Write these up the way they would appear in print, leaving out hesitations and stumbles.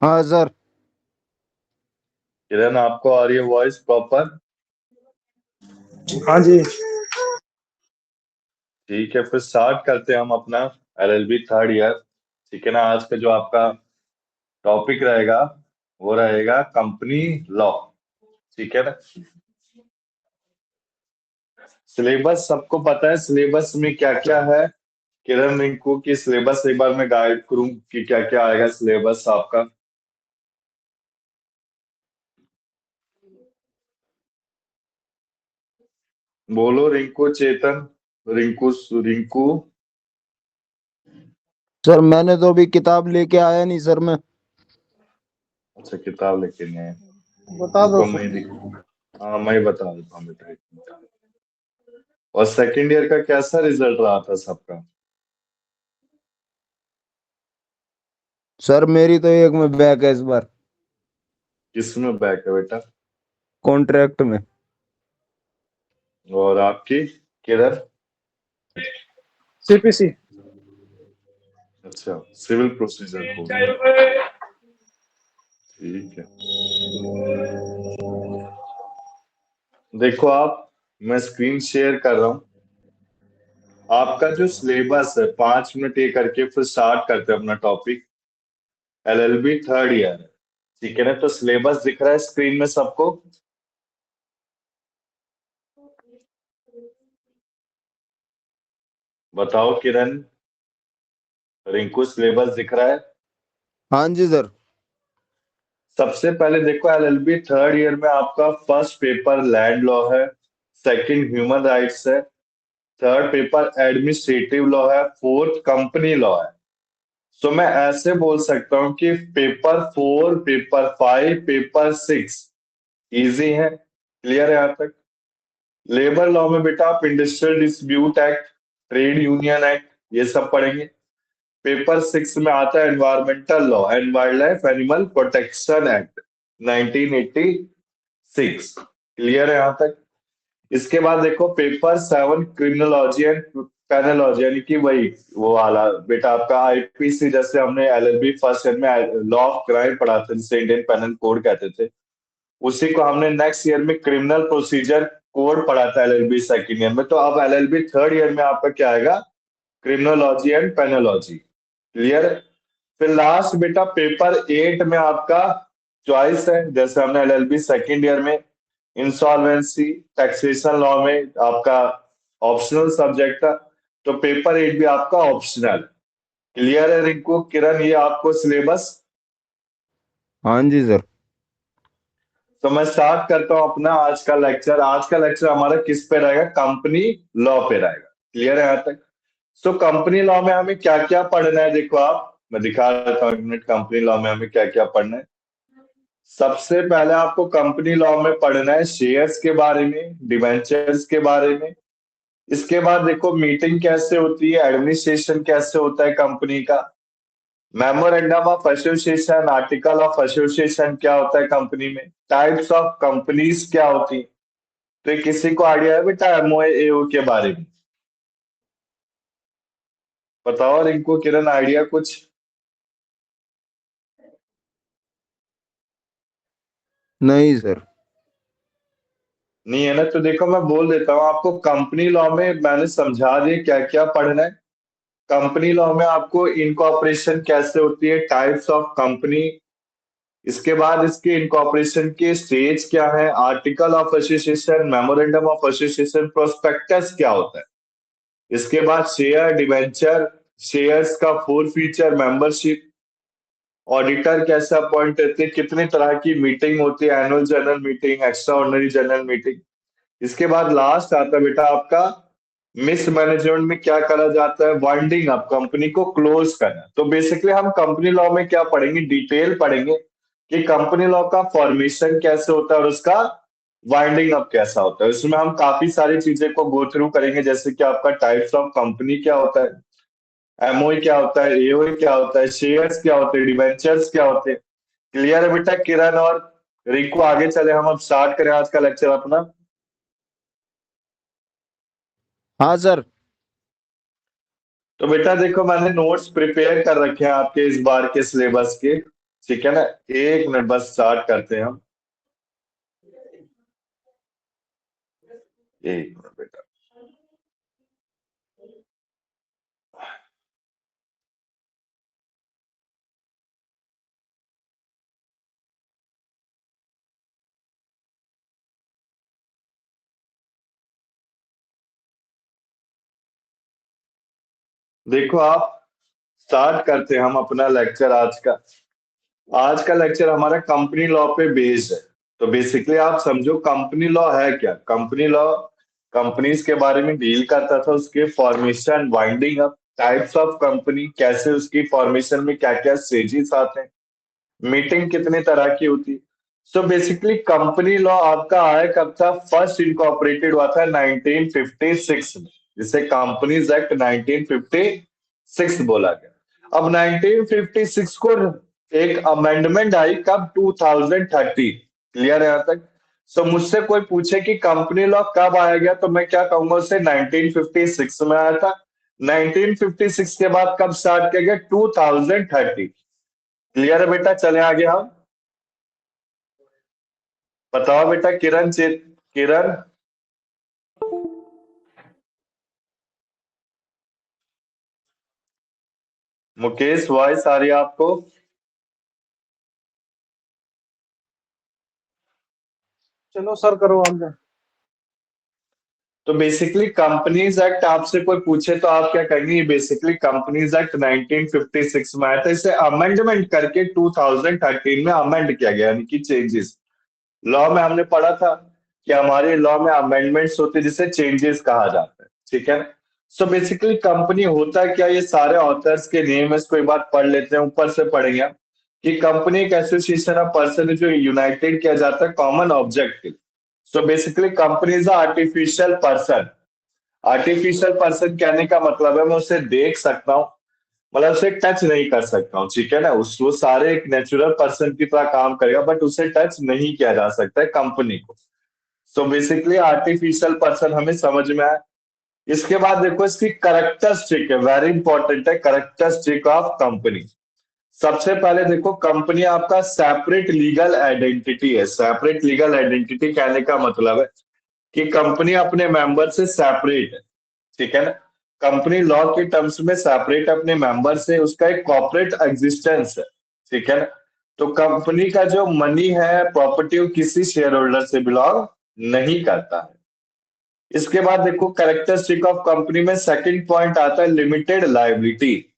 हाँ सर। किरण, आपको आ रही है वॉइस प्रॉपर? हाँ जी। ठीक है, फिर स्टार्ट करते हैं हम अपना एलएलबी थर्ड ईयर। ठीक है ना। आज का जो आपका टॉपिक रहेगा वो रहेगा कंपनी लॉ। ठीक है ना। सिलेबस सबको पता है, सिलेबस में क्या क्या है। किरण रिंकू की सिलेबस एक बार मैं गाइड करूं कि क्या क्या आएगा सिलेबस आपका। बोलो रिंकू, चेतन, रिंकू, रिंकू। सर मैंने तो अभी किताब लेके आया नहीं सर मैं। अच्छा, किताब लेके नहीं है। बता दो रुको सर। मैं हाँ, मैं बता देता हूँ बेटा, एक मिनट। और सेकेंड ईयर का कैसा रिजल्ट रहा था सबका? सर मेरी तो एक में बैक है इस बार। किसमें बैक है बेटा? कॉन्ट्रैक्ट में। और आपकी किधर? सीपीसी। अच्छा, सिविल प्रोसीजर कोड। ठीक है। देखो आप, मैं स्क्रीन शेयर कर रहा हूँ। आपका जो सिलेबस है 5 मिनट ये करके फिर स्टार्ट करते हैं अपना टॉपिक। एलएलबी थर्ड ईयर है। ठीक है ना। तो सिलेबस दिख रहा है स्क्रीन में सबको? बताओ किरण, रिंकू, सिलेबस दिख रहा है? हाँ जी सर। सबसे पहले देखो, एलएलबी थर्ड ईयर में आपका फर्स्ट पेपर लैंड लॉ है, सेकंड ह्यूमन राइट्स है, थर्ड पेपर एडमिनिस्ट्रेटिव लॉ है, फोर्थ कंपनी लॉ है। सो मैं ऐसे बोल सकता हूँ कि पेपर 4, पेपर 5, पेपर 6 इजी है। क्लियर है यहाँ तक? लेबर लॉ में बेटा आप industrial dispute act, trade union act, ये सब पढ़ेंगे। पेपर 6 में आता है environmental law and wild life animal protection act 1986। Clear है यहाँ तक? इसके बाद देखो पेपर 7 क्रिमिनोलॉजी एंड पेनोलॉजी, यानी कि वही वो वाला बेटा आपका आईपीसी, जैसे हमने एलएलबी फर्स्ट ईयर में लॉ ऑफ क्राइम पढ़ा था जिसे इंडियन पेनल कोड कहते थे, उसी को हमने नेक्स्ट ईयर में क्रिमिनल प्रोसीजर कोड पढ़ा था एलएलबी सेकंड ईयर में। तो अब एलएलबी थर्ड ईयर में आपका क्या आएगा? Criminology and पेनोलॉजी। क्लियर है? फिर लास्ट बेटा पेपर 8 में आपका चॉइस है, जैसे हमने एलएलबी सेकंड ईयर में इंसॉल्वेंसी टैक्सेशन लॉ में आपका ऑप्शनल सब्जेक्ट था, तो पेपर 8 भी आपका ऑप्शनल। क्लियर है रिंकू, किरण, ये आपको सिलेबस? हाँ जी सर। तो मैं स्टार्ट करता हूं अपना आज का लेक्चर। आज का लेक्चर हमारा किस पे रहेगा? कंपनी लॉ पे रहेगा। क्लियर है यहाँ तक? सो कंपनी लॉ में हमें क्या क्या पढ़ना है, देखो आप, मैं दिखा देता हूँ एक मिनट कंपनी लॉ में हमें क्या क्या पढ़ना है। सबसे पहले आपको कंपनी लॉ में पढ़ना है शेयर्स के बारे में, डिवेंचर्स के बारे में। इसके बाद देखो मीटिंग कैसे होती है, एडमिनिस्ट्रेशन कैसे होता है कंपनी का, memorandum of association, article of association क्या होता है कंपनी में, टाइप्स ऑफ कंपनीज क्या होती है। तो ये किसी को आइडिया है बेटा एमओए एओ के बारे में? बताओ रिंकू, किरण, आइडिया कुछ? नहीं सर। नहीं है ना? तो देखो मैं बोल देता हूँ आपको। कंपनी लॉ में मैंने समझा दिया क्या क्या पढ़ना है। कंपनी लॉ में आपको इनकॉर्पोरेशन कैसे होती है, टाइप्स ऑफ कंपनी, इसके बाद इसके इनकॉर्पोरेशन के स्टेज क्या है, article of association, memorandum of association, prospectus क्या होता है, इसके बाद शेयर, डिवेंचर, शेयर्स का फोर फीचर, मेंबरशिप, ऑडिटर कैसे अपॉइंट होते हैं, कितनी तरह की मीटिंग होती है, annual general meeting, extra ordinary general meeting. इसके बाद लास्ट आता है बेटा आपका मिस मैनेजमेंट में क्या करा जाता है, वाइंडिंग अप, कंपनी को क्लोज करना। तो बेसिकली हम कंपनी लॉ में क्या पढ़ेंगे, डिटेल पढ़ेंगे कि कंपनी लॉ का फॉर्मेशन कैसे होता है और उसका वाइंडिंग अप कैसा होता है। इसमें हम काफी सारी चीजें को गो थ्रू करेंगे, जैसे कि आपका टाइप्स ऑफ कंपनी क्या होता है, एमओई क्या होता है, एओई क्या होता है, शेयर्स क्या होते हैं, डिवेंचर्स क्या होते हैं। क्लियर है बेटा किरण और रिंकू? आगे चले हम, अब स्टार्ट करें आज का लेक्चर अपना। हाँ सर। तो बेटा देखो मैंने नोट्स प्रिपेयर कर रखे हैं आपके इस बार के सिलेबस के। ठीक है ना। एक मिनट बस स्टार्ट करते हैं हम। एक मिनट बेटा। देखो आप, स्टार्ट करते हैं हम अपना लेक्चर आज का। आज का लेक्चर हमारा कंपनी लॉ पे बेस्ड है। तो बेसिकली आप समझो कंपनी लॉ है क्या। कंपनी लॉ कंपनीज के बारे में डील करता था, उसके formation, winding up, types of company, कैसे उसकी फॉर्मेशन में क्या क्या स्टेजेस आते हैं, मीटिंग कितने तरह की होती है। सो बेसिकली कंपनी लॉ आपका आया कब था, फर्स्ट इनकॉर्पोरेटेड हुआ था 1956 में, जिसे कंपनीज एक्ट 1956 बोला गया। अब 1956 को एक अमेंडमेंट आई कब, 2030। क्लियर है यहाँ तक। सो मुझसे कोई पूछे कि कंपनी लॉ कब आया गया, तो मैं क्या कहूंगा उसे, 1956 में आया था। 1956 के बाद कब स्टार्ट किया गया, 2030। क्लियर है बेटा, चले आगे हम। बताओ बेटा, किरण। मुकेश, वॉइस आ रही है आपको? चलो सर, करो आगे। तो बेसिकली कंपनीज एक्ट आपसे कोई पूछे तो आप क्या कहेंगे, बेसिकली कंपनीज एक्ट 1956 में आया था, इसे अमेंडमेंट करके 2013 में अमेंड किया गया, यानी कि चेंजेस। लॉ में हमने पढ़ा था कि हमारे लॉ में अमेंडमेंट्स होते हैं जिसे चेंजेस कहा जाता है। ठीक है। सो बेसिकली कंपनी होता क्या, ये सारे ऑथर्स के नेम है, इसको एक बार पढ़ लेते हैं, ऊपर से पढ़ेंगे हम। कि कंपनी एक एसोसिएशन ऑफ पर्सन है जो यूनाइटेड किया जाता है कॉमन ऑब्जेक्ट के लिए। So basically company is artificial person. Artificial person कहने का मतलब है मैं उसे देख सकता हूँ, मतलब उसे टच नहीं कर सकता हूँ। ठीक है ना। उस वो सारे एक नेचुरल पर्सन की तरह काम करेगा, बट उसे टच नहीं किया जा सकता है कंपनी को। सो बेसिकली आर्टिफिशियल पर्सन हमें समझ में आया। इसके बाद देखो इसकी करेक्टरिस्टिक है, वेरी इंपॉर्टेंट है, करेक्टरिस्टिक ऑफ कंपनी। सबसे पहले देखो, कंपनी आपका सेपरेट लीगल आइडेंटिटी है। सेपरेट लीगल आइडेंटिटी कहने का मतलब है कि कंपनी अपने मेंबर से सेपरेट है। ठीक है ना। कंपनी लॉ के टर्म्स में सेपरेट अपने मेंबर से, उसका एक कॉर्पोरेट एग्जिस्टेंस है। ठीक है ना। तो कंपनी का जो मनी है, प्रॉपर्टी, वो किसी शेयर होल्डर से बिलोंग नहीं करता है। इसके बाद देखो कैरेक्टरिस्टिक ऑफ कंपनी में सेकंड पॉइंट आता है लिमिटेड लायबिलिटी।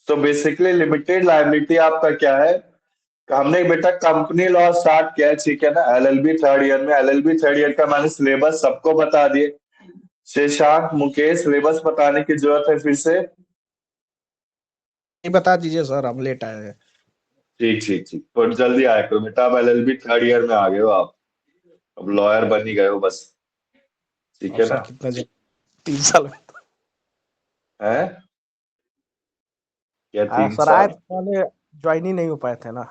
तो बेसिकली लिमिटेड लायबिलिटी आपका क्या है, हमने बेटा कंपनी लॉ स्टार्ट किया है, ठीक है ना, एलएलबी थर्ड ईयर में। एलएलबी थर्ड ईयर का मैंने सिलेबस सबको बता दिए। शेशांक, मुकेश, सिलेबस बताने की जरूरत है फिर से? नहीं, बता दीजिए सर, हम लेट आए हैं। ठीक ठीक ठीक, तो जल्दी आया करो बेटा, अब एलएलबी थर्ड ईयर में आ गए हो आप, अब लॉयर बन ही गए हो बस। ठीक और है सर ना। कितना 3 साल में? है क्या, हाँ तीन सर, आए साल थे पहले, ज्वाइन ही नहीं हो पाए थे ना।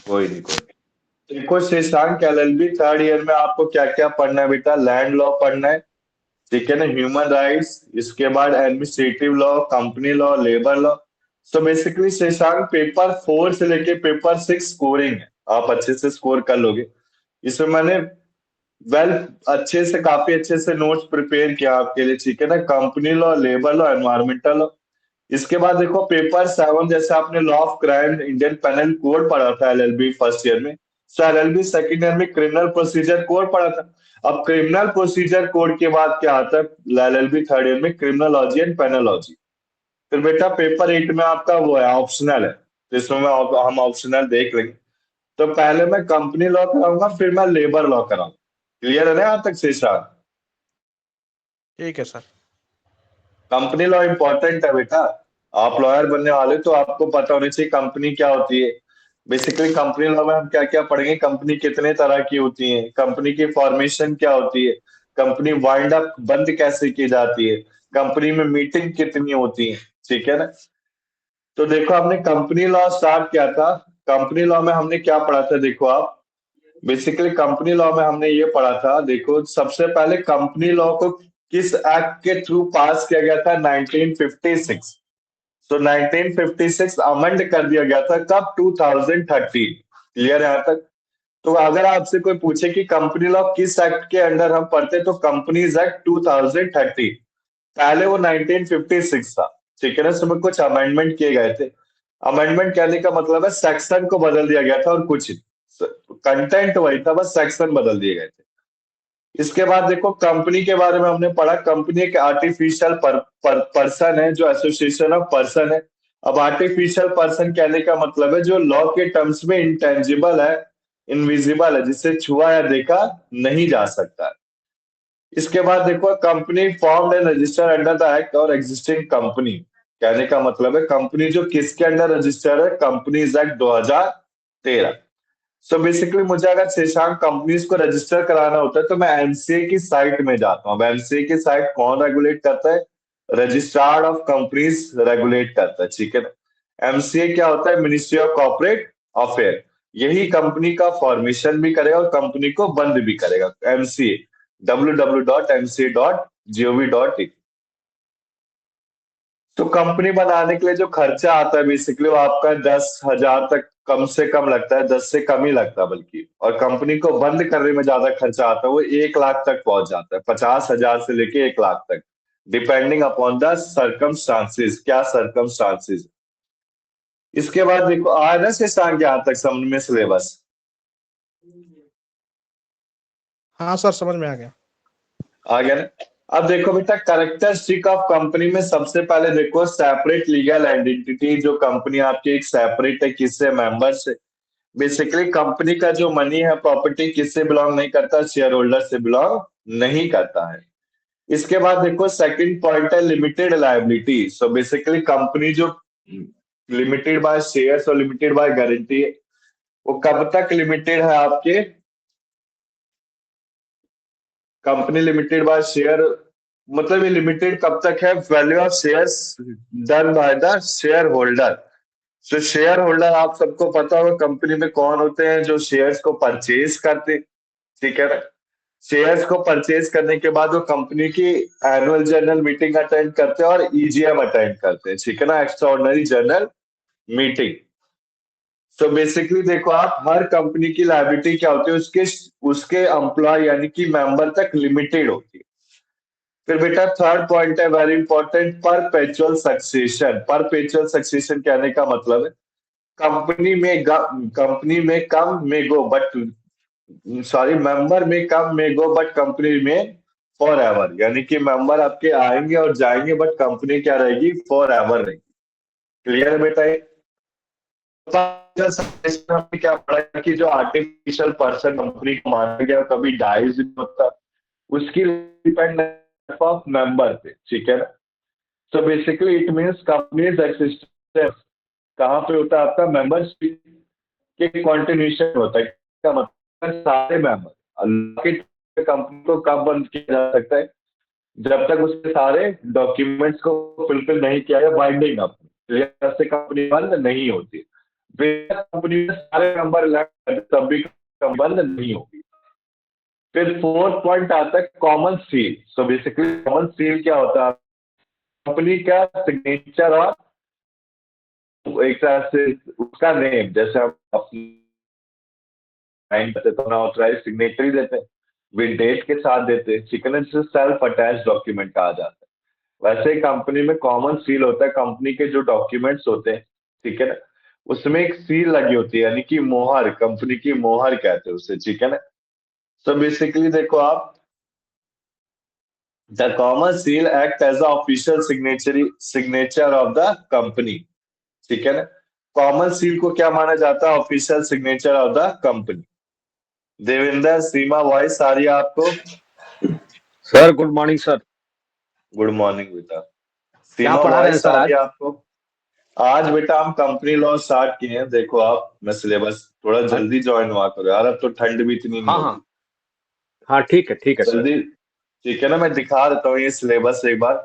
कोई नहीं, कोई नहीं। देखो शेशांक, एलएलबी थर्ड ईयर में आपको क्या क्या पढ़ना है बेटा, लैंड लॉ पढ़ना है। ठीक है ना, ह्यूमन राइट्स, इसके बाद administrative law, company law, labour law. So basically Shashank, paper 4 से लेके पेपर 6 स्कोरिंग है, आप अच्छे से स्कोर कर लोगे। इसमें मैंने वेल अच्छे से, काफी अच्छे से नोट्स प्रिपेयर किया आपके लिए। ठीक है ना, company law, labour law, environmental law. इसके बाद देखो पेपर 7, जैसे आपने law of crime, Indian penal code पढ़ा था एलएलबी फर्स्ट ईयर में, सो एलएलबी सेकंड ईयर में क्रिमिनल प्रोसीजर कोड पढ़ा था। अब क्रिमिनल प्रोसीजर कोड के बाद क्या आता है एलएलबी थर्ड ईयर में, क्रिमिनोलॉजी एंड पेनोलॉजी। फिर बेटा पेपर 8 में आपका वो है ऑप्शनल है, तो इसमें हम ऑप्शनल देख लेंगे। तो पहले मैं कंपनी लॉ कराऊंगा, फिर मैं लेबर लॉ कराऊंगा। क्लियर है ना यहाँ तक शेषा? ठीक है सर। कंपनी लॉ इंपॉर्टेंट है बेटा, आप लॉयर बनने वाले तो आपको पता होनी चाहिए कंपनी क्या होती है। बेसिकली कंपनी लॉ में हम क्या क्या पढ़ेंगे, कंपनी कितने तरह की होती है, कंपनी की फॉर्मेशन क्या होती है, कंपनी वाइंड अप, बंद कैसे की जाती है, कंपनी में मीटिंग कितनी होती है। ठीक है ना। तो देखो हमने कंपनी लॉ स्टार्ट किया था। कंपनी लॉ में हमने क्या पढ़ा था, देखो आप, बेसिकली कंपनी लॉ में हमने ये पढ़ा था, देखो सबसे पहले कंपनी लॉ को किस एक्ट के थ्रू पास किया गया था, 1956। सो 1956 अमेंड कर दिया गया था, कब? 2013। क्लियर है यहाँ तक? तो अगर आपसे कोई पूछे कि कंपनी लॉ किस एक्ट के अंडर हम पढ़ते, तो कंपनीज एक्ट 2013। पहले वो 1956 था, ठीक है ना? उसमें कुछ अमेंडमेंट किए गए थे। अमेंडमेंट कहने का मतलब है सेक्शन को बदल दिया गया था और कुछ कंटेंट वही था, बस सेक्शन बदल दिए गए थे। इसके बाद देखो कंपनी के बारे में हमने पढ़ा। कंपनी एक आर्टिफिशियल पर्सन है, जो एसोसिएशन ऑफ पर्सन है। अब आर्टिफिशियल पर्सन कहने का मतलब है जो लॉ के टर्म्स में इंटेंजिबल है, इनविजिबल है, जिसे छुआ या देखा नहीं जा सकता। इसके बाद देखो company formed and registered under the act और एग्जिस्टिंग कंपनी। कहने का मतलब है कंपनी जो किसके अंडर रजिस्टर्ड है, कंपनीज एक्ट 2013। सो बेसिकली मुझे अगर शशांक कंपनीज को रजिस्टर कराना होता है तो मैं एमसीए की साइट में जाता हूँ। एमसीए की साइट कौन रेगुलेट करता है? रजिस्ट्रार ऑफ कंपनीज रेगुलेट करता है, ठीक है ना? एमसीए क्या होता है? Ministry of corporate affair. यही कंपनी का फॉर्मेशन भी करेगा और कंपनी को बंद भी करेगा। MCA www.mca.gov.in। तो कंपनी बनाने के लिए जो खर्चा आता है बेसिकली वो आपका 10,000 तक कम से कम लगता है, 10 से कम ही लगता है बल्कि। और कंपनी को बंद करने में ज्यादा खर्चा आता है, वो 1 लाख तक पहुंच जाता है, 50,000 से लेके 1 लाख तक, डिपेंडिंग अपॉन द सर्कमस्टांसिस। क्या सर्कमस्टांसिस? इसके बाद देखो आया ना शशांक यहाँ तक समझ में सिलेबस? हाँ सर, समझ में आ गया। आ गया ना? अब देखो बेटा कैरेक्टरिस्टिक ऑफ कंपनी में सबसे पहले देखो सेपरेट लीगल आइडेंटिटी। जो कंपनी आपकी एक सेपरेट है, किससे? मेंबर से। बेसिकली कंपनी का जो मनी है, प्रॉपर्टी किससे बिलोंग नहीं करता? शेयर होल्डर से बिलोंग नहीं करता है। इसके बाद देखो सेकंड पॉइंट है limited liability. So basically company जो लिमिटेड बाय शेयर्स और लिमिटेड बाय गारंटी है, वो कब तक लिमिटेड है आपके? कंपनी लिमिटेड बाय शेयर मतलब ये लिमिटेड कब तक है? Value of shares done by the share holder. तो शेयर होल्डर आप सबको पता होगा कंपनी में कौन होते हैं? जो शेयर्स को परचेज करते, ठीक है ना? शेयर्स को परचेज करने के बाद वो कंपनी की एनुअल जनरल मीटिंग अटेंड करते हैं और ईजीएम अटेंड करते हैं, ठीक है ना? Extra ordinary general meeting. तो बेसिकली देखो आप हर कंपनी की लायबिलिटी क्या होती है? उसके उसके एम्प्लॉय यानी कि मेंबर तक लिमिटेड होती है। फिर बेटा थर्ड पॉइंट है very important, perpetual succession. Perpetual succession कहने का मतलब है कंपनी में कम में गो बट सॉरी मेंबर में कम में गो बट कंपनी में फॉर एवर। यानी कि मेंबर आपके आएंगे और जाएंगे बट कंपनी क्या रहेगी? फॉर एवर रहेगी। क्लियर है बेटा? ये हमने क्या पढ़ा कि जो आर्टिफिशियल पर्सन कंपनी को माना गया कभी डाइज नहीं होता, उसकी डिपेंड ऑफ मेंबर पे, ठीक है ना? So basically it means companies existence कहाँ पे होता है? आपका मेंबरशिप के कंटिन्यूएशन होता है। क्या मतलब? सारे मेंबर कंपनी को कब बंद किया जा सकता है? जब तक उसके सारे डॉक्यूमेंट्स को फुलफिल नहीं किया है बाइंडिंग अप, से कंपनी बंद नहीं होती। कंपनी में सारे मेंबर तब भी कंपनी बंद नहीं होगी। फिर फोर्थ पॉइंट आता है common seal. So basically common seal क्या होता है? कंपनी का सिग्नेचर और एक तरह से उसका नेम, जैसे हम अपनी साइन करते तो ऑथराइज सिग्नेचरी देते हैं, विद डेट के साथ देते हैं, ठीक है ना? जिसे सेल्फ अटैच डॉक्यूमेंट कहा जाता है। वैसे ही कंपनी में कॉमन सील होता है। कंपनी के जो डॉक्यूमेंट्स होते हैं, ठीक है ना, उसमें एक सील लगी होती है, यानी कि मोहर, कंपनी की मोहर कहते हैं उसे, ठीक है ना? सो बेसिकली देखो आप the common seal act as a official signature of the company, ठीक है ना? कॉमन सील को क्या माना जाता है? Official signature of the company. Devendra, Seema, voice आ रही है आपको? Sir good morning sir. Good morning बेटा। क्या सीमा, पढ़ा रहे हैं वॉइस सर आ आज? रही है आपको? आज बेटा हम कंपनी लॉ स्टार्ट किए हैं। देखो आप, मैं सिलेबस थोड़ा हाँ जल्दी ज्वाइन हुआ करो यार, अब तो ठंड भी इतनी नहीं हाँ होती। हाँ हाँ, ठीक है सर। जल्दी, ठीक है ना? मैं दिखा देता हूँ ये सिलेबस एक बार।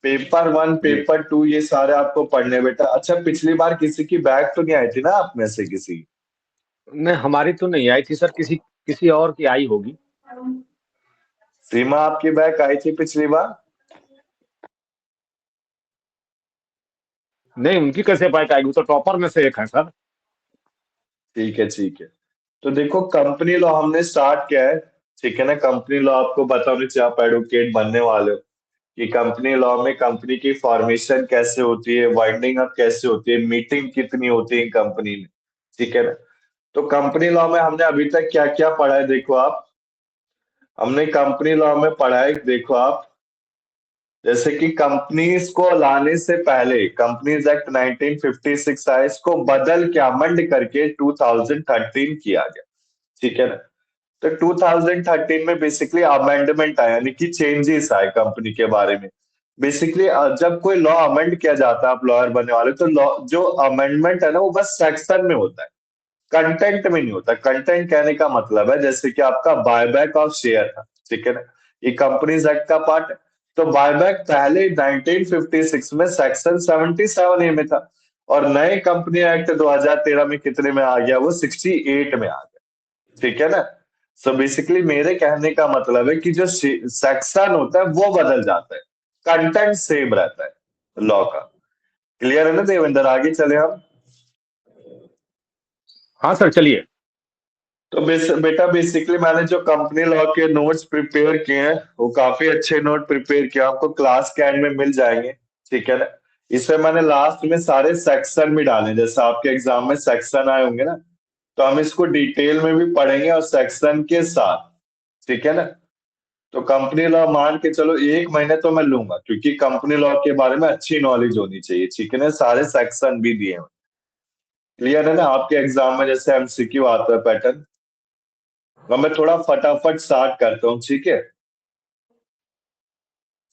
पेपर 1 जी। पेपर 2 ये सारे आपको पढ़ने बेटा। अच्छा पिछली बार किसी की बैग तो नहीं आई थी ना आप में से किसी? नहीं, हमारी तो नहीं आई थी सर, किसी किसी और की आई होगी। सीमा आपकी बैग आई थी पिछली बार? नहीं, उनकी कैसे बाइक आएगी, वो तो टॉपर में से एक है सर। ठीक है, ठीक है। तो देखो, कंपनी लॉ हमने स्टार्ट किया है। ठीक है ना, कंपनी लॉ आपको बताने चाहिए, आप एडवोकेट बनने वाले हो, कि कंपनी लॉ में कंपनी की फॉर्मेशन कैसे होती है, वाइंडिंग अप कैसे होती है, मीटिंग कितनी होती है कंपनी में। ठीक है ना। तो कंपनी लॉ में हमने अभी तक क्या क्या पढ़ा है, देखो आप। हमने कंपनी लॉ में पढ़ा है, देखो आप, जैसे कि कंपनीज को लाने से पहले कंपनीज एक्ट 1956 आया, इसको बदल के अमेंड करके 2013 किया गया। ठीक है ना। तो 2013 में बेसिकली अमेंडमेंट आया, यानी कि चेंजेस आए कंपनी के बारे में। बेसिकली जब कोई लॉ अमेंड किया जाता है, आप लॉयर बनने वाले, तो लॉ जो अमेंडमेंट है ना, वो बस सेक्शन में होता है, कंटेंट में नहीं होता। कंटेंट कहने का मतलब है, जैसे कि आपका बायबैक ऑफ शेयर था, ठीक है ना, ये कंपनीज एक्ट का पार्ट है। तो बायबैक पहले 1956 में सेक्शन 77A में था, और नए कंपनी एक्ट 2013 में कितने में आ गया, वो 68 में आ गया। ठीक है ना। सो बेसिकली मेरे कहने का मतलब है कि जो सेक्शन होता है वो बदल जाता है, कंटेंट सेम रहता है लॉ का। क्लियर है ना देवेंद्र, आगे चले हम। हाँ सर, चलिए। तो बेटा, बेसिकली मैंने जो कंपनी लॉ के नोट्स प्रिपेयर किए हैं, वो काफी अच्छे नोट प्रिपेयर किए, आपको क्लास के एंड में मिल जाएंगे। ठीक है ना। इसमें मैंने लास्ट में सारे सेक्शन भी डाले, जैसे आपके एग्जाम में सेक्शन आए होंगे ना, तो हम इसको डिटेल में भी पढ़ेंगे और सेक्शन के साथ। ठीक है ना। तो कंपनी लॉ मान के चलो 1 महीने तो मैं लूंगा, क्योंकि कंपनी लॉ के बारे में अच्छी नॉलेज होनी चाहिए। ठीक है ना, सारे सेक्शन भी दिए हैं। क्लियर है ना, आपके एग्जाम में जैसे एमसीक्यू आता है पैटर्न। अब मैं थोड़ा फटाफट स्टार्ट करता हूँ, ठीक है।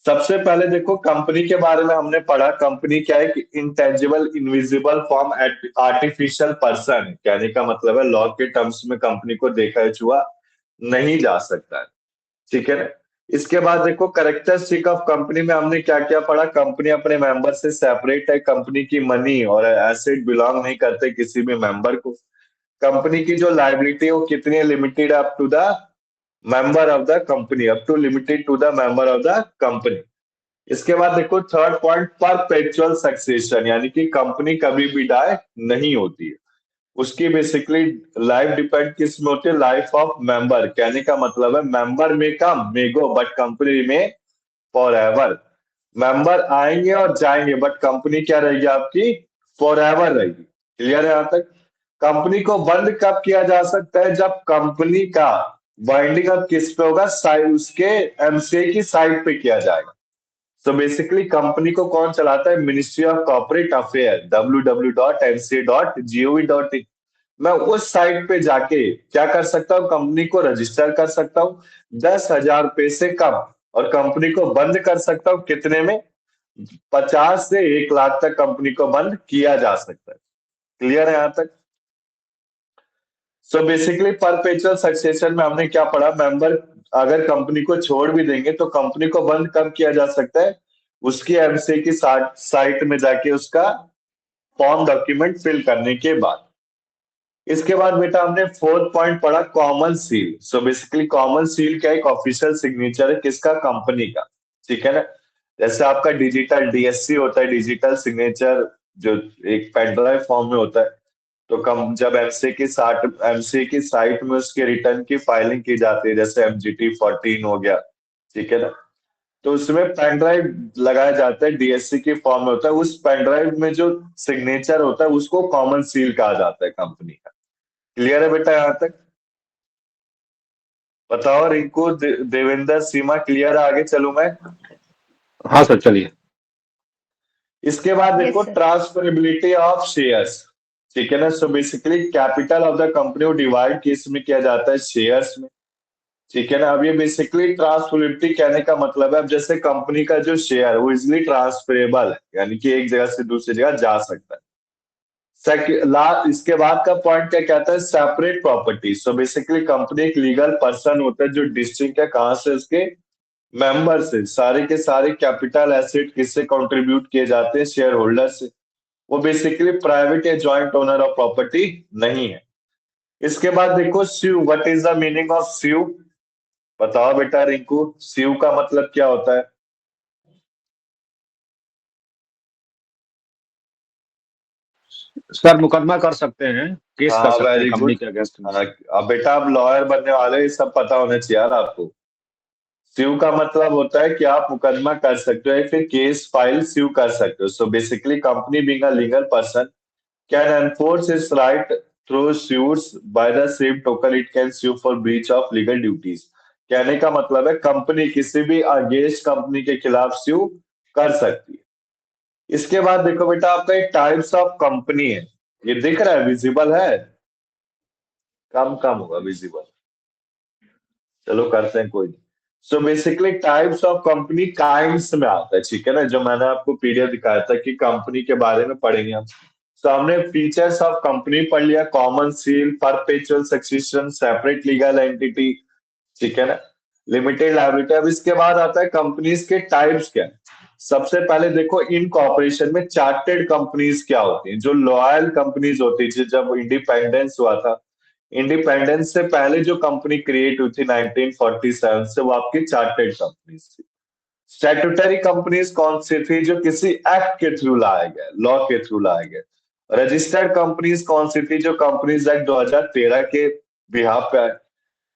सबसे पहले देखो, कंपनी के बारे में हमने पढ़ा, कंपनी क्या है कि intangible invisible form artificial person है। कहने का मतलब है लॉ के टर्म्स में कंपनी को देखा छुआ नहीं जा सकता है। ठीक है ना। इसके बाद देखो, करेक्टरिस्टिक ऑफ कंपनी में हमने क्या क्या पढ़ा। कंपनी अपने मेंबर से सेपरेट है, कंपनी की मनी और एसेट बिलोंग नहीं करते किसी भी मेंबर को। कंपनी की जो लाइबिलिटी है वो कितनी है, limited up to the member of the company, up to limited to the member of the company. इसके बाद देखो, थर्ड पॉइंट, परपेचुअल सक्सेशन, यानी कि कंपनी कभी भी डाई नहीं होती है। उसकी बेसिकली लाइफ डिपेंड किस में होती है, लाइफ ऑफ मेंबर। कहने का मतलब है मेंबर में कम मे गो बट कंपनी में फॉर एवर। मेंबर आएंगे और जाएंगे, बट कंपनी क्या रहेगी आपकी, फॉर एवर रहेगी। क्लियर है यहां तक। कंपनी को बंद कब किया जा सकता है, जब कंपनी का वाइंडिंग अप किस पे होगा, साइड उसके एमसीए की साइड पे किया जाएगा। सो बेसिकली कंपनी को कौन चलाता है, ministry of corporate affair, www.mca.gov.in। मैं उस साइट पे जाके क्या कर सकता हूँ, कंपनी को रजिस्टर कर सकता हूँ 10,000 रुपए से कम, और कंपनी को बंद कर सकता हूँ कितने में, 50 से 1 लाख तक कंपनी को बंद किया जा सकता है। क्लियर है यहां तक। सो बेसिकली परपेचुअल सक्सेशन में हमने क्या पढ़ा, मेंबर अगर कंपनी को छोड़ भी देंगे तो कंपनी को बंद कब किया जा सकता है, उसकी एमसीए की साइट में जाके उसका फॉर्म डॉक्यूमेंट फिल करने के बाद। इसके बाद बेटा हमने फोर्थ पॉइंट पढ़ा, common seal. So basically common seal क्या है, एक ऑफिशियल सिग्नेचर है, किसका, कंपनी का। ठीक है ना। जैसे आपका डिजिटल डीएससी होता है, डिजिटल सिग्नेचर, जो एक पेन ड्राइव फॉर्म में होता है। तो कम जब एमसीए की साइट में उसके रिटर्न की फाइलिंग की जाती है, जैसे MGT 14 हो गया, ठीक है ना, तो उसमें पेन ड्राइव लगाया जाता है, डीएससी की फॉर्म में होता है। उस पेन ड्राइव में जो सिग्नेचर होता है उसको कॉमन सील कहा जाता है कंपनी का। क्लियर है बेटा यहां तक। बताओ रिंकू, देवेंद्र, सीमा, क्लियर है, आगे चलूं मैं। हाँ सर, चलिए। इसके बाद देखो, yes sir. Transferability of shares. ठीक है ना। So basically capital of the company को डिवाइड किस में किया जाता है, शेयर्स में। ठीक है ना। अब ये बेसिकली ट्रांसफरेबिलिटी कहने का मतलब है, अब जैसे कंपनी का जो शेयर वो इजिली ट्रांसफरेबल है, यानी कि एक जगह से दूसरी जगह जा सकता है। इसके बाद का पॉइंट क्या कहता है, separate property. So basically company एक लीगल पर्सन होता है जो डिस्ट्रिक्ट है, कहां से, उसके मेंबर से। सारे के सारे कैपिटल एसेट किससे कंट्रीब्यूट किए जाते हैं, शेयर होल्डर से। वो बेसिकली प्राइवेट या जॉइंट ओनर ऑफ प्रॉपर्टी नहीं है। इसके बाद देखो, sue, what is the meaning of sue. बताओ बेटा रिंकू, स्यू का मतलब क्या होता है। सर मुकदमा कर सकते हैं, केस कर हाँ सकते हैं वेरी कंपनी गुड। के अगेंस्ट में। अब बेटा आप लॉयर बनने वाले हो, ये सब पता होना चाहिए यार आपको। स्यू का मतलब होता है कि आप मुकदमा कर सकते हो या फिर केस फाइल स्यू कर सकते हो। So basically company being a legal person can enforce it's right through suits by the same token it can sue for breach of legal duties. कहने का मतलब है कंपनी किसी भी अगेंस्ट कंपनी के खिलाफ स्यू कर सकती है। इसके बाद देखो बेटा आपका एक टाइप्स ऑफ कंपनी है, ये दिख रहा है, विजिबल है? कम कम होगा विजिबल, चलो करते हैं, कोई नहीं। So basically types of company kinds में आता है, ठीक है ना, जो मैंने आपको पीडीएफ दिखाया था कि कंपनी के बारे में पढ़ेंगे हम। तो हमने फीचर्स ऑफ कंपनी पढ़ लिया, common seal, perpetual succession, separate legal entity, ठीक है ना, लिमिटेड लायबिलिटी। अब इसके बाद आता है कंपनीज के टाइप्स क्या है। सबसे पहले देखो इनकॉर्पोरेशन में चार्टेड कंपनीज क्या होती हैं, जो लॉयल कंपनीज होती थी जब इंडिपेंडेंस हुआ था। इंडिपेंडेंस से पहले जो कंपनी क्रिएट हुई थी 1947 से, वो आपकी चार्टेड कंपनीज थी। स्टैट्यूटरी कंपनीज कौन सी थी, जो किसी एक्ट के थ्रू लाए गए, लॉ के थ्रू लाए गए। रजिस्टर्ड कंपनीज कौन सी थी, जो कंपनीज एक्ट 2013 के बिहाफ पे आए।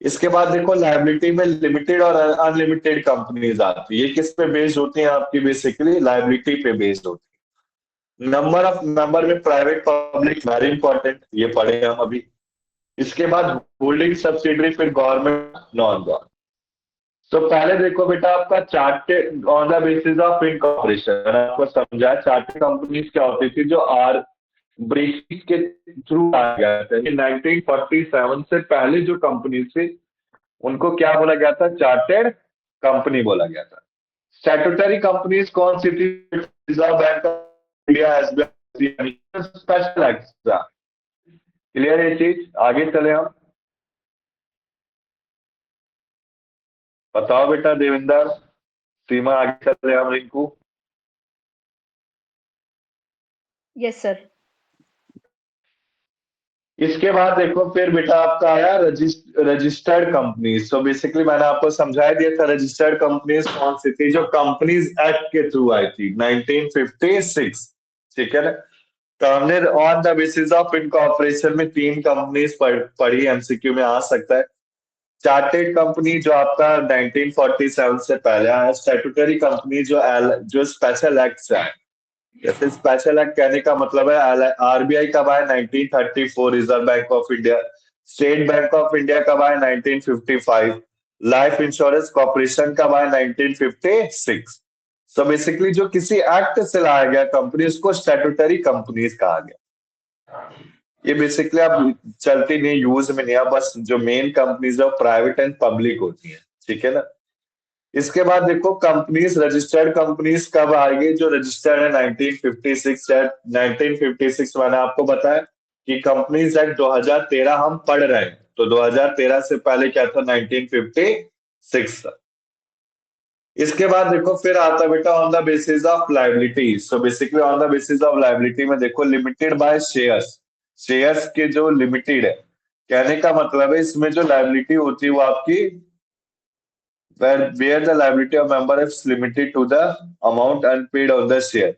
इसके बाद देखो लायबिलिटी में लिमिटेड और अनलिमिटेड कंपनीज आती है। ये किस पे बेस्ड होती हैं आपकी, बेसिकली लायबिलिटी पे बेस्ड होती है। नंबर ऑफ मेंबर में प्राइवेट पब्लिक वेरी इंपॉर्टेंट, ये पढ़े हम अभी। इसके बाद होल्डिंग सब्सिडरी, फिर गवर्नमेंट, नॉन गवर्नमेंट। तो पहले देखो बेटा आपका chartered on the basis of incorporation, मैंने आपको समझाया चार्टेड कंपनीज क्या होती थी, जो आर ब्रिटिश के थ्रू आ गया था। 1947 से पहले जो कंपनी थी उनको क्या बोला गया था, चार्टेड कंपनी बोला गया था। स्टैट्यूटरी कंपनीज कौन सी थी, reserve bank of India, SBI, special act. Clear है ये चीज, आगे चले हम। बताओ बेटा देविंदर, सीमा, आगे चले हम, रिंकू। Yes sir. इसके बाद देखो फिर बेटा आपका आया रजिस्टर्ड कंपनीज। तो बेसिकली मैंने आपको समझा दिया था रजिस्टर्ड कंपनीज कौन सी थी, जो कंपनीज एक्ट के थ्रू आई थी 1956, ठीक है ना। तो हमने on the basis of incorporation में तीन कंपनीज पढ़ी, एमसीक्यू में आ सकता है। चार्टेड कंपनी जो आपका 1947 से पहले आया, स्टैट्यूटरी कंपनी जो स्पेशल एक्ट से आया। जैसे स्पेशल एक्ट कहने का मतलब है आरबीआई कब आया, 1934, reserve bank of India. State bank of India कब आया, 1955। लाइफ इंश्योरेंस कॉर्पोरेशन कब आया, 1956। सो बेसिकली जो किसी एक्ट से लाया गया कंपनी, उसको स्टैट्यूटरी कंपनीज कहा गया। ये बेसिकली अब चलती नहीं, यूज में नहीं, बस जो मेन कंपनीज है प्राइवेट एंड पब्लिक होती है, ठीक है ना। इसके बाद देखो कंपनीज, रजिस्टर्ड कंपनीज कब आएगी, जो रजिस्टर्ड है 1956। 1956 मैंने आपको बताया कि कंपनीज एक्ट 2013 हम पढ़ रहे हैं, तो 2013 से पहले क्या था, 1956 था। इसके बाद देखो फिर आता बेटा on the basis of liability. So basically on the basis of liability में देखो लिमिटेड बाय शेयर्स, शेयर्स के जो लिमिटेड है, कहने का मतलब है इसमें जो लायबिलिटी होती है वो आपकी where the liability of member is limited to the amount unpaid on the share।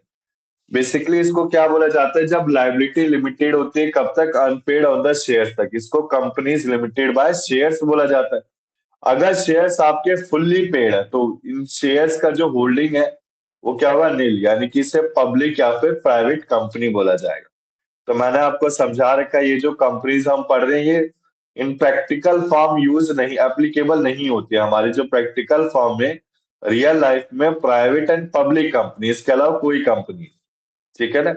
Basically इसको क्या बोला जाता है, जब लायबिलिटी लिमिटेड होती है कब तक, अनपेड ऑन द शेयर तक, इसको कंपनीज लिमिटेड बाय शेयर्स बोला जाता है। अगर शेयर्स आपके फुल्ली पेड है तो इन शेयर्स का जो होल्डिंग है वो क्या होगा, नील, यानी कि इसे पब्लिक या फिर प्राइवेट कंपनी बोला जाएगा। तो मैंने आपको समझा रखा है, ये जो कंपनीज हम पढ़ रहे हैं ये इन प्रैक्टिकल फॉर्म यूज नहीं, एप्लीकेबल नहीं होती है हमारी जो प्रैक्टिकल फॉर्म में रियल लाइफ में प्राइवेट एंड पब्लिक कंपनी, इसके अलावा कोई कंपनी, ठीक है ना।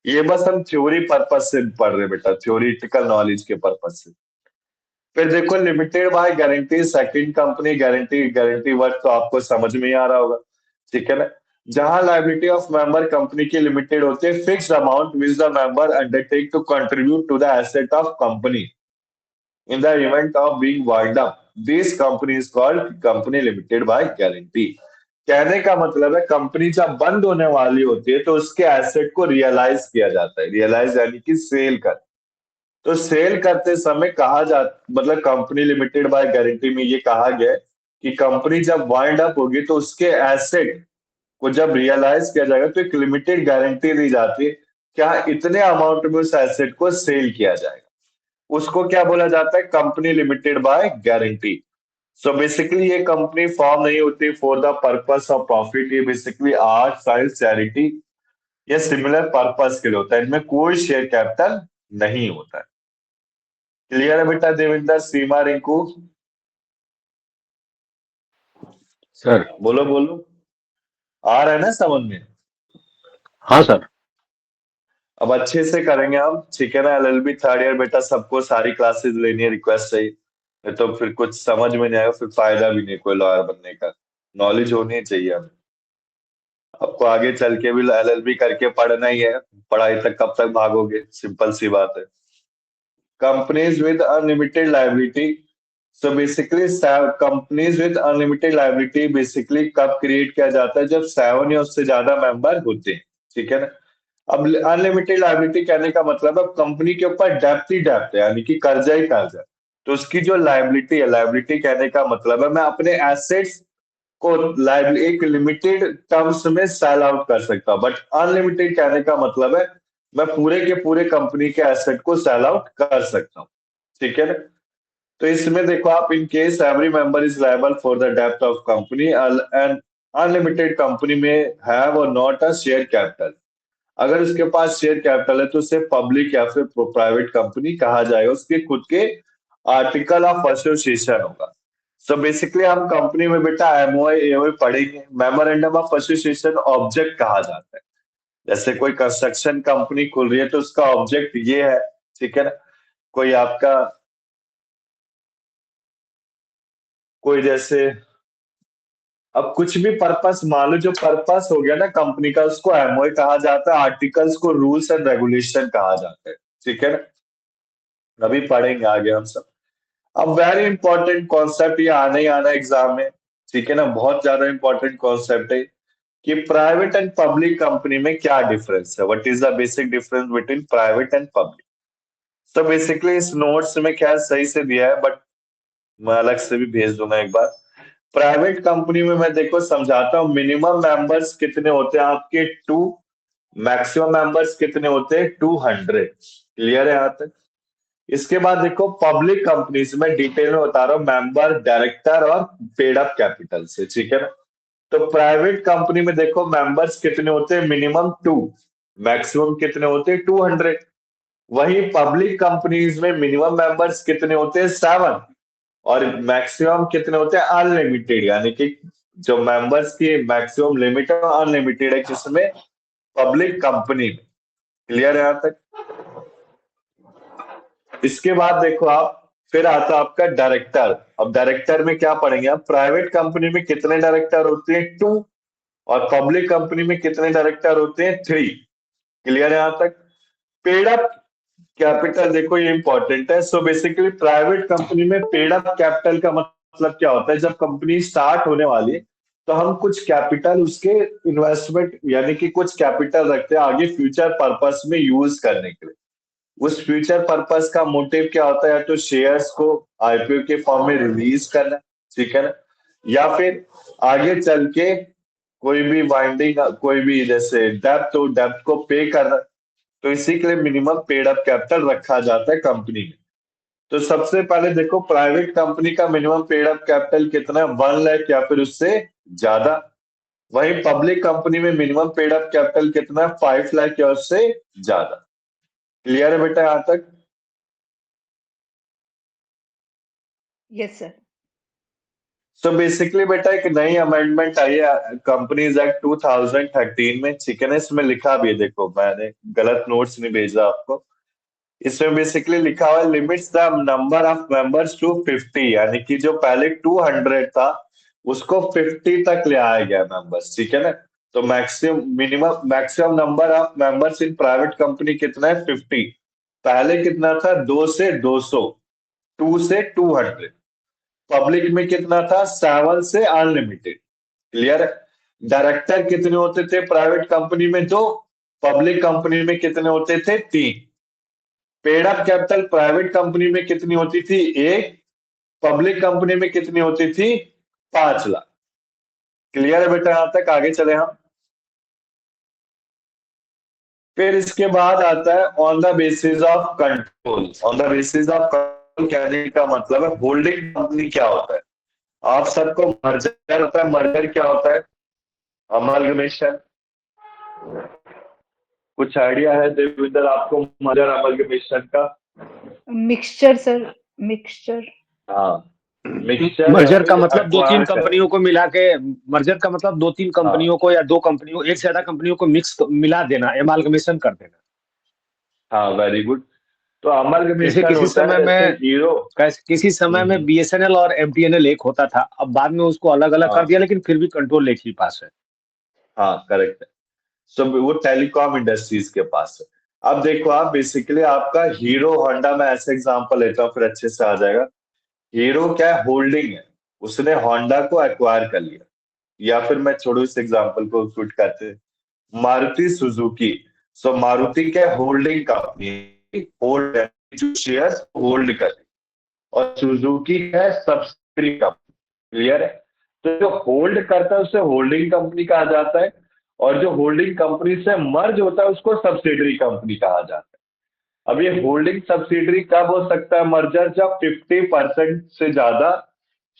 ये बस हम थ्योरी पर्पज से पढ़ रहे बेटा, थ्योरिटिकल नॉलेज के पर्पज से। फिर देखो limited by guarantee, second company, guarantee word तो आपको समझ में ही आ रहा होगा, ठीक है ना। जहां लायबिलिटी ऑफ मेंबर कंपनी की लिमिटेड होती है, fixed amount which the member undertake to contribute to the asset of company in the event of being wound up, this company is called company limited by guarantee। कहने का मतलब है company जब बंद होने वाली होती है तो उसके एसेट को रियलाइज किया जाता है, रियलाइज यानी कि सेल कर। तो सेल करते समय कहा जाता, मतलब कंपनी लिमिटेड बाय गारंटी में ये कहा गया कि कंपनी जब वाइंड अप होगी तो उसके एसेट को जब रियलाइज किया जाएगा तो एक लिमिटेड गारंटी दी जाती है क्या इतने अमाउंट में उस एसेट को सेल किया जाएगा, उसको क्या बोला जाता है, company limited by guarantee. So basically ये कंपनी फॉर्म नहीं होती for the purpose of profit, ये बेसिकली आर्ट साइंस चैरिटी या सिमिलर पर्पस के लिए होता है, इनमें कोई शेयर कैपिटल नहीं होता है। क्लियर है बेटा देविंदर, सीमा, रिंकू? सर। बोलो बोलो, आ रहा है ना समझ में? हाँ सर। अब अच्छे से करेंगे हम, ठीक है ना। एलएलबी थर्ड ईयर बेटा सबको सारी क्लासेस लेनी है, रिक्वेस्ट चाहिए, नहीं तो फिर कुछ समझ में नहीं आएगा, फिर फायदा भी नहीं कोई लॉयर बनने का। नॉलेज होनी चाहिए हमें। आपको आगे चल के भी एलएलबी करके पढ़ना ही है, पढ़ाई तक कब तक भागोगे, सिंपल सी बात है। Companies with unlimited liability, so basically companies with unlimited liability basically कब क्रिएट किया जाता है, जब 7 या उससे ज्यादा मेंबर होते हैं, ठीक है ना। अब अनलिमिटेड लायबिलिटी कहने का मतलब है कंपनी के ऊपर डेप्थ ही डेप्थ है, यानी कि कर्जा ही कर्जा। तो उसकी जो लायबिलिटी है, लायबिलिटी कहने का मतलब है मैं अपने एसेट्स को एक लिमिटेड टर्म्स में सेल आउट कर सकता हूं, बट अनलिमिटेड कहने का मतलब है मैं पूरे के पूरे कंपनी के एसेट को सेल आउट कर सकता हूं, ठीक है ना। तो इसमें देखो आप, in case every member is liable for the depth of company and unlimited company में हैव और नॉट अ शेयर कैपिटल, अगर उसके पास शेयर कैपिटल है तो उसे पब्लिक या फिर प्राइवेट कंपनी कहा जाएगा, उसके खुद के आर्टिकल ऑफ एसोसिएशन होगा। सो बेसिकली हम कंपनी में बेटा एमओआई एओआई पढ़ेंगे, मेमोरेंडम ऑफ एसोसिएशन ऑब्जेक्ट कहा जाता है। जैसे कोई कंस्ट्रक्शन कंपनी खुल रही है तो उसका ऑब्जेक्ट ये है, ठीक है ना। कोई आपका कोई जैसे अब कुछ भी पर्पस मान लो, जो पर्पस हो गया ना कंपनी का, उसको एमओए कहा जाता है, आर्टिकल्स को रूल्स एंड रेगुलेशन कहा जाता है, ठीक है ना। अभी पढ़ेंगे आगे हम सब। अब वेरी इंपॉर्टेंट कॉन्सेप्ट, ये आना ही आना एग्जाम में, ठीक है ना, बहुत ज्यादा इंपॉर्टेंट कॉन्सेप्ट है कि प्राइवेट एंड पब्लिक कंपनी में क्या डिफरेंस है, what is the basic difference between private and public. तो बेसिकली इस नोट्स में क्या सही से दिया है, बट मैं अलग से भी भेज दूंगा एक बार। प्राइवेट कंपनी में मैं देखो समझाता हूँ, मिनिमम मेंबर्स कितने होते हैं आपके 2, मैक्सिमम मेंबर्स कितने होते हैं 200। क्लियर है यहाँ तक? इसके बाद देखो पब्लिक कंपनीज में डिटेल में बता रहा हूँ, मेंबर, डायरेक्टर और पेड अप कैपिटल से, ठीक है ना। तो प्राइवेट कंपनी में देखो मेंबर्स कितने होते हैं, मिनिमम 2, मैक्सिमम कितने होते हैं 200। वही पब्लिक कंपनीज में मिनिमम मेंबर्स कितने होते हैं 7 और मैक्सिमम कितने होते हैं अनलिमिटेड, यानी कि जो मेंबर्स की मैक्सिमम लिमिट है अनलिमिटेड है, किसमें, पब्लिक कंपनी में। क्लियर है यहाँ तक? इसके बाद देखो आप, फिर आता है आपका डायरेक्टर। अब डायरेक्टर में क्या पढ़ेंगे आप, प्राइवेट कंपनी में कितने डायरेक्टर होते हैं 2 और पब्लिक कंपनी में कितने डायरेक्टर होते हैं 3। क्लियर है यहाँ तक? पेड अप कैपिटल देखो ये इंपॉर्टेंट है। सो बेसिकली प्राइवेट कंपनी में पेड अप कैपिटल का मतलब क्या होता है, जब कंपनी स्टार्ट होने वाली है तो हम कुछ कैपिटल उसके इन्वेस्टमेंट यानी कि कुछ कैपिटल रखते हैं आगे फ्यूचर पर्पस में यूज करने के लिए। उस फ्यूचर पर्पस का मोटिव क्या होता है, तो शेयर्स को आईपीओ के फॉर्म में रिलीज करना, ठीक है ना, या फिर आगे चल के कोई भी बाइंडिंग, कोई भी जैसे डेप्थ हो, डेप्थ को पे करना। तो इसी के लिए मिनिमम पेड अप कैपिटल रखा जाता है कंपनी में। तो सबसे पहले देखो प्राइवेट कंपनी का मिनिमम पेड अप कैपिटल कितना है, 1 लाख या फिर उससे ज्यादा। वहीं पब्लिक कंपनी में मिनिमम पेड अप कैपिटल कितना है, 5 लाख या उससे ज्यादा। क्लियर है बेटा यहाँ तक? Yes, sir. सो बेसिकली बेटा एक नई अमेंडमेंट आई है कंपनीज एक्ट 2013 में, ठीक है ना। इसमें लिखा भी है, देखो मैंने गलत नोट्स नहीं भेजा आपको। इसमें बेसिकली लिखा हुआ है limits the number of members to 50, यानी कि जो पहले 200 था उसको 50 तक ले आया गया मेंबर्स, ठीक है ना। तो maximum number of members in private company कितना है 50। पहले कितना था 2 से 200, 2 से 200। पब्लिक में कितना था 7 से अनलिमिटेड। क्लियर है? डायरेक्टर कितने होते थे प्राइवेट कंपनी में 2, पब्लिक कंपनी में कितने होते थे 3। Paid up capital private company में कितनी होती थी 1, पब्लिक कंपनी में कितनी होती थी 5 लाख। क्लियर है बेटा यहाँ तक? आगे चले हम। फिर इसके बाद आता है on the basis of control. On the basis of control कहने का मतलब है होल्डिंग कंपनी क्या होता है। आप सबको मर्जर होता है, मर्जर क्या होता है? अमलगमेशन। कुछ आइडिया है देविंदर आपको मर्जर अमलगमेशन का? Mixture sir, mixture. हाँ, मिक्सचर मर्जर का मतलब दो तीन कंपनियों को मिला के, मर्जर का मतलब दो तीन कंपनियों को या दो कंपनियों, एक से ज्यादा कंपनियों को मिला देना, एमालगमेशन कर देना। हाँ, वेरी गुड। तो जैसे अमलगमेशन किसी होता समय है जैसे में हीरो। किसी समय में बीएसएनएल और एमटीएनएल एक होता था, अब बाद में उसको अलग अलग कर हाँ दिया, लेकिन फिर भी कंट्रोल एक ही पास है। हाँ, करेक्ट है। सो वो टेलीकॉम इंडस्ट्रीज के पास है। अब देखो आप, बेसिकली आपका हीरो होंडा, मैं ऐसे एग्जांपल लेता हूँ फिर अच्छे से आ जाएगा। हीरो क्या है? होल्डिंग है। उसने होंडा को एक्वायर कर लिया। या फिर मैं छोड़ू इस एग्जांपल को, फिट करते हैं मारुति सुजुकी। सो मारुति क्या है? होल्डिंग कंपनी, होल्ड जो शेयर होल्ड कर। और सुजुकी है सब्सिडरी कंपनी। क्लियर है? तो जो होल्ड करता है उसे होल्डिंग कंपनी कहा जाता है, और जो होल्डिंग कंपनी से मर्ज होता है उसको सब्सिडरी कंपनी कहा जाता है। अब ये होल्डिंग सब्सिडरी कब हो सकता है मर्जर? जब 50% से ज्यादा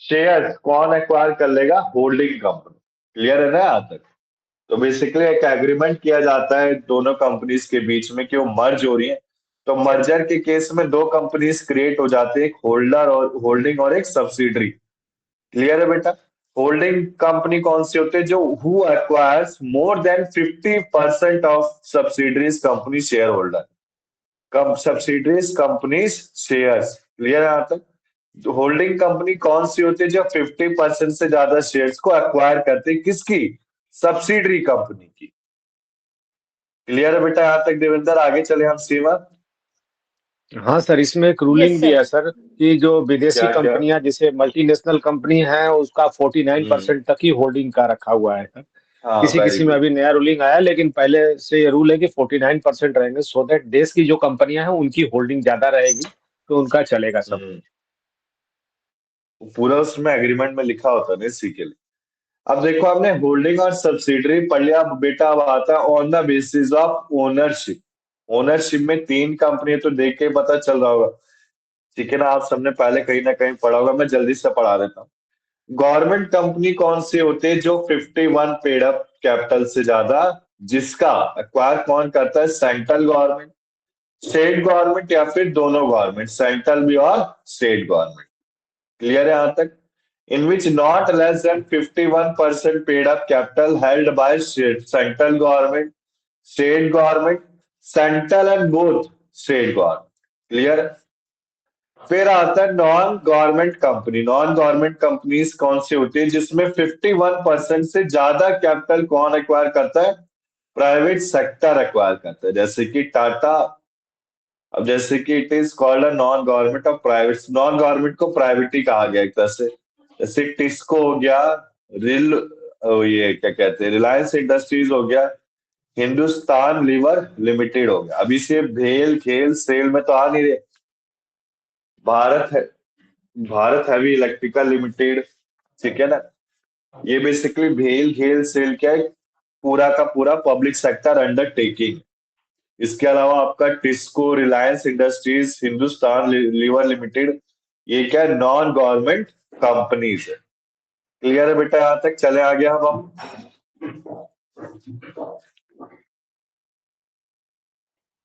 शेयर्स कौन एक्वायर कर लेगा? Holding company. क्लियर है ना यहाँ तक? तो बेसिकली एक एग्रीमेंट किया जाता है दोनों कंपनीज के बीच में कि वो मर्ज हो रही है। तो मर्जर के केस में दो कंपनीज क्रिएट हो जाते हैं, एक होल्डर और होल्डिंग और एक सब्सिडरी। क्लियर है बेटा? होल्डिंग कंपनी कौन सी होती है? जो who acquires more than 50% of subsidiaries company share holder, come subsidiaries companies shares. Clear है यहाँ तक? जो होल्डिंग कंपनी कौन सी होती है? जो 50% से ज्यादा शेयर्स को एक्वायर करती है, किसकी? सब्सिडरी कंपनी की। क्लियर है बेटा यहाँ तक देवेंद्र? आगे चले हम सीमा। हाँ सर, इसमें एक रूलिंग यस भी सर। है सर, कि जो विदेशी क्या क्या? कंपनियां जैसे मल्टीनेशनल कंपनी है, उसका 49% तक ही होल्डिंग का रखा हुआ है सर। हाँ, किसी वेरी किसी में गुड। अभी नया रूलिंग आया, लेकिन पहले से ये रूल है कि 49% रहेंगे, सो दैट देश की जो कंपनियां हैं उनकी होल्डिंग ज्यादा रहेगी, तो उनका चलेगा सब। पूरा उसमें एग्रीमेंट में लिखा होता है ना इसी के लिए। अब देखो, आपने होल्डिंग और सब्सिडरी पढ़ लिया। अब बेटा अब आता है on the basis of ownership. Ownership में तीन कंपनी तो देख के पता चल रहा होगा, ठीक है ना? आप सबने पहले कहीं ना कहीं पढ़ा होगा, मैं जल्दी से पढ़ा देता हूँ। गवर्नमेंट कंपनी कौन सी होती है? जो 51 पेड अप कैपिटल से ज्यादा, जिसका एक्वायर कौन करता है? सेंट्रल गवर्नमेंट, स्टेट गवर्नमेंट, या फिर दोनों गवर्नमेंट, सेंट्रल भी और स्टेट गवर्नमेंट। क्लियर है यहाँ तक? in which not less than 51% paid up capital held by central government, state government, central and both state government. Clear? फिर आता है non government company. Non government companies कौन सी होती है? जिसमें 51% से ज्यादा कैपिटल कौन एक्वायर करता है? प्राइवेट सेक्टर एक्वायर करता है, जैसे कि टाटा। अब जैसे कि it is called a non government of private, non government को प्राइवेट ही कहा गया एक तरह से। जैसे टिस्को हो गया, रिल ये क्या कहते हैं, रिलायंस इंडस्ट्रीज हो गया, हिंदुस्तान लीवर लिमिटेड हो गया। अभी से भेल खेल सेल में तो आ नहीं रहे। भारत है, भारत हैवी इलेक्ट्रिकल लिमिटेड, ठीक है ना? ये बेसिकली भेल खेल सेल क्या है? पूरा का पूरा पब्लिक सेक्टर अंडरटेकिंग। इसके अलावा आपका टिस्को, रिलायंस इंडस्ट्रीज, हिंदुस्तान लीवर लिमिटेड, ये क्या है? नॉन गवर्नमेंट कंपनीज है। क्लियर है बेटा यहाँ तक? चले आगे हम।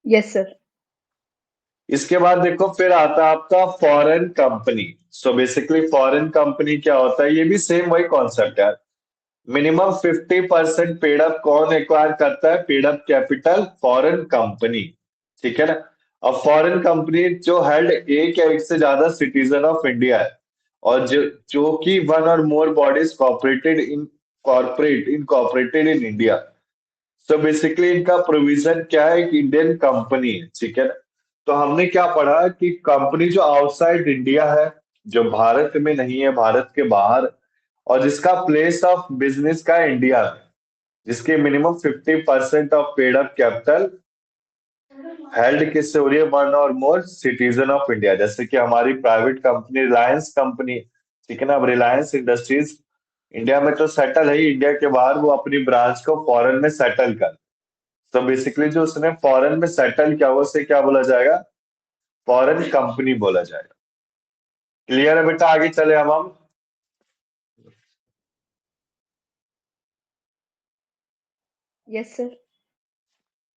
Yes sir. इसके बाद देखो फिर आता है आपका foreign company. So basically foreign company क्या होता है? ये भी सेम वही कॉन्सेप्ट है। मिनिमम 50% पेड अप कौन एक्वायर करता है? Paid up capital, foreign company. ठीक है ना? अब फॉरेन कंपनी जो हेल्ड एक या एक से ज्यादा सिटीजन ऑफ इंडिया है, और जो जो कि वन और more bodies corporated in India. So basically इनका प्रोविजन क्या है? कि इंडियन कंपनी है, ठीक है ना? तो हमने क्या पढ़ा कि कंपनी जो आउटसाइड इंडिया है, जो भारत में नहीं है, भारत के बाहर, और जिसका प्लेस ऑफ बिजनेस का इंडिया है, जिसके minimum 50% of paid up capital held किससे हो रही है? वन और मोर सिटीजन ऑफ इंडिया। जैसे कि हमारी प्राइवेट कंपनी रिलायंस कंपनी, ठीक है ना? अब रिलायंस इंडस्ट्रीज इंडिया में तो सेटल है ही, इंडिया के बाहर वो अपनी ब्रांच को फॉरेन में सेटल कर, तो बेसिकली जो उसने फॉरेन में सेटल किया हुआ उसे क्या बोला जाएगा? फॉरेन कंपनी बोला जाएगा। क्लियर है बेटा? आगे चले अब हम। Yes sir.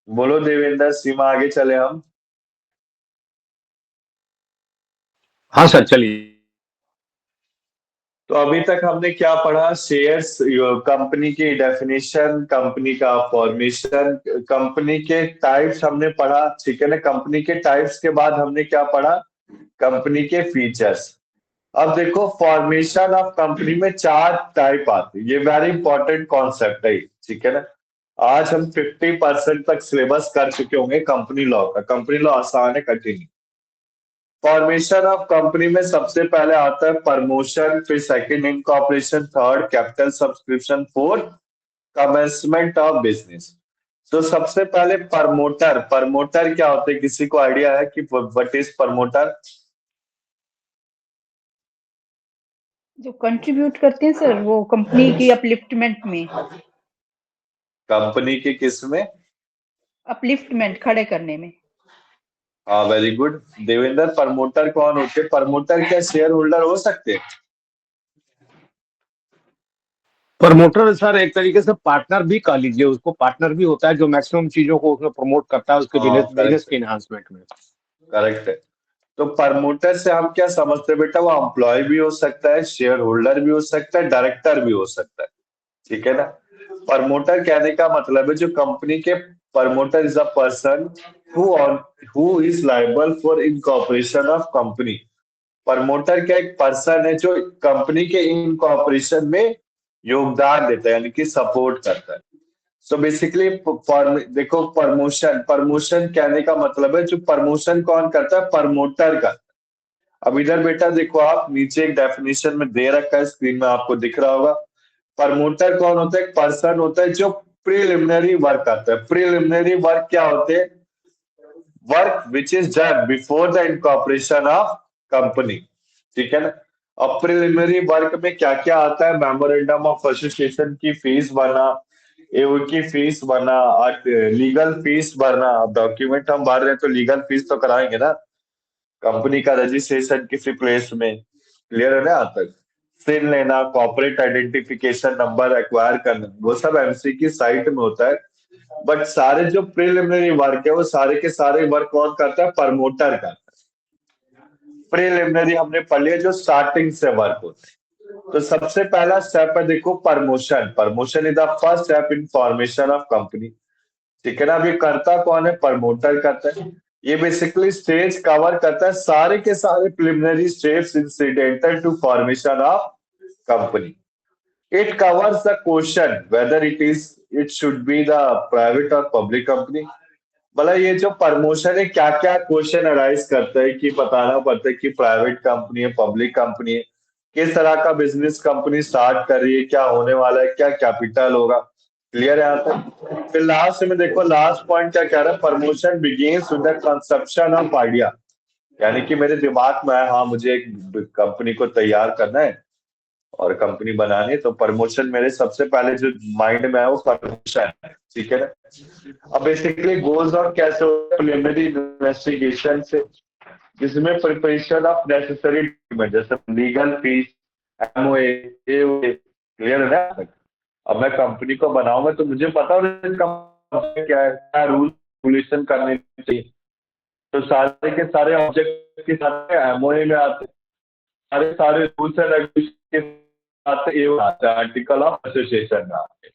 बोलो देवेंद्र, सीमा, आगे चले हम। हाँ सर चलिए। तो अभी तक हमने क्या पढ़ा? शेयर्स, कंपनी की डेफिनेशन, कंपनी का फॉर्मेशन, कंपनी के टाइप्स हमने पढ़ा, ठीक है ना। कंपनी के टाइप्स के बाद हमने क्या पढ़ा? कंपनी के फीचर्स। अब देखो, फॉर्मेशन ऑफ कंपनी में 4 टाइप आते हैं। ये वेरी इंपॉर्टेंट कॉन्सेप्ट है, ठीक है ना। आज हम 50% तक सिलेबस कर चुके होंगे कंपनी लॉ का। कंपनी लॉ आसान है, कठिन नहीं। फॉर्मेशन ऑफ कंपनी में सबसे पहले आता है प्रमोशन, फिर second incorporation, third capital subscription, fourth commencement of business. तो सबसे पहले प्रमोटर। प्रमोटर क्या होते हैं? किसी को आइडिया है कि व्हाट इज प्रमोटर? जो कंट्रीब्यूट करते हैं सर वो कंपनी की अपलिफ्टमेंट में, कंपनी के किस में? अपलिफ्टमेंट खड़े करने में। हाँ, वेरी गुड देवेंद्र। प्रमोटर कौन होते हैं? प्रमोटर क्या शेयर होल्डर हो सकते हैं? प्रमोटर सर एक तरीके से पार्टनर भी कह लीजिए, उसको पार्टनर भी होता है जो मैक्सिमम चीजों को उसमें प्रमोट करता है उसके हाँ, बिजनेस के इनहांसमेंट में। करेक्ट है। तो प्रमोटर से हम क्या समझते हैं बेटा? वो एम्प्लॉय भी हो सकता है, शेयर होल्डर भी हो सकता है, डायरेक्टर भी हो सकता है, ठीक है ना। प्रमोटर कहने का मतलब है जो कंपनी के promoter is a person who is liable for incorporation of company. Promoter क्या एक पर्सन है जो कंपनी के इनकॉर्पोरेशन में योगदान देता है, यानी कि सपोर्ट करता है। सो बेसिकली देखो, प्रमोशन, प्रमोशन कहने का मतलब है जो प्रमोशन कौन करता है? प्रमोटर का। अब इधर बेटा देखो, आप नीचे एक डेफिनेशन में दे रखा है, स्क्रीन में आपको दिख रहा होगा। प्रमोटर कौन होता है? एक पर्सन होता है जो प्रिलिमिनरी वर्क करता है। प्रिलिमिनरी वर्क क्या होते हैं? Work which is done before the incorporation of company, ठीक है ना। अब प्रिलिमिनरी वर्क में क्या क्या आता है? मेमोरेंडम ऑफ एसोसिएशन की फीस भरना, एओ की फीस भरना, लीगल फीस भरना। अब डॉक्यूमेंट हम भर रहे हैं तो लीगल फीस तो कराएंगे ना। कंपनी का रजिस्ट्रेशन किसी प्लेस में, क्लियर है ना यहाँ तक? सिन लेना, कॉर्पोरेट आइडेंटिफिकेशन नंबर एक्वायर करना, वो सब एमसी की साइट में होता है। बट सारे जो प्रिलिमिनरी वर्क है वो सारे के सारे वर्क कौन करता है? प्रमोटर करता है। प्रिलिमिनरी हमने पढ़ लिया जो स्टार्टिंग से वर्क होते हैं। तो सबसे पहला स्टेप है देखो, promotion. Promotion is the first step in formation of company, ठीक है ना। अभी करता कौन है? प्रमोटर करता है। ये बेसिकली स्टेज कवर करता है सारे के सारे preliminary steps incidental to formation of company. It covers the question whether it should be the private और पब्लिक कंपनी। मतलब ये जो प्रमोशन है क्या क्या क्वेश्चन अराइज करता है कि बताना पड़ता है कि प्राइवेट कंपनी है, पब्लिक कंपनी है, किस तरह का बिजनेस कंपनी स्टार्ट कर रही है, क्या होने वाला है, क्या कैपिटल होगा। क्लियर है यहाँ तक? फिर लास्ट में देखो, लास्ट पॉइंट क्या कह रहा है? Promotion begins with the conception of idea. यानी कि मेरे दिमाग में है, हाँ मुझे एक कंपनी को तैयार करना है और कंपनी बनानी है, तो प्रमोशन मेरे सबसे पहले जो माइंड में है वो प्रमोशन है, ठीक है ना। अब बेसिकली गोल्स और कैसे होता है? प्रिलिमिनरी इन्वेस्टिगेशन से, जिसमें प्रिपरेशन ऑफ नेसेसरी डॉक्यूमेंट जैसे लीगल फीस, एमओए, क्लियर है ना। अब मैं कंपनी को बनाऊंगा तो मुझे पता होगा क्या है, क्या रूल रेगुलेशन करने चाहिए। तो सारे के सारे ऑब्जेक्ट के साथ एमओए में आते हैं, सारे सारे रूल्स एंड रेगुलेशन के साथ ये आता है आर्टिकल ऑफ एसोसिएशन में आते हैं।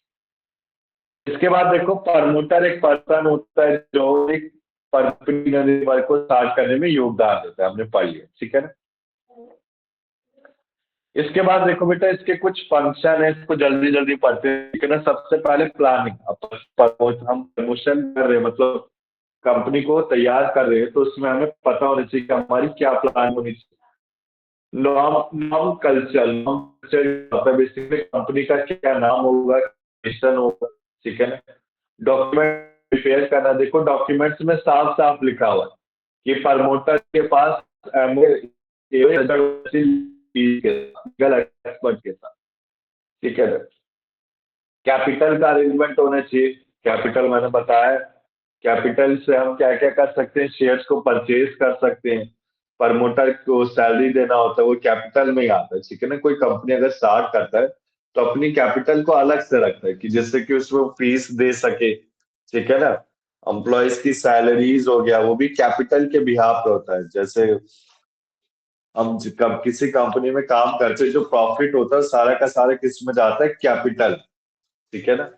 इसके बाद देखो, प्रमोटर एक पर्सन होता है जो एक कंपनी वर्क को स्टार्ट करने में योगदान देता है, हमने पढ़ लिया, ठीक है ना। इसके बाद देखो बेटा, इसके कुछ फंक्शन है, इसको जल्दी जल्दी पढ़ते हैं, ठीक है ना। सबसे पहले प्लानिंग। हम प्रमोशन कर रहे हैं, मतलब कंपनी को तैयार कर रहे हैं, तो उसमें हमें पता होना चाहिए कि हमारी क्या प्लान होनी चाहिए। नॉर्म कल्चर बेसिकली कंपनी का क्या नाम होगा, मिशन होगा, ठीक है ना। डॉक्यूमेंट प्रिपेयर करना। देखो डॉक्यूमेंट्स में साफ साफ लिखा हुआ है कि प्रमोटर के पास एक्सपर्ट के साथ, ठीक है ना। कैपिटल का अरेंजमेंट होना चाहिए, कैपिटल मैंने बताया, कैपिटल से हम क्या क्या कर सकते हैं, शेयर्स को परचेज कर सकते हैं, प्रमोटर को सैलरी देना होता है, वो कैपिटल में ही आता है, ठीक है ना। कोई कंपनी अगर स्टार्ट करता है तो अपनी कैपिटल को अलग से रखता है कि जिससे कि उसमें फीस दे सके, ठीक है ना। एम्प्लॉयज की सैलरीज हो गया, वो भी कैपिटल के बिहाफ पे होता है। जैसे हम किसी कंपनी में काम करते हैं, जो प्रॉफिट होता है सारा का सारा किस में जाता है, कैपिटल, ठीक है ना।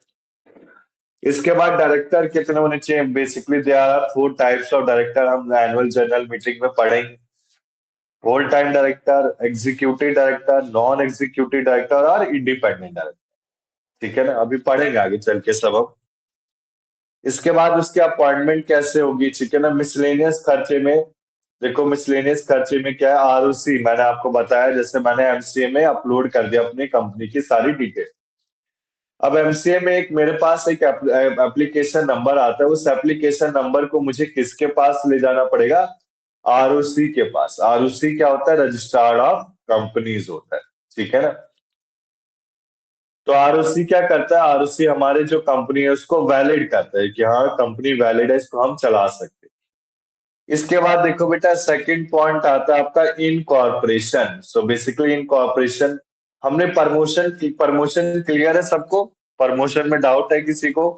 इसके बाद डायरेक्टर कितने होने चाहिए, basically they are 4 types of director, हम एनुअल जनरल मीटिंग में पढ़ेंगे। Whole time director, executive director, non executive director और इंडिपेंडेंट डायरेक्टर, ठीक है ना। अभी पढ़ेंगे आगे चल के सब हम। इसके बाद उसकी अपॉइंटमेंट कैसे होगी, ठीक है ना। मिसलेनियस खर्चे में देखो, मिसलेनियस खर्चे में क्या है, आरओसी मैंने आपको बताया, जैसे मैंने एमसीए में अपलोड कर दिया अपनी कंपनी की सारी डिटेल। अब एमसीए में एक मेरे पास एक एप्लीकेशन नंबर आता है, उस एप्लीकेशन नंबर को मुझे किसके पास ले जाना पड़ेगा, आरओसी के पास। आरओसी क्या होता है, रजिस्ट्रार ऑफ कंपनीज होता है, ठीक है ना। तो आरओसी क्या करता है, आरओसी हमारे जो कंपनी है उसको वैलिड करता है कि हाँ कंपनी वैलिड है, इसको हम चला सकते हैं। इसके बाद देखो बेटा, सेकंड पॉइंट आता है आपका इनकॉर्पोरेशन। सो बेसिकली इनकॉर्पोरेशन, हमने प्रमोशन क्लियर है सबको, प्रमोशन में डाउट है किसी को,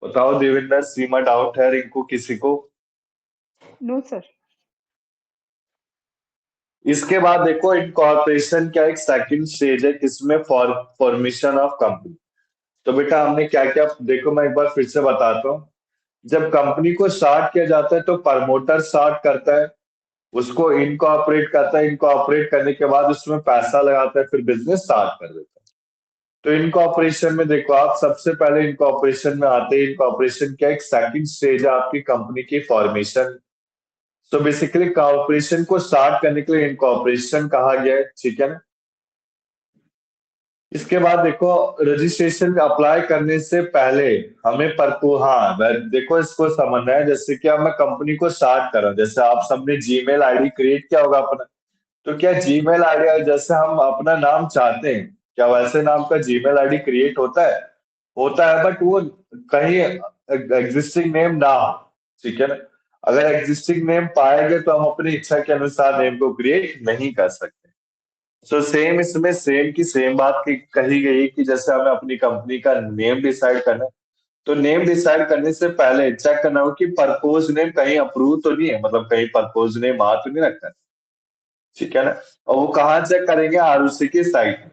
बताओ देवेंद्र, सीमा, डाउट है रिंकू किसी को? No sir. इसके बाद देखो, इनकॉर्पोरेशन क्या एक सेकंड स्टेज है, किसमें, फॉर्मेशन ऑफ कंपनी। तो बेटा हमने क्या क्या, देखो मैं एक बार फिर से बताता हूँ। जब कंपनी को स्टार्ट किया जाता है तो प्रमोटर स्टार्ट करता है, उसको इनकॉर्पोरेट करता है, इनकॉर्पोरेट करने के बाद उसमें पैसा लगाता है, फिर बिजनेस स्टार्ट कर देता है। तो इनकॉर्पोरेशन में देखो, आप सबसे पहले इनकॉर्पोरेशन में आते हैं। इनकॉर्पोरेशन क्या एक सेकंड स्टेज है आपकी कंपनी की फॉर्मेशन। सो बेसिकली कॉर्पोरेशन को स्टार्ट करने के लिए इनकॉर्पोरेशन कहा गया है, ठीक है ना। इसके बाद देखो, रजिस्ट्रेशन अप्लाई करने से पहले हमें देखो इसको समझना है। जैसे कि अब मैं कंपनी को स्टार्ट कर रहा हूं, जैसे आप सबने जीमेल आईडी क्रिएट किया होगा अपना, तो क्या जीमेल आईडी जैसे हम अपना नाम चाहते हैं, क्या वैसे नाम का जीमेल आईडी क्रिएट होता है, बट वो कहीं एग्जिस्टिंग नेम ना हो, ठीक है ना। अगर एग्जिस्टिंग नेम पाएंगे तो हम अपनी इच्छा के अनुसार नेम को क्रिएट नहीं कर सकते। सो सेम इसमें सेम की सेम बात कही गई कि जैसे हमें अपनी कंपनी का नेम डिसाइड करना है, तो नेम डिसाइड करने से पहले चेक करना हो कि परपोज नेम कहीं अप्रूव तो नहीं है, मतलब कहीं परपोज नेम आ तो नहीं रखा है, ठीक है ना। और वो कहाँ चेक करेंगे, आरओसी की साइट में,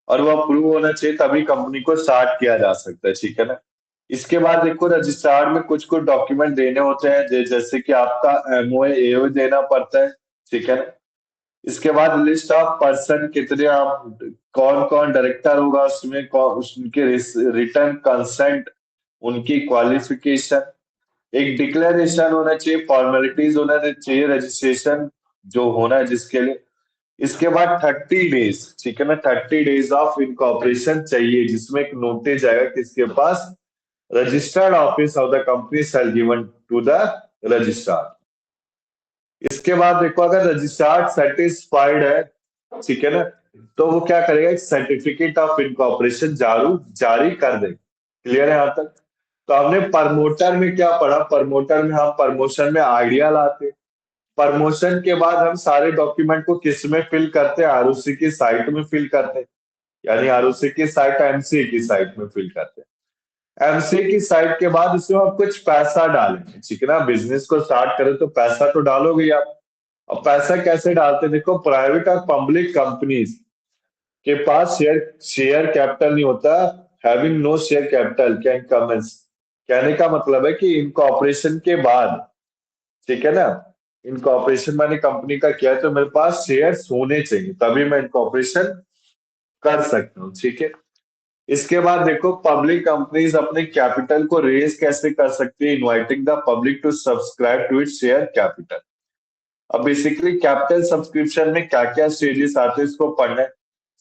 और वो अप्रूव होना चाहिए तभी कंपनी को स्टार्ट किया जा सकता है, ठीक है ना। इसके बाद देखो, रजिस्ट्रार में कुछ कुछ डॉक्यूमेंट देने होते हैं, जैसे कि आपका एमओए एओ देना पड़ता है, ठीक है ना। इसके बाद लिस्ट ऑफ पर्सन, कितने आप, कौन कौन डायरेक्टर होगा उसमें, कौन उनके रिटर्न कंसेंट, उनकी क्वालिफिकेशन, एक डिक्लेरेशन होना चाहिए, फॉर्मेलिटीज होना चाहिए, रजिस्ट्रेशन जो होना है जिसके लिए। इसके बाद 30 डेज, ठीक है ना, 30 डेज ऑफ इनकॉर्पोरेशन चाहिए, जिसमें एक नोटिस जाएगा किसके पास, registered office of the company shall given to the registrar. इसके बाद देखो, अगर रजिस्ट्रार सेटिस्फाइड है, ठीक है ना, तो वो क्या करेगा, एक सर्टिफिकेट ऑफ इनकॉर्पोरेशन जारी कर दे। क्लियर है यहाँ तक? तो हमने प्रमोटर में क्या पढ़ा, प्रमोटर में हम प्रमोशन में आइडिया लाते, प्रमोशन के बाद हम सारे डॉक्यूमेंट को किस में फिल करते हैं, आरओसी की साइट में फिल करते हैं, यानी आरओसी की साइट एमसीए की साइट में फिल करते हैं। एमसीए की साइट के बाद उसमें आप कुछ पैसा डालेंगे, ठीक है ना। बिजनेस को स्टार्ट करें तो पैसा तो डालोगे आप। अब पैसा कैसे डालते हैं, देखो, प्राइवेट और पब्लिक कंपनीज के पास शेयर कैपिटल नहीं होता, having no share capital can commence. कहने का मतलब है कि इनकॉर्पोरेशन के बाद, ठीक है ना, इनकॉर्पोरेशन मैंने कंपनी का किया तो मेरे पास शेयर्स होने चाहिए, तभी मैं इनकॉर्पोरेशन कर सकता हूँ, ठीक है। इसके बाद देखो, पब्लिक कंपनीज अपने कैपिटल को रेज कैसे कर सकती है, inviting the public to subscribe to its share capital. अब बेसिकली कैपिटल सब्सक्रिप्शन में क्या क्या स्टेजेस आते हैं इसको पढ़ना है।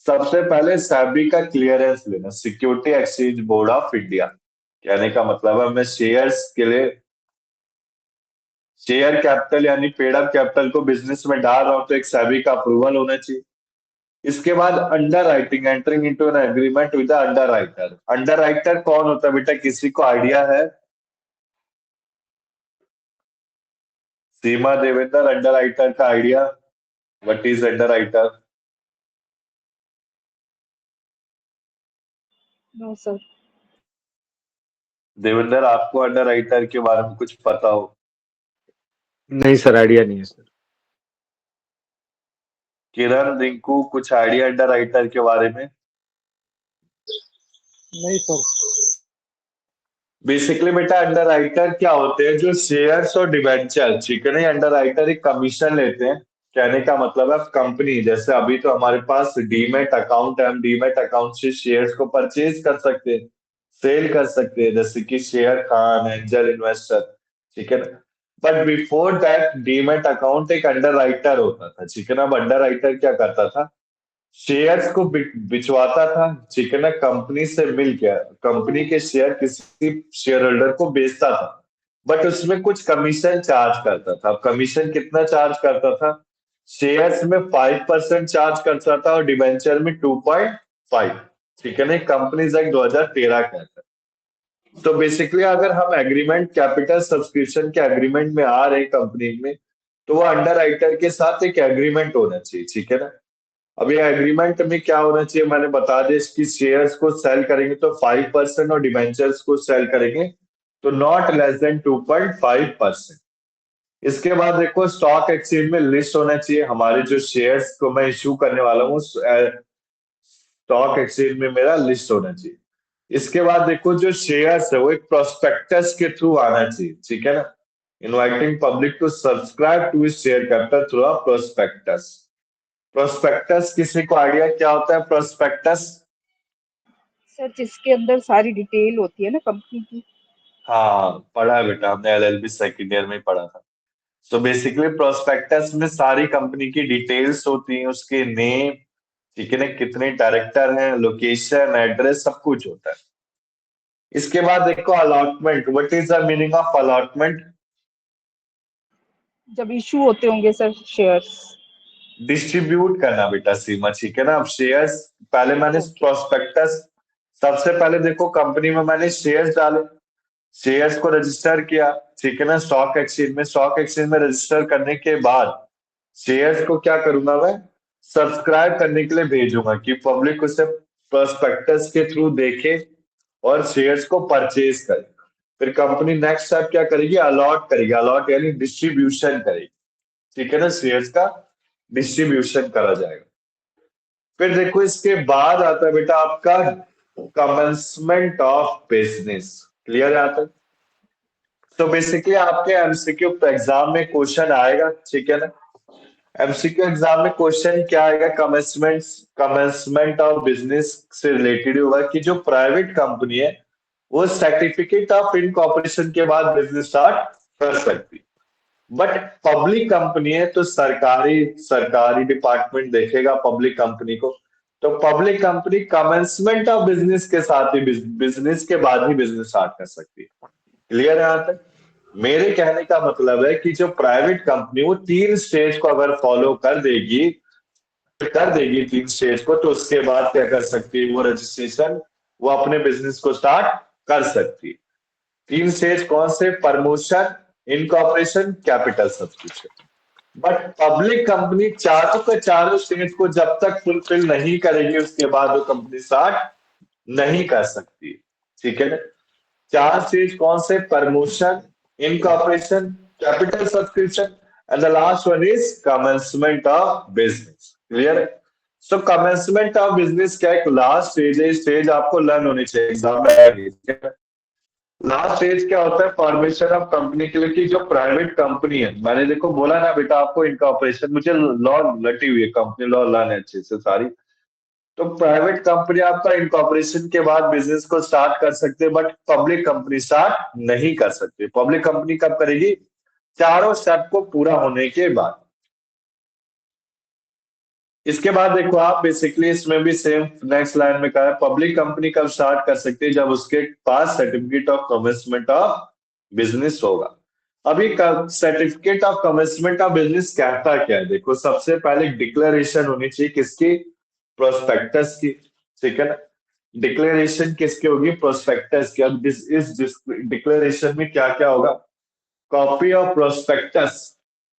सबसे पहले सेबी का क्लियरेंस लेना, security exchange board of India. कहने का मतलब है मैं शेयर्स के लिए शेयर कैपिटल यानी पेड अप कैपिटल को बिजनेस में डाल रहा हूं तो एक सेबी का अप्रूवल होना चाहिए। इसके बाद underwriting, entering into an agreement with the underwriter. Underwriter कौन होता है बेटा, किसी को आइडिया है? सीमा देवेंद्र, अंडर राइटर का idea? What is underwriter? No sir. Devendra, आपको अंडर राइटर के बारे में कुछ पता हो? नहीं सर, आइडिया नहीं है सर। किरण, रिंकू, कुछ आइडिया अंडर राइटर के बारे में? नहीं सर। बेसिकली बेटा अंडर राइटर क्या होते हैं, जो शेयर्स और डिबेंचर, ठीक है ना, अंडर राइटर एक कमीशन लेते हैं। कहने का मतलब है कंपनी, जैसे अभी तो हमारे पास डीमैट अकाउंट है, हम डीमैट अकाउंट से शेयर्स को परचेज कर सकते हैं, सेल कर सकते हैं, जैसे कि शेयर खान, एंजल इन्वेस्टर, ठीक है ना। But before that demat account एक अंडर राइटर होता था, ठीक है ना। अब अंडर राइटर क्या करता था, शेयर्स को बिचवाता था, ठीक है ना, कंपनी से मिलकर कंपनी के शेयर किसी शेयर होल्डर को बेचता था, बट उसमें कुछ कमीशन चार्ज करता था। अब कमीशन कितना चार्ज करता था, शेयर्स में 5% चार्ज करता था और डिबेंचर में 2.5, ठीक है ना। कंपनीज एक्ट 2013 कहता है। तो बेसिकली अगर हम एग्रीमेंट, कैपिटल सब्सक्रिप्शन के एग्रीमेंट में आ रहे कंपनी में, तो वो अंडर राइटर के साथ एक एग्रीमेंट होना चाहिए, ठीक है ना। अब ये एग्रीमेंट में क्या होना चाहिए, मैंने बता दिया, इसकी शेयर्स को सेल करेंगे तो 5% और डिबेंचर्स को सेल करेंगे तो नॉट लेस देन 2.5%। इसके बाद देखो स्टॉक एक्सचेंज में लिस्ट होना चाहिए, हमारे जो शेयर्स को मैं इश्यू करने वाला हूँ स्टॉक एक्सचेंज में मेरा लिस्ट होना चाहिए। इसके बाद देखो जो शेयर्स है वो एक प्रोस्पेक्टस के थ्रू आना चाहिए, ठीक है ना। Inviting public to subscribe to share capital through a prospectus. Prospectus, किसी को आइडिया क्या होता है प्रोस्पेक्टस? सर जिसके अंदर सारी डिटेल होती है ना कंपनी की। हाँ पढ़ा है बेटा, हमने एलएलबी सेकंड ईयर में ही पढ़ा था। सो बेसिकली प्रोस्पेक्टस में सारी कंपनी की डिटेल्स होती हैं, उसके नेम, ठीक है ना, कितने डायरेक्टर हैं, लोकेशन, एड्रेस, सब कुछ होता है। इसके बाद देखो allotment. What is the meaning of allotment? जब इशू होते होंगे सर शेयर्स। डिस्ट्रीब्यूट करना बेटा सीमा, ठीक है ना। अब शेयर्स, पहले मैंने प्रोस्पेक्टस, सबसे पहले देखो कंपनी में मैंने शेयर्स डाले, शेयर्स को रजिस्टर किया, ठीक है ना, स्टॉक एक्सचेंज में। स्टॉक एक्सचेंज में रजिस्टर करने के बाद शेयर्स को क्या करूंगा मैं, सब्सक्राइब करने के लिए भेजूंगा कि पब्लिक उसे प्रोस्पेक्टस के थ्रू देखे और शेयर्स को परचेज करे। फिर कंपनी नेक्स्ट स्टेप क्या करेगी, अलॉट करेगी। अलॉट यानी डिस्ट्रीब्यूशन करेगी, ठीक है ना, शेयर्स का डिस्ट्रीब्यूशन करा जाएगा। फिर देखो इसके बाद आता है बेटा आपका कमेंसमेंट ऑफ बिजनेस। क्लियर है आता है? तो बेसिकली आपके एमसीक्यू एग्जाम में क्वेश्चन आएगा, ठीक है ना। एमसीक्यू एग्जाम में क्वेश्चन क्या आएगा, कमेंसमेंट ऑफ बिजनेस से रिलेटेड होगा कि जो प्राइवेट कंपनी है वो सर्टिफिकेट ऑफ इनकॉर्पोरेशन के बाद बिजनेस स्टार्ट कर सकती है। बट पब्लिक कंपनी है तो सरकारी सरकारी डिपार्टमेंट देखेगा पब्लिक कंपनी को, तो public company commencement of business के साथ ही बिजनेस के बाद ही बिजनेस स्टार्ट कर सकती है। क्लियर है यहाँ तक? मेरे कहने का मतलब है कि जो प्राइवेट कंपनी वो 3 स्टेज को अगर फॉलो कर देगी 3 स्टेज को, तो उसके बाद क्या कर सकती है, वो रजिस्ट्रेशन, वो अपने बिजनेस को स्टार्ट कर सकती है। 3 स्टेज कौन से, promotion, incorporation, capital subscription. But public company चारों के चारों स्टेज को जब तक फुलफिल नहीं करेगी उसके बाद वो कंपनी स्टार्ट नहीं कर सकती, ठीक है ना। 4 स्टेज कौन से, promotion, incorporation, capital subscription and the last one is commencement of business. Clear है? सो कमेंसमेंट ऑफ बिजनेस क्या एक लास्ट स्टेज है, स्टेज आपको लर्न होनी चाहिए एग्जाम में। लास्ट स्टेज क्या होता है, फॉर्मेशन ऑफ कंपनी के लिए, कि जो प्राइवेट कंपनी है, मैंने देखो बोला ना बेटा आपको इनकॉर्पोरेशन, मुझे लॉ लटी हुई है, कंपनी लॉ लर्न है अच्छे से सारी। तो प्राइवेट कंपनी आपका इनकॉर्पोरेशन के बाद बिजनेस को स्टार्ट कर सकते हैं, बट पब्लिक कंपनी स्टार्ट नहीं कर सकती। पब्लिक कंपनी कब करेगी, चारों स्टेप को पूरा होने के बाद। इसके बाद देखो आप बेसिकली इसमें भी सेम नेक्स्ट लाइन में कहा है, पब्लिक कंपनी कब स्टार्ट कर सकती है, जब उसके पास certificate of commencement of business होगा। अभी certificate of commencement of business कहता क्या है, देखो सबसे पहले डिक्लेरेशन होनी चाहिए किसकी, प्रोस्पेक्टस की, ठीक है ना। डिक्लेरेशन किसकी होगी? प्रोस्पेक्टस की। अब इस डिक्लेरेशन में क्या क्या होगा? कॉपी ऑफ प्रोस्पेक्टस,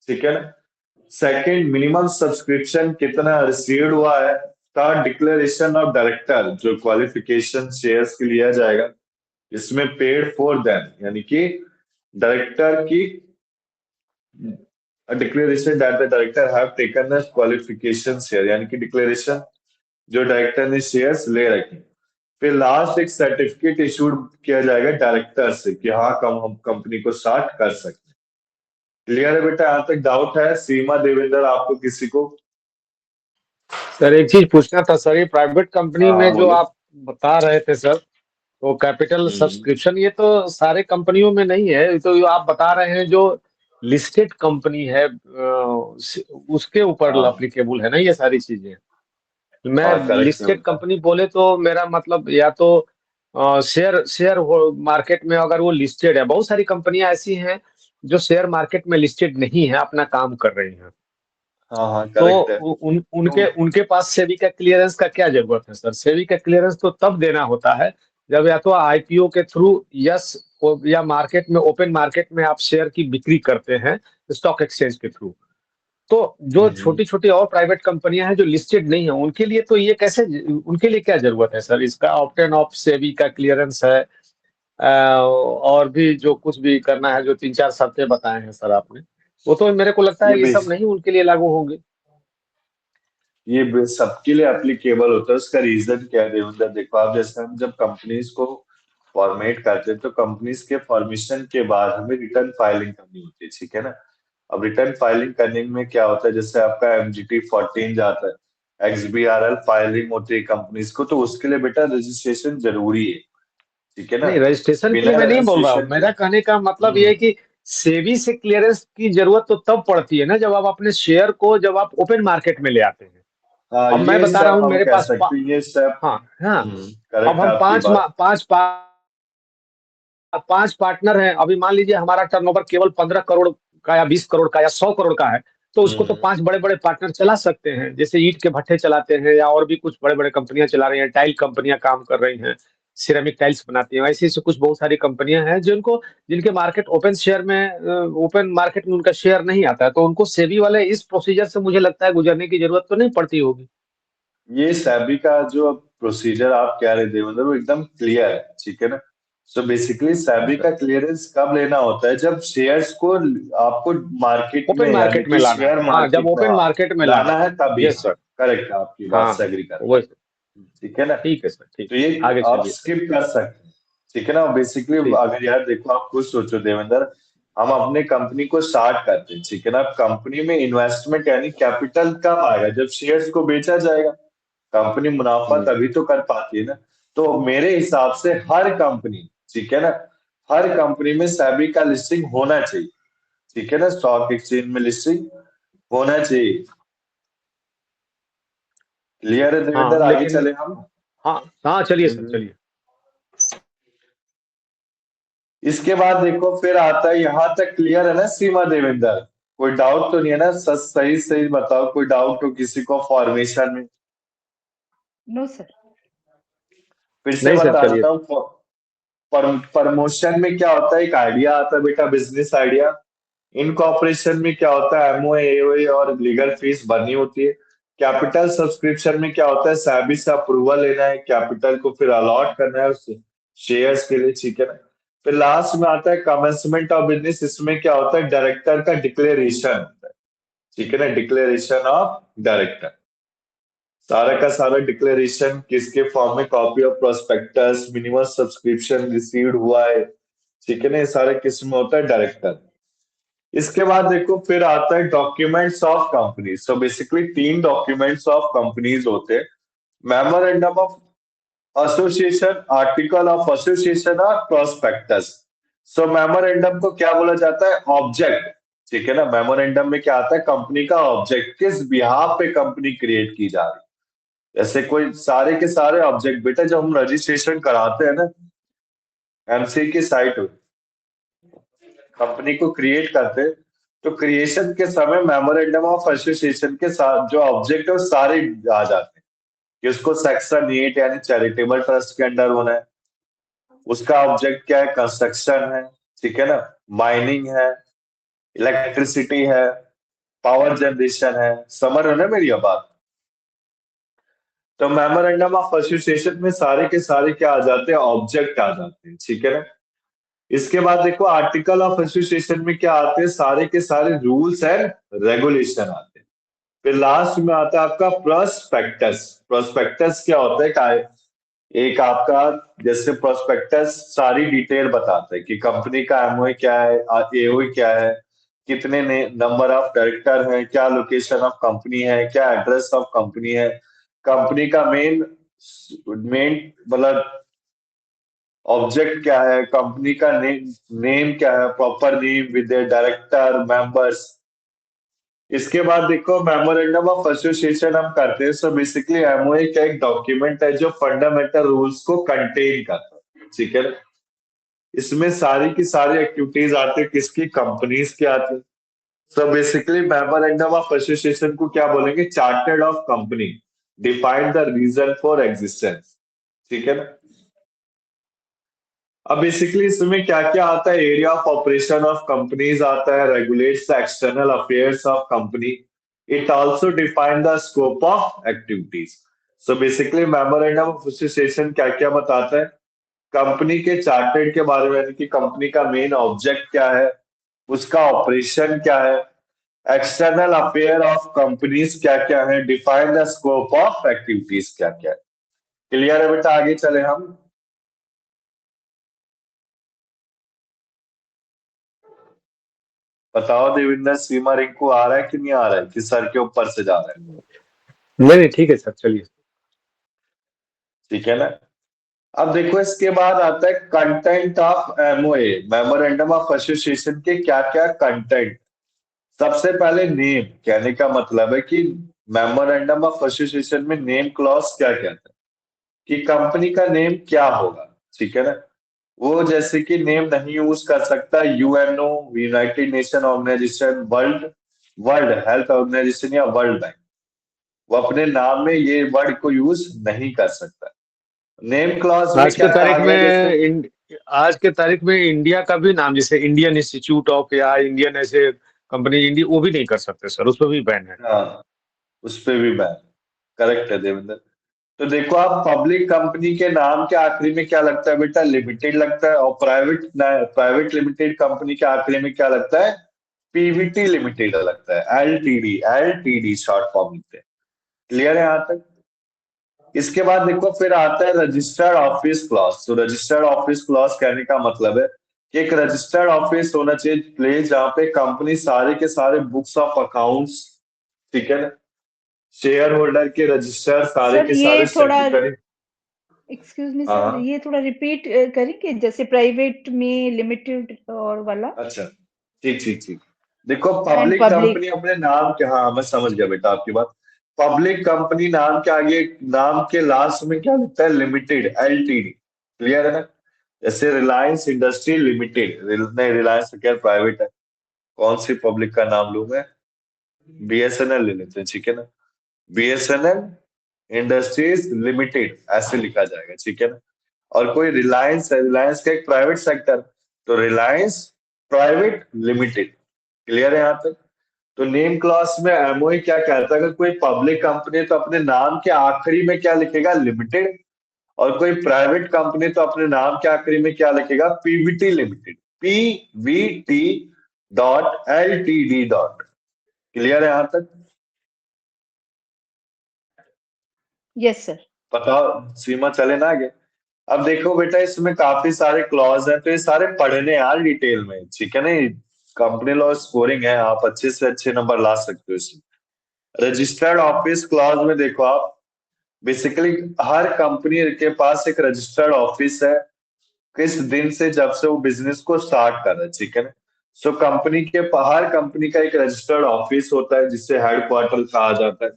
ठीक है ना। सेकंड, मिनिमम सब्सक्रिप्शन कितना रिसीव्ड हुआ है। थर्ड, डिक्लेरेशन ऑफ डायरेक्टर, जो क्वालिफिकेशन शेयर्स के लिया जाएगा, इसमें पेड फॉर देम, यानी कि डायरेक्टर की declaration that the director have taken as qualification share, यानी कि डिक्लेरेशन जो डायरेक्टर ने शेयर्स ले रखे। फिर लास्ट एक सर्टिफिकेट इशूड किया जाएगा डायरेक्टर से कि हाँ हम कंपनी को स्टार्ट कर सकते हैं। क्लियर है बेटा? यहाँ तक डाउट है सीमा, देवेंद्र, आपको किसी को? सर एक चीज पूछना था सर, ये प्राइवेट कंपनी हाँ, में जो बोलो। आप बता रहे थे सर, वो कैपिटल सब्सक्रिप्शन, ये तो सारे कंपनियों में नहीं है। ये तो आप बता रहे हैं जो लिस्टेड कंपनी है उसके ऊपर हाँ, अप्लीकेबल है ना ये सारी चीजें। मैं हाँ, करेक्ट लिस्टेड कंपनी बोले तो मेरा मतलब या तो शेयर शेयर मार्केट में अगर वो लिस्टेड है, बहुत सारी कंपनियां ऐसी हैं जो शेयर मार्केट में लिस्टेड नहीं है, अपना काम कर रही हैं। हाँ, हाँ, तो करेक्ट है। उनके उनके पास सेबी का क्लियरेंस का क्या जरूरत है सर? सेबी का क्लियरेंस तो तब देना होता है जब या तो आईपीओ के थ्रू या मार्केट में, ओपन मार्केट में आप शेयर की बिक्री करते हैं स्टॉक एक्सचेंज के थ्रू। तो जो छोटी छोटी और प्राइवेट कंपनियां हैं जो लिस्टेड नहीं है, उनके लिए तो ये कैसे, उनके लिए क्या जरूरत है सर इसका? ऑप्टेन ऑफ सेबी का क्लियरेंस है, और भी जो कुछ भी करना है, जो 3-4 शर्तें बताए हैं सर आपने, वो तो मेरे को लगता ये है ये सब बेस नहीं उनके लिए लागू होंगे। ये सबके लिए एप्लीकेबल होता है। उसका रीजन क्या है देवेंद्र? देखो, आप जैसे हम जब कंपनीज को फॉर्मेट करते हैं तो कंपनीज के फॉर्मेशन के बाद हमें रिटर्न फाइलिंग करनी होती है, ठीक है ना। अब रिटर्न फाइलिंग करने में क्या होता है, जैसे आपका MGT 14 जाता है, XBRL फाइलिंग होती है कंपनीज को, तो उसके लिए बेटा रजिस्ट्रेशन जरूरी है, ठीक है ना। नहीं, रजिस्ट्रेशन के लिए बिना मैं नहीं बोल रहा हूँ, रजिस्ट्रेशन के मेरा कहने का मतलब ये है कि सेबी से क्लियरेंस की जरूरत तो तब पड़ती है ना जब आप अपने शेयर को, जब आप ओपन मार्केट में ले आते हैं। अब मैं ये बता रहा स्टेप हूँ हम मेरे कह पास सकते हैं, ये स्टेप। हाँ हाँ। अब करेक्ट हम आपकी बात। पांच पार्टनर हैं, अभी मान लीजिए हमारा टर्नओवर केवल 15 करोड़ का या 20 करोड़ का या 100 करोड़ का है, तो उसको तो 5 बड़े बड़े पार्टनर चला सकते हैं, जैसे ईंट के भट्ठे चलाते हैं या और भी कुछ बड़े बड़े कंपनियां चला रही हैं, टाइल कंपनियां काम कर रही हैं, सिरेमिक टाइल्स बनाती हैं, ऐसी ऐसी कुछ बहुत सारी कंपनियां हैं जिनके मार्केट ओपन मार्केट में उनका शेयर नहीं आता है, तो उनको सेबी वाले इस प्रोसीजर से मुझे लगता है गुजरने की जरूरत तो नहीं पड़ती होगी। ये सेबी का जो प्रोसीजर आप कह रहे देवेंद्र, वो एकदम क्लियर है, ठीक है ना। सो बेसिकली सेबी का क्लियरेंस कब लेना होता है? जब शेयर्स को आपको मार्केट ओपन में, यानी मार्केट में कि लाना है, शेयर हाँ, जब मार्केट में, ओपन हाँ, मार्केट में लाना लाना है। है तभी। Yes sir. करेक्ट, आपकी बात हाँ से हाँ, एग्री कर, वही सर। ठीक है ना। ठीक है सर, ठीक। तो ये आगे आप चलिए सर। स्किप कर सकते हैं, ठीक है ना। बेसिकली ठीक। अगर यार देखो, आप खुद सोचो देवेंद्र, हम अपने कंपनी को स्टार्ट करते हैं, ठीक है ना। कंपनी में इन्वेस्टमेंट यानी कैपिटल कब आएगा? जब शेयर्स को बेचा जाएगा। कंपनी मुनाफा तभी तो कर पाती है ना। तो मेरे हिसाब से हर कंपनी, ठीक है ना, हर कंपनी में सेबी का लिस्टिंग होना चाहिए, ठीक है ना। स्टॉक एक्सचेंज में लिस्टिंग होना चाहिए। क्लियर है हाँ देवेंद्र? आगे लेकिन, चले हम। हाँ हाँ, चलिए सर हम्म। चलिए। इसके बाद देखो फिर आता है, यहाँ तक क्लियर है ना सीमा, देवेंद्र? कोई डाउट तो नहीं है ना? सही सही बताओ, कोई डाउट हो किसी को फॉर्मेशन में? No sir. फिर से नहीं सर, चलिए। बताता हूँ। प्रमोशन में क्या होता है? एक आइडिया आता है बेटा, बिजनेस आइडिया। इनकॉर्पोरेशन में क्या होता है? एमओए, एओए और लीगल फीस भरनी होती है। कैपिटल सब्सक्रिप्शन में क्या होता है? सेबी से अप्रूवल लेना है, कैपिटल को फिर अलॉट करना है उस शेयर्स के लिए, ठीक है ना। फिर लास्ट में आता है कमेंसमेंट ऑफ बिजनेस। इसमें क्या होता है? डायरेक्टर का डिक्लेरेशन होता है, ठीक है ना। डिक्लेरेशन ऑफ डायरेक्टर, सारा का सारा डिक्लेरेशन किसके फॉर्म में? Copy of prospectus, minimum subscription received हुआ है, ठीक है ना। ये सारे किस में होता है? डायरेक्टर। इसके बाद देखो फिर आता है documents of company. So basically 3 documents of companies होते हैं। Memorandum of association, article of association और प्रोस्पेक्टस। सो मेमोरेंडम को क्या बोला जाता है? ऑब्जेक्ट, ठीक है ना। मेमोरेंडम में क्या आता है? कंपनी का ऑब्जेक्ट, किस बिहाफ पे कंपनी क्रिएट की जा रही है। ऐसे कोई सारे के सारे ऑब्जेक्ट बेटा जब हम रजिस्ट्रेशन कराते हैं ना एमसी की साइट, कंपनी को क्रिएट करते हैं, तो क्रिएशन के समय मेमोरेंडम ऑफ एसोसिएशन के साथ जो ऑब्जेक्ट है वो सारे आ जाते हैं, कि उसको सेक्शन 8 यानी चैरिटेबल ट्रस्ट के अंडर होना है। उसका ऑब्जेक्ट क्या है? कंस्ट्रक्शन है, ठीक है ना, माइनिंग है, इलेक्ट्रिसिटी है, पावर जनरेशन है। समझ रहे हो ना मेरी ये बात? तो मेमोरेंडम ऑफ एसोसिएशन में सारे के सारे क्या आ जाते हैं? ऑब्जेक्ट आ जाते हैं, ठीक है ना। इसके बाद देखो आर्टिकल ऑफ एसोसिएशन में क्या आते हैं? सारे के सारे रूल्स एंड रेगुलेशन आते हैं। फिर लास्ट में आता है आपका प्रोस्पेक्टस। प्रोस्पेक्टस क्या होता है? एक आपका जैसे प्रोस्पेक्टस सारी डिटेल बताता है कि कंपनी का एमओए क्या है, एओए क्या है, कितने नंबर ऑफ डायरेक्टर हैं, क्या लोकेशन ऑफ कंपनी है, क्या एड्रेस ऑफ कंपनी है, कंपनी का मेन मतलब ऑब्जेक्ट क्या है, कंपनी का नेम क्या है, proper name with director members. इसके बाद देखो मेमोरेंडम ऑफ एसोसिएशन हम करते हैं। सो बेसिकली एमओए का एक डॉक्यूमेंट है जो फंडामेंटल रूल्स को कंटेन करता है, ठीक है। इसमें सारी की सारी एक्टिविटीज आती है, किसकी? कंपनीज की आती है। So basically memorandum of association को क्या बोलेंगे? Chartered of company define the reason for existence, ठीक है ना। अब बेसिकली इसमें क्या क्या आता है? Area of operation of companies आता है, regulates the external affairs of company, it also define the scope of activities. So basically memorandum of association क्या क्या बताता है? कंपनी के चार्टेड के बारे में, यानी कि कंपनी का मेन ऑब्जेक्ट क्या है, उसका ऑपरेशन क्या है, एक्सटर्नल अफेयर ऑफ कंपनीज क्या क्या है, define the scope of activities क्या क्या है। क्लियर है बेटा? आगे चले हम। बताओ देविंदर, सीमा रिंकू आ रहा है कि नहीं आ रहा है, कि सर के ऊपर से जा रहा है? नहीं ठीक है सर, चलिए। ठीक है ना। अब देखो इसके बाद आता है content of MOA, memorandum of association के क्या क्या कंटेंट। सबसे पहले नेम, कहने का मतलब है कि मेमोरेंडम ऑफ एसोसिएशन में नेम क्लॉज क्या कहता है कि कंपनी का नेम क्या होगा, ठीक है ना। वो जैसे कि नेम नहीं यूज कर सकता UNO, United Nation Organization, World World Health Organization या वर्ल्ड बैंक। वो अपने नाम में ये वर्ड को यूज नहीं कर सकता। नेम क्लॉज में आज के क्या कहा तारीख गया? जैसे में आज के तारीख में इंडिया का भी नाम, जैसे इंडियन इंस्टीट्यूट ऑफ या इंडियन ऐसे कंपनी इंडिया, वो भी नहीं कर सकते सर, उस पर भी बैन है। हाँ, उस पे भी बैन। करेक्ट है देवेंद्र। तो देखो आप पब्लिक कंपनी के नाम के आखिरी में क्या लगता है बेटा? लिमिटेड लगता है। और प्राइवेट लिमिटेड कंपनी के आखिरी में क्या लगता है? पीवीटी लिमिटेड लगता है। एलटीडी, एलटीडी शॉर्ट फॉर्म लिखते हैं। क्लियर है यहाँ तक? इसके बाद देखो फिर आता है रजिस्टर्ड ऑफिस क्लॉज। तो रजिस्टर्ड ऑफिस क्लॉज कहने का मतलब है कि एक रजिस्टर्ड ऑफिस होना चाहिए प्लेस जहाँ पे कंपनी सारे के सारे बुक्स ऑफ अकाउंट्स, ठीक है ना, शेयर होल्डर के रजिस्टर, सारे सर के ये सारे थोड़ा, सेक्रेटरी। एक्सक्यूज मी सर, हाँ ये थोड़ा रिपीट करेंगे, जैसे प्राइवेट में लिमिटेड और वाला अच्छा, ठीक ठीक ठीक। देखो एंड पब्लिक पब्लिक। कंपनी अपने नाम के, हाँ मैं समझ गया बेटा आपकी बात। पब्लिक कंपनी नाम के आगे, नाम के लास्ट में क्या लिखता है? Limited, LTD. क्लियर है ना। जैसे रिलायंस इंडस्ट्री लिमिटेड, नहीं रिलायंस तो क्या प्राइवेट है, कौन सी पब्लिक का नाम लूं मैं? बीएसएनएल ले लेते हैं, ठीक है ना। बीएसएनएल इंडस्ट्रीज लिमिटेड ऐसे लिखा जाएगा, ठीक है ना। और कोई रिलायंस है, रिलायंस का एक प्राइवेट सेक्टर, तो रिलायंस प्राइवेट लिमिटेड। क्लियर है यहाँ तक? तो नेम क्लॉज में एमओए क्या कहता है? अगर कोई पब्लिक कंपनी है तो अपने नाम के आखिरी में क्या लिखेगा? लिमिटेड। और कोई प्राइवेट कंपनी तो अपने नाम के आखिरी में क्या लिखेगा? Pvt limited, Pvt dot LTD dot. Clear है यहाँ तक? Yes sir. बताओ सीमा, चले ना आगे। अब देखो बेटा इसमें काफी सारे क्लॉज हैं, तो ये सारे पढ़ने यार डिटेल में, ठीक है ना। कंपनी लॉ स्कोरिंग है, आप अच्छे से अच्छे नंबर ला सकते हो इसमें। रजिस्टर्ड ऑफिस क्लॉज में देखो आप, बेसिकली हर कंपनी के पास एक रजिस्टर्ड ऑफिस है, किस दिन से, जब से वो बिजनेस को स्टार्ट कर रहा है, ठीक है ना। सो कंपनी के, हर कंपनी का एक रजिस्टर्ड ऑफिस होता है जिससे हेडक्वार्टर कहा जाता है।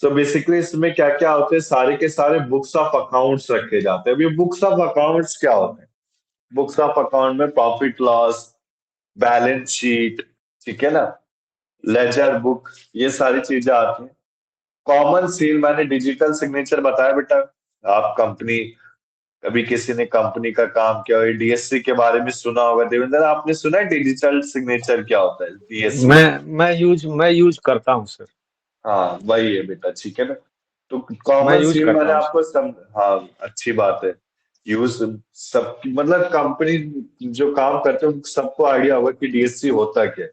सो बेसिकली इसमें क्या क्या होते हैं? सारे के सारे बुक्स ऑफ अकाउंट्स रखे जाते हैं। अब ये बुक्स ऑफ अकाउंट्स क्या होते हैं? बुक्स ऑफ अकाउंट में प्रॉफिट लॉस, बैलेंस शीट, ठीक है ना, लेजर बुक, ये सारी चीजें आती हैं। कॉमन सील मैंने डिजिटल सिग्नेचर बताया बेटा। आप कंपनी, कभी किसी ने कंपनी का काम किया हो, डीएससी के बारे में सुना होगा। देवेंद्र, आपने सुना है डिजिटल सिग्नेचर क्या होता है? डीएससी मैं यूज करता हूँ सर। हाँ वही है बेटा, ठीक है ना। तो मैं कॉमन यूज सील करता मैंने हूँ आपको सर। हाँ अच्छी बात है। यूज सब मतलब कंपनी जो काम करते हैं उन सबको आइडिया होगा कि डीएससी होता क्या है।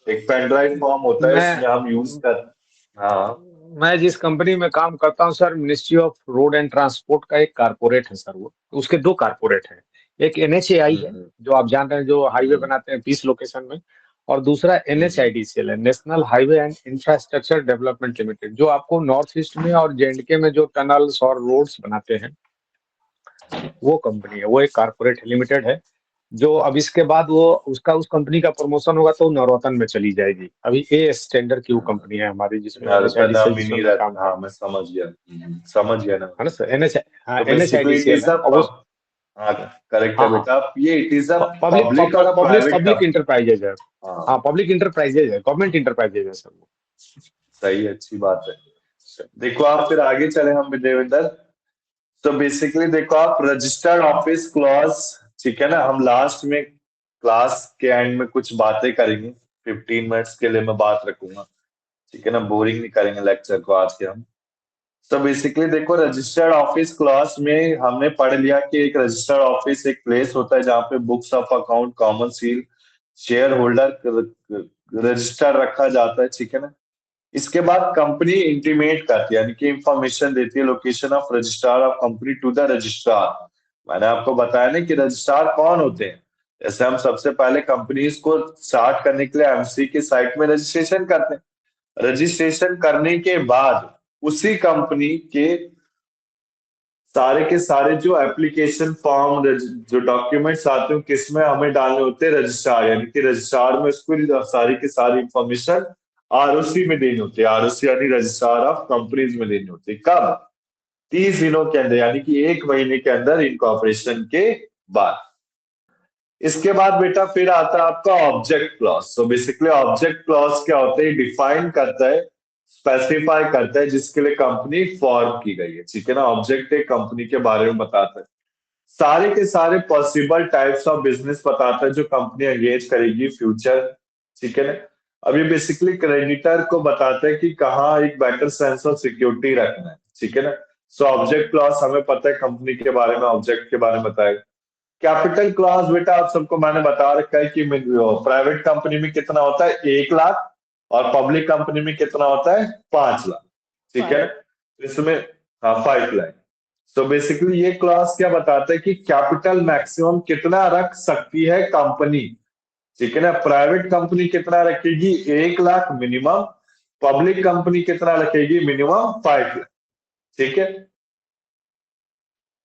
एक पेन ड्राइव फॉर्म होता है, उसमें हम यूज कर। हाँ मैं जिस कंपनी में काम करता हूँ sir, ministry of road and transport का एक कारपोरेट है सर। वो उसके दो कारपोरेट हैं। एक एनएचएआई है, हम्म, जो आप जान रहे हैं, जो हाईवे हम्म, बनाते हैं 20 लोकेशन में। और दूसरा हम्म, एनएचआईडीसीएल है, national highway and infrastructure development limited, जो आपको नॉर्थ ईस्ट में और जेएंडके में जो टनल्स और रोड्स बनाते हैं, वो कंपनी है। वो एक कारपोरेट लिमिटेड है, जो अब इसके बाद वो उसका उस कंपनी का प्रमोशन होगा तो नवरत्न में चली जाएगी। अभी ए स्टैंडर्ड की वो कंपनी है हमारी, जिसमें नर्मदा एनएचआईडीसीएल, जिसमें मिनी मैं रत्न, काम हाँ करता मैं समझ गया। समझ गया ना। हूँ, है ना सर। एनएच हाँ, तो बेसिकली इट एनएचआईडीसीएल इज है। अ और वो हाँ करेक्ट है हाँ हाँ, बेटा। ये it is a public public और public private public company. Enterprises है। हाँ, हाँ पब्लिक इंटरप्राइजेज है, गवर्नमेंट इंटरप्राइजेज है सर वो। सही है, अच्छी बात है। देखो आप फिर आगे चले हम देवेंद्र। तो बेसिकली देखो आप रजिस्टर्ड ऑफिस क्लॉज, ठीक है ना। हम लास्ट में क्लास के एंड में कुछ बातें करेंगे। 15 मिनट्स के लिए मैं बात रखूंगा, ठीक है ना। बोरिंग नहीं करेंगे लेक्चर को आज के हम। तो बेसिकली देखो रजिस्टर्ड ऑफिस क्लॉज में हमने पढ़ लिया कि एक रजिस्टर्ड ऑफिस एक प्लेस होता है जहाँ पे books of account, common seal, share holder register रखा जाता है, ठीक है ना। इसके बाद कंपनी इंटीमेट करती है, यानी कि इंफॉर्मेशन देती है location of registrar of company to the registrar. मैंने आपको बताया ना कि रजिस्ट्रार कौन होते हैं। जैसे हम सबसे पहले कंपनीज को स्टार्ट करने के लिए एमसी की साइट में रजिस्ट्रेशन करते हैं। रजिस्ट्रेशन करने के बाद उसी कंपनी के सारे जो एप्लीकेशन फॉर्म, जो डॉक्यूमेंट्स आते हैं किसमें हमें डालने होते हैं, रजिस्ट्रार, यानी कि रजिस्ट्रार में उसको सारी की सारी इंफॉर्मेशन आरओसी में देनी होती है। आरओसी यानी रजिस्ट्रार ऑफ कंपनीज में देनी होती है। कब? 30 दिनों के अंदर, यानी कि 1 महीने के अंदर इनकॉर्पोरेशन के बाद। इसके बाद बेटा फिर आता है आपका ऑब्जेक्ट क्लॉज। तो बेसिकली ऑब्जेक्ट क्लॉज क्या होता है? डिफाइन करता है, स्पेसिफाई करता है जिसके लिए कंपनी फॉर्म की गई है, ठीक है ना। ऑब्जेक्ट एक कंपनी के बारे में बताता है, सारे के सारे पॉसिबल टाइप्स ऑफ बिजनेस बताता है जो कंपनी एंगेज करेगी फ्यूचर, ठीक है ना। अब ये बेसिकली क्रेडिटर को बताता है कि कहाँ एक बेटर सेंस ऑफ सिक्योरिटी रखना है, ठीक है ना। सो ऑब्जेक्ट क्लॉज हमें पता है कंपनी के बारे में, ऑब्जेक्ट के बारे में बताएगा। कैपिटल क्लॉज बेटा आप सबको मैंने बता रखा है कि प्राइवेट कंपनी में कितना होता है 1 लाख, और पब्लिक कंपनी में कितना होता है 5 लाख, ठीक है। इसमें हाँ 5 लाख। तो बेसिकली ये क्लॉज क्या बताता है कि कैपिटल मैक्सिमम कितना रख सकती है कंपनी, ठीक है ना। प्राइवेट कंपनी कितना रखेगी? 1 लाख मिनिमम। पब्लिक कंपनी कितना रखेगी? मिनिमम 5 लाख, ठीक है।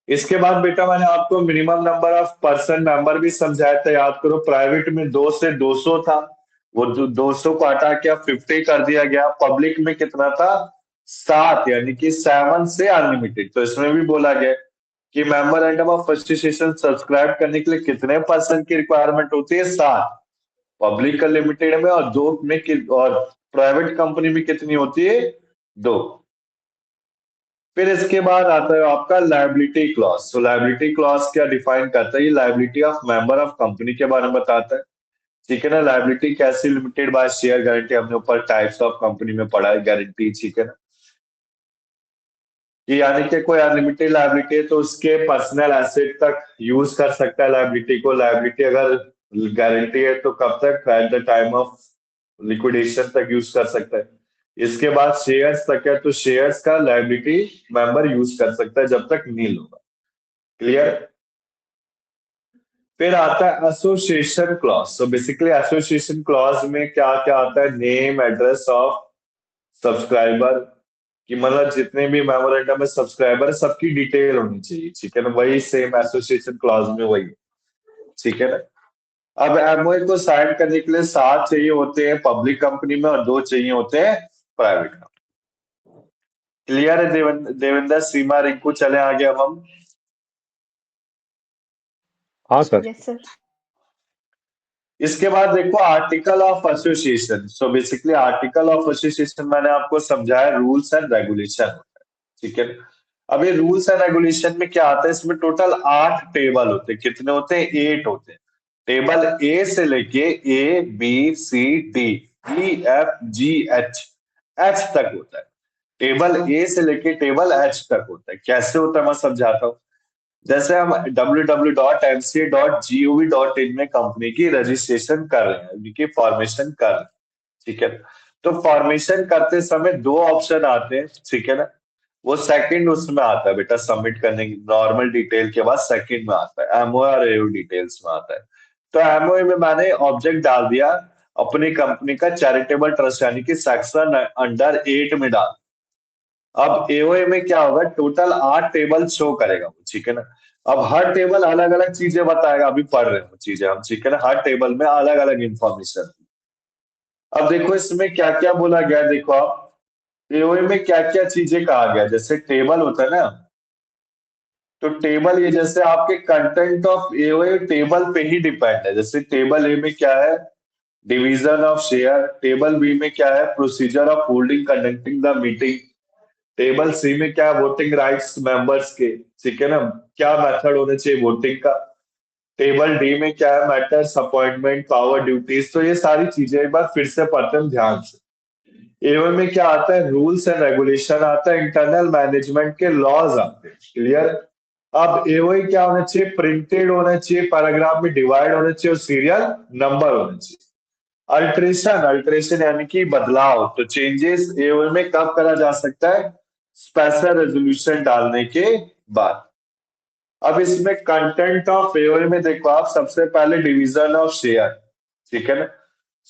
इसके बाद बेटा मैंने आपको minimum number of person member भी समझाया था, याद करो। प्राइवेट में 2 से 200 था, वो 200 को हटा के 50 कर दिया गया। पब्लिक में कितना था? 7, यानी कि 7 से अनलिमिटेड। तो इसमें भी बोला गया कि मेमोरेंडम ऑफ एसोसिएशन सब्सक्राइब करने के लिए कितने पर्सन की रिक्वायरमेंट होती है? 7 पब्लिक का लिमिटेड में, और 2 में और प्राइवेट कंपनी में कितनी होती है? 2। फिर इसके बाद आता है आपका लायबिलिटी क्लॉज। तो लायबिलिटी क्लॉज क्या डिफाइन करता है? ये liability of member of company के बारे में बताता है, ठीक है ना। लायबिलिटी कैसे लिमिटेड बाय शेयर गारंटी, हमने ऊपर टाइप्स ऑफ कंपनी में पढ़ा है गारंटी, ठीक है ना। कि यानी कि कोई अनलिमिटेड लायबिलिटी है तो उसके पर्सनल एसेट तक यूज कर सकता है लायबिलिटी को। लायबिलिटी अगर गारंटी है तो कब तक? At the time of liquidation तक यूज कर सकता है। इसके बाद शेयर्स तक है, तो शेयर्स का लायबिलिटी मेंबर यूज कर सकता है जब तक नील होगा। क्लियर? फिर आता है एसोसिएशन क्लॉज। तो बेसिकली एसोसिएशन क्लॉज में क्या क्या आता है? नेम, एड्रेस ऑफ सब्सक्राइबर, कि मतलब जितने भी मेमोरेंडम में सब्सक्राइबर सबकी डिटेल होनी चाहिए, ठीक है ना। वही सेम एसोसिएशन क्लॉज में वही, ठीक है ना। अब एमओए को साइन करने के लिए 7 चाहिए होते हैं पब्लिक कंपनी में, और 2 चाहिए होते हैं प्राइवेट कंपनी। क्लियर है देवेंद्र, सीमा, रिंकू? चले आगे अब हम। हाँ सर। Yes sir. इसके बाद देखो article of association. So basically article of association मैंने आपको समझाया रूल्स एंड रेगुलेशन होता है, ठीक है। अब ये रूल्स एंड रेगुलेशन में क्या आता है, इसमें टोटल 8 टेबल होते हैं। कितने होते हैं? 8 होते हैं। टेबल ए से लेके A B C D E F G H H तक होता है। टेबल ए से लेके टेबल एच तक होता है। कैसे होता है मैं समझाता हूँ। जैसे हम www.mca.gov.in में कंपनी की रजिस्ट्रेशन कर रहे हैं, उनकी फॉर्मेशन कर रहे हैं, ठीक है। तो फॉर्मेशन करते समय 2 ऑप्शन आते हैं, ठीक है ना। वो सेकंड उसमें आता है बेटा, सबमिट करने की नॉर्मल डिटेल के बाद सेकंड में आता है, एमओ और एओ डिटेल्स में आता है। तो एमओ में मैंने ऑब्जेक्ट डाल दिया अपनी कंपनी का चैरिटेबल ट्रस्ट, यानी कि सेक्शन अंडर 8 में डाल। अब एओए में क्या होगा, टोटल 8 टेबल शो करेगा वो, ठीक है ना। अब हर टेबल अलग अलग चीजें बताएगा, अभी पढ़ रहे हो चीजें हम, ठीक है ना। हर टेबल में अलग अलग इंफॉर्मेशन। अब देखो इसमें क्या क्या बोला गया, देखो आप एओए में क्या क्या चीजें कहा गया। जैसे टेबल होता है ना, तो टेबल ये जैसे आपके कंटेंट ऑफ एओए टेबल पे ही डिपेंड है। जैसे टेबल ए में क्या है, division of share. Table B में क्या है, procedure of holding conducting the meeting. Table C में क्या है, वोटिंग राइट्स मेंबर्स के, ठीक है ना, क्या मेथड होने चाहिए वोटिंग का। टेबल डी में क्या है, मैटर्स अपॉइंटमेंट पावर ड्यूटीज। तो ये सारी चीजें एक बार फिर से पढ़ते हैं ध्यान से। एवन में क्या आता है, रूल्स एंड रेगुलेशन आता है, इंटरनल मैनेजमेंट के लॉज आते हैं। क्लियर। अब एओए क्या होना चाहिए, प्रिंटेड होना चाहिए, पैराग्राफ में डिवाइड होना चाहिए और सीरियल नंबर होना चाहिए। अल्ट्रेशन, अल्ट्रेशन यानी कि बदलाव। तो चेंजेस एओए में कब करा जा सकता है, स्पेशल रेजोल्यूशन डालने के बाद। अब इसमें कंटेंट ऑफ एओए में देखो आप, सबसे पहले डिवीजन ऑफ शेयर, ठीक है ना।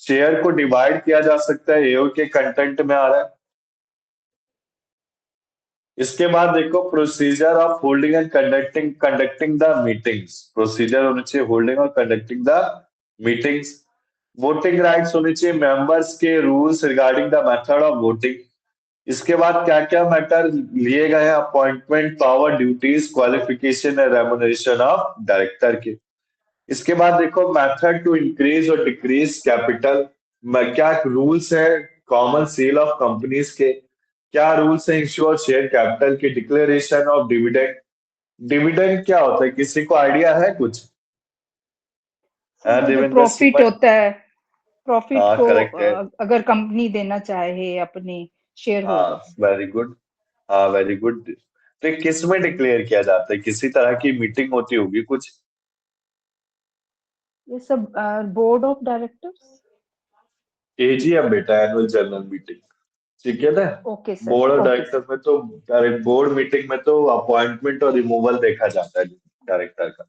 शेयर को डिवाइड किया जा सकता है, एओए के कंटेंट में आ रहा है। इसके बाद देखो procedure of holding and conducting the meetings. Procedure होने चाहिए होल्डिंग और conducting the meetings. Voting rights होने चाहिए मेंबर्स के, rules regarding the method of voting. इसके बाद क्या क्या मैटर लिए गए हैं, appointment power duties qualification and remuneration of director के। इसके बाद देखो मेथड टू इंक्रीज और डिक्रीज कैपिटल। क्या रूल्स है कॉमन सेल ऑफ कंपनीज के, क्या रूल्स है इंश्योर शेयर कैपिटल के, डिक्लेरेशन ऑफ डिविडेंड। डिविडेंड क्या होता है, किसी को आइडिया है कुछ? वो जो देवेंद्र प्रॉफिट सिंह। होता है, प्रॉफिट हाँ को करेक्ट है। अगर कंपनी देना चाहे अपने शेयर हाँ होल्डर्स। Very good. हाँ वेरी गुड। तो ये किस में डिक्लेयर किया जाता है, किसी तरह की मीटिंग होती होगी कुछ? ये सब बोर्ड ऑफ डायरेक्टर्स। एजीएम बेटा, एनुअल जनरल मीटिंग, ठीक है ना। Okay sir, board of okay director में तो डायरेक्ट बोर्ड मीटिंग में तो अपॉइंटमेंट और रिमूवल देखा जाता है डायरेक्टर का,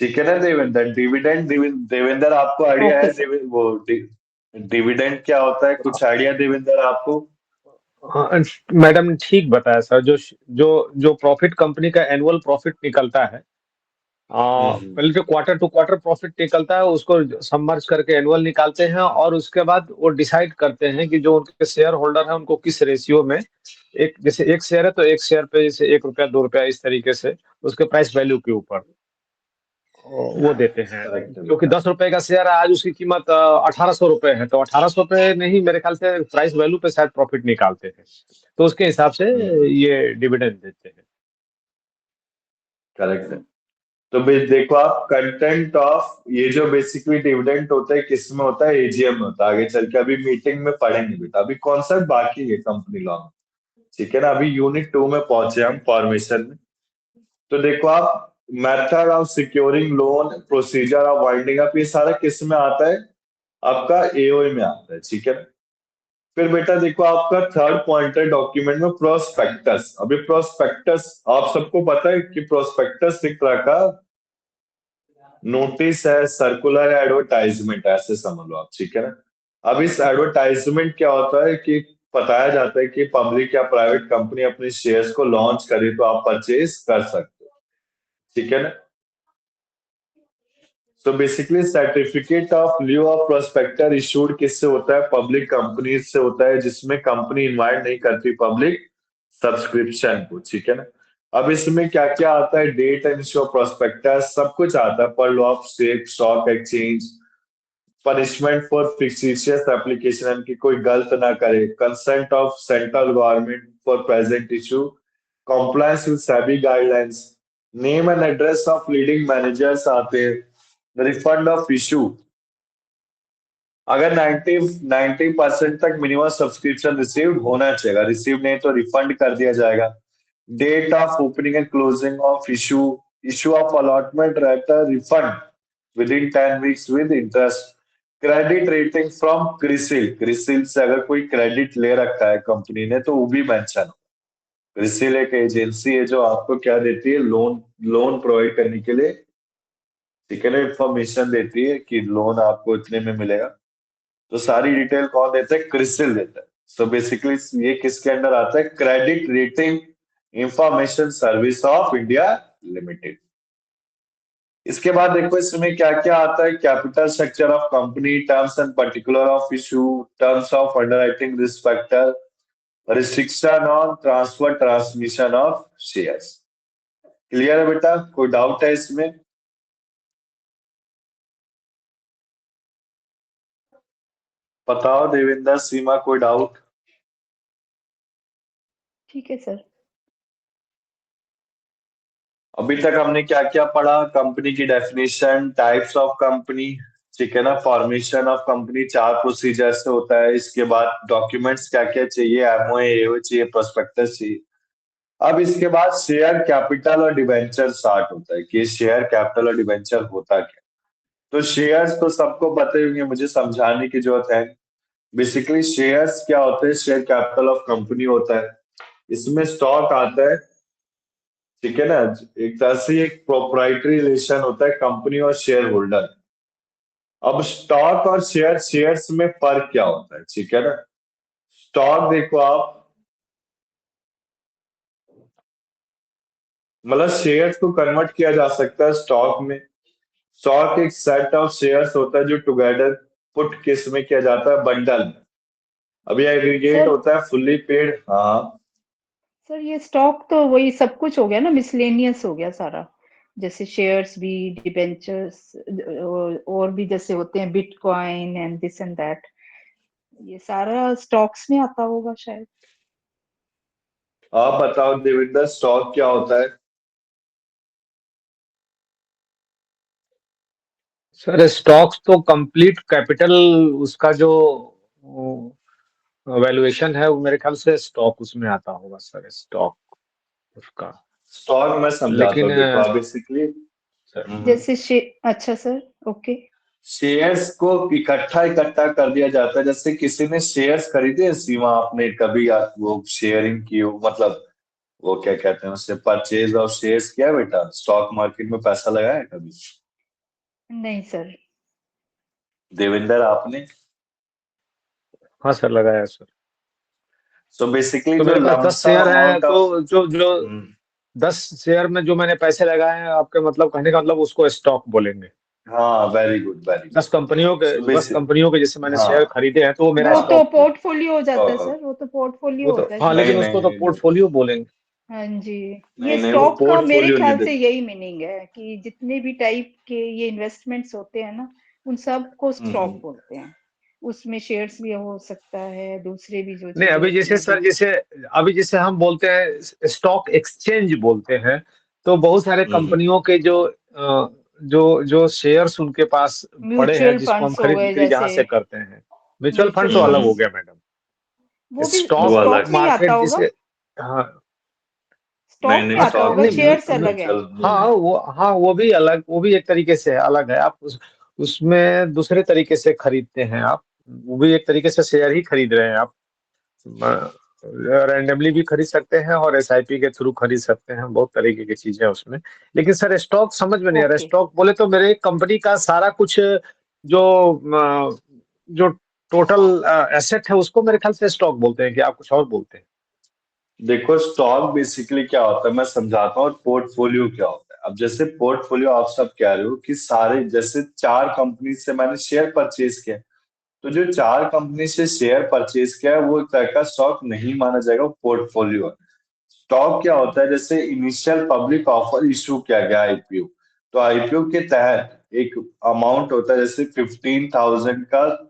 ठीक है ना। देवेंद्र डिविडेंड, देवेंद्र आपको आइडिया ओके है सर। वो डिविडेंड क्या होता है, कुछ आइडिया देवेंद्र आपको? हाँ, मैडम ठीक बताया सर। जो जो जो प्रॉफिट कंपनी का एनुअल प्रॉफिट निकलता है, हम्म। पहले जो क्वार्टर टू क्वार्टर प्रॉफिट निकलता है उसको सबमर्ज करके एनुअल निकालते हैं, और उसके बाद वो डिसाइड करते हैं कि जो उनके शेयर होल्डर है उनको किस रेशियो में, एक जैसे एक शेयर है तो एक शेयर पे जैसे 1 रुपया 2 रुपया इस तरीके से उसके प्राइस वैल्यू के ऊपर वो देते हैं। करेक्ट है क्योंकि बेटा। 10 रुपए का शेयर है, आज उसकी कीमत 1800 रुपए है, तो 1800 रुपए नहीं, मेरे ख्याल से प्राइस वैल्यू पे शायद प्रॉफिट निकालते हैं, तो उसके हिसाब से हम्म। ये डिविडेंड देते हैं। करेक्ट है। तो देखो आप कंटेंट ऑफ ये जो बेसिकली डिविडेंड होता है किस में होता है, एजीएम में होता है। आगे चल के अभी मीटिंग में पढ़ेंगे बेटा, अभी कॉन्सेप्ट बाकी है कंपनी लॉ में, ठीक है ना। अभी यूनिट 2 में पहुंचे हम, फॉर्मेशन में। तो देखो आप method of securing loan, procedure of winding up, ये सारा किस में आता है, आपका एओए में आता है, ठीक है। फिर बेटा देखो आपका थर्ड पॉइंट है डॉक्यूमेंट में प्रोस्पेक्टस। अभी प्रोस्पेक्टस आप सबको पता है कि प्रोस्पेक्टस एक तरह का नोटिस है, सर्कुलर एडवर्टाइजमेंट ऐसे समझ लो आप, ठीक है ना। अब इस एडवर्टाइजमेंट क्या होता है कि बताया जाता है कि पब्लिक या प्राइवेट कंपनी अपने शेयर्स को लॉन्च करे तो आप परचेज कर सकते हो, ठीक है ना। तो basically certificate of lieu of prospector issued किससे होता है, पब्लिक कंपनी से होता है, जिसमें कंपनी इनवाइट नहीं करती पब्लिक सब्सक्रिप्शन को, ठीक है ना। अब इसमें क्या क्या आता है, डेट एंड शो प्रोस्पेक्टस सब कुछ आता है, पर law of stock exchange, punishment for fictitious application की कोई गलत ना करे, consent of central government for present issue, compliance with SEBI guidelines, name and address of leading managers आते हैं, रिफंड ऑफ इशू, अगर 90% तक मिनिमम सब्सक्रिप्शन रिसीव्ड होना चाहिए, रिसीव नहीं तो रिफंड कर दिया जाएगा। Date of opening and closing of issue, issue of allotment रहता है, refund within 10 weeks with interest, credit rating from CRISIL, CRISIL से अगर कोई क्रेडिट ले रखा है कंपनी ने तो वो भी मेंशन हो। क्रिसिल एक एजेंसी है जो आपको क्या देती है, लोन प्रोवाइड करने के लिए, ठीक है ना, इंफॉर्मेशन देती है कि लोन आपको इतने में मिलेगा। तो सारी डिटेल कौन देता है, क्रिसिल देता है। सो बेसिकली ये किसके अंडर आता है, credit rating information service of India limited. इसके बाद देखो इसमें क्या क्या आता है, capital structure of company, terms and particular of issue, terms of underwriting risk factor, restriction on transfer transmission of shares. Clear है बेटा, कोई डाउट है इसमें? बताओ देवेंद्र, सीमा, कोई डाउट? ठीक है सर। अभी तक हमने क्या क्या पढ़ा, कंपनी की डेफिनेशन, टाइप्स ऑफ कंपनी, ठीक है ना, फॉर्मेशन ऑफ कंपनी 4 प्रोसीजर से होता है। इसके बाद डॉक्यूमेंट्स क्या क्या चाहिए, एमओए, एओ चाहिए, प्रोस्पेक्टस चाहिए। अब इसके बाद शेयर कैपिटल और डिवेंचर स्टार्ट होता है कि शेयर कैपिटल और डिवेंचर होता क्या। तो शेयर्स तो सबको पता ही होंगे, मुझे समझाने की जरूरत है। बेसिकली शेयर्स क्या होते हैं, शेयर कैपिटल ऑफ कंपनी होता है, इसमें स्टॉक आता है, ठीक है ना, एक तरह से एक प्रोप्राइटरी रिलेशन होता है कंपनी और शेयर होल्डर। अब स्टॉक और शेयर्स में फर्क क्या होता है, ठीक है ना। स्टॉक देखो आप, मतलब शेयर्स को कन्वर्ट किया जा सकता है स्टॉक में। स्टॉक एक सेट ऑफ शेयर्स होता है जो टुगेदर पुट किस में किया जाता है, बंडल में। अभी एग्रीगेट सर होता है फुल्ली पेड। हाँ सर ये स्टॉक तो वही सब कुछ हो गया ना, मिसलेनियस हो गया सारा, जैसे शेयर्स भी, डिबेंचर्स और भी जैसे होते हैं, bitcoin and this and that, ये सारा स्टॉक्स में आता होगा शायद। आप बताओ देविंदर, स्टॉक क्या होता है? सर स्टॉक्स तो कंप्लीट कैपिटल, उसका जो वैल्यूएशन है वो मेरे ख्याल से स्टॉक उसमें आता होगा सर, स्टॉक उसका। स्टॉक मैं समझाता लेकिन हूँ, देखो आप बेसिकली जैसे अच्छा सर, ओके। शेयर्स को इकट्ठा इकट्ठा कर दिया जाता है। जैसे किसी ने शेयर्स खरीदे, सीमा आपने कभी वो शेयरिंग की हो, मतलब वो क्या कहते हैं उससे, परचेज ऑफ शेयर्स किया बेटा, स्टॉक मार्केट में पैसा लगाया कभी? नहीं सर। देवेंद्र आपने? हाँ सर लगाया सर। सो बेसिकली तो जो मेरे पास 10 लमसम शेयर है, अमाउंट ऑफ, तो जो 10 शेयर में जो मैंने पैसे लगाए हैं, आपके मतलब कहने का मतलब उसको स्टॉक बोलेंगे। हाँ वेरी गुड वेरी 10 कंपनियों के गुड। 10 कंपनियों के जैसे मैंने हाँ शेयर खरीदे हैं, तो वो मेरा वो तो स्टॉक हुआ। पोर्टफोलियो हो जाता है सर, वो तो पोर्टफोलियो वो तो होता है हाँ, शायद। लेकिन नहीं उसको नहीं तो नहीं नहीं पोर्टफोलियो बोलेंगे। हाँ जी। ये नहीं नहीं, वो स्टॉक का मेरे पोर्टफोलियो नहीं ख्याल से देते। यही मीनिंग है कि जितने भी टाइप के ये इन्वेस्टमेंट्स होते हैं ना, उन सब को स्टॉक बोलते हैं। उसमें शेयर्स भी हो सकता है, दूसरे भी जो नहीं चीजें अभी होती जैसे हैं सर, जैसे अभी जैसे हम बोलते हैं स्टॉक एक्सचेंज बोलते हैं, तो बहुत सारे कंपनियों के जो शेयर्स उनके पास पड़े हैं, म्यूचुअल जिसको हम फंड्स हो खरीद गए बिक्री जहां जैसे, से करते हैं। म्यूचुअल फंड म्यूचुअल तो अलग हो फंड्स, गया मैडम। वो भी वो स्टॉक अलग। स्टॉक में ही आता मार्केट होगा। जिसे, हाँ नहीं स्टॉक में नहीं, आता स्टॉक होगा, नहीं, शेयर्स अलग है। हाँ वो भी अलग, वो भी एक तरीके से अलग है। आप उसमें दूसरे तरीके से खरीदते हैं आप, वो भी एक तरीके से शेयर ही खरीद रहे हैं आप। रैंडमली भी खरीद सकते हैं और एसआईपी के थ्रू खरीद सकते हैं, बहुत तरीके की चीजें हैं उसमें। लेकिन सर स्टॉक समझ में नहीं आ रहा। ओके। स्टॉक बोले तो मेरे कंपनी का सारा कुछ जो जो टोटल एसेट है उसको मेरे ख्याल से स्टॉक बोलते हैं, कि आप कुछ और बोलते हैं? देखो स्टॉक बेसिकली क्या होता है मैं समझाता हूँ, और पोर्टफोलियो क्या होता है। अब जैसे पोर्टफोलियो आप सब कह रहे हो कि सारे, जैसे 4 कंपनी से मैंने शेयर परचेज किया, तो जो 4 कंपनी से शेयर परचेज किया है वो एक तरह का स्टॉक नहीं माना जाएगा, वो पोर्टफोलियो है। स्टॉक क्या होता है, जैसे इनिशियल पब्लिक ऑफर इशू किया गया आईपीओ, तो आईपीओ के तहत एक अमाउंट होता है, जैसे 15,000 का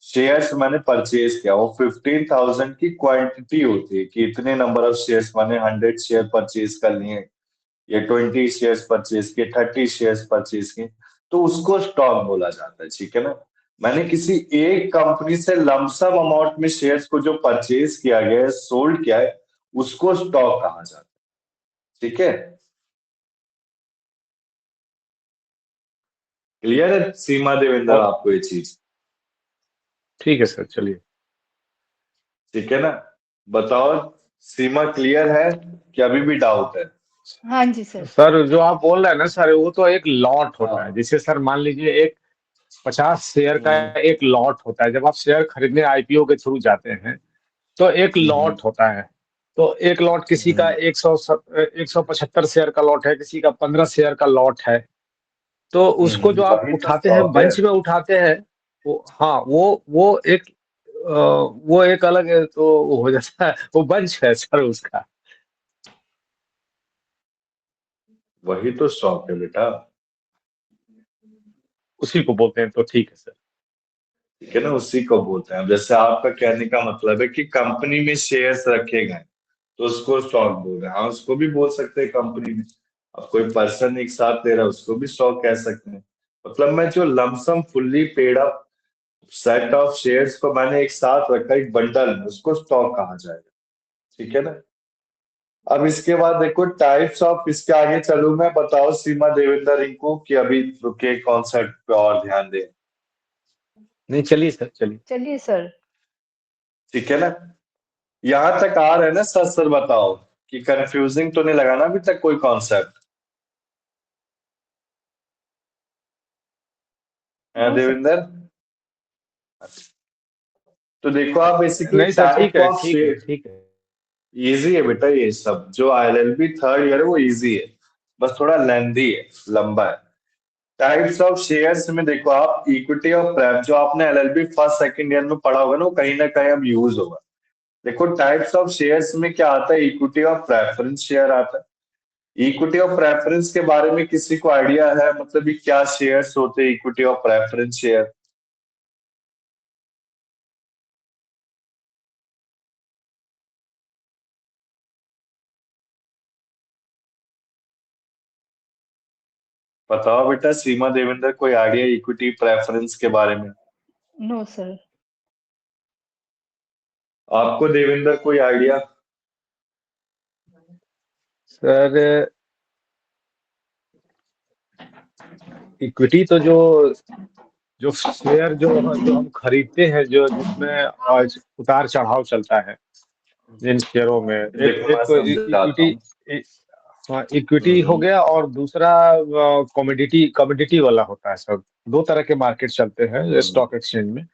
शेयर्स मैंने परचेज किया, वो 15,000 की क्वांटिटी होती है कि इतने नंबर ऑफ शेयर्स, मैंने 100 शेयर परचेज कर लिए या 20 शेयर्स परचेज किए, 30 शेयर्स परचेज किए, तो उसको स्टॉक बोला जाता है। ठीक है ना। मैंने किसी एक कंपनी से लमसम अमाउंट में शेयर्स को जो परचेज किया गया है, सोल्ड किया है, उसको स्टॉक कहा जाता है। ठीक है, क्लियर है सीमा देवेंद्र और आपको ये चीज? ठीक है सर, चलिए। ठीक है ना। बताओ सीमा, क्लियर है कि अभी भी डाउट है? हाँ जी सर। सर जो आप बोल रहे हैं ना सर, वो तो एक लॉट होता है। हाँ। जैसे सर मान लीजिए एक 50 शेयर का हम्म, एक लॉट होता है। जब आप शेयर खरीदने आईपीओ के थ्रू जाते हैं तो एक हम्म, लॉट होता है। तो एक लॉट किसी का हम्म, 175 शेयर का लॉट है, किसी का 15 शेयर का लॉट है। तो उसको जो आप वही तो उठाते हैं, स्टॉक है। बंच में उठाते हैं, वो हाँ वो एक वो एक अलग है, तो वो हो जाता है, वो बंच है सर उसका। वही तो स्टॉक है बेटा। उसी को बोलते हैं, तो ठीक है सर। ठीक है ना, उसी को बोलते हैं। अब जैसे आपका कहने का मतलब है कि कंपनी में शेयर्स रखे गए तो उसको स्टॉक बोल रहे हैं। हाँ, उसको भी बोल सकते हैं कंपनी में। अब कोई पर्सन एक साथ दे रहा है, उसको भी स्टॉक कह सकते हैं। मतलब मैं जो lump sum fully paid up set of shares को मैंने एक साथ रखा एक बंडल में, उसको स्टॉक कहा जाएगा। ठीक है ना। अब इसके बाद देखो टाइप्स ऑफ, इसके आगे चलूं मैं, बताओ सीमा देवेंद्र इनको कि अभी रुके कॉन्सेप्ट पे और ध्यान दें। नहीं, चलिए सर, चलिए। चलिए सर। ठीक है ना। यहां तक आ रहे हैं ना सर? सर बताओ कि कंफ्यूजिंग तो नहीं लगा ना अभी तक कोई कॉन्सेप्ट है नो सर। देवेंद्र? तो देखो आप बेसिकली नहीं सर, ठीक टाइप है, ऑफ ठीक है, शेयर, ठीक है। इजी है बेटा ये सब। जो एलएलबी थर्ड ईयर है वो इजी है, बस थोड़ा लेंदी है, लंबा है। टाइप्स ऑफ शेयर्स में देखो आप, इक्विटी और प्रेफ, जो आपने एलएलबी फर्स्ट सेकंड ईयर में पढ़ा होगा ना कहीं अब यूज होगा। देखो टाइप्स ऑफ शेयर्स में क्या आता है, इक्विटी और प्रेफरेंस शेयर आता है। इक्विटी और प्रेफरेंस के बारे में किसी को आइडिया है? मतलब ये क्या शेयर्स होते हैं इक्विटी और प्रेफरेंस शेयर? बताओ बेटा सीमा देवेंद्र, कोई आइडिया इक्विटी प्रेफरेंस के बारे में? No sir. आपको देवेंद्र कोई आइडिया? सर इक्विटी तो जो जो शेयर जो हम खरीदते हैं, जो जिसमें आज उतार चढ़ाव चलता है जिन शेयरों में, एक देखो एक मैं तो समझाता इक्विटी, हूँ। हाँ इक्विटी हो गया, और दूसरा कमोडिटी कमोडिटी वाला होता है सर। दो तरह के मार्केट चलते हैं हम्म, स्टॉक एक्सचेंज में।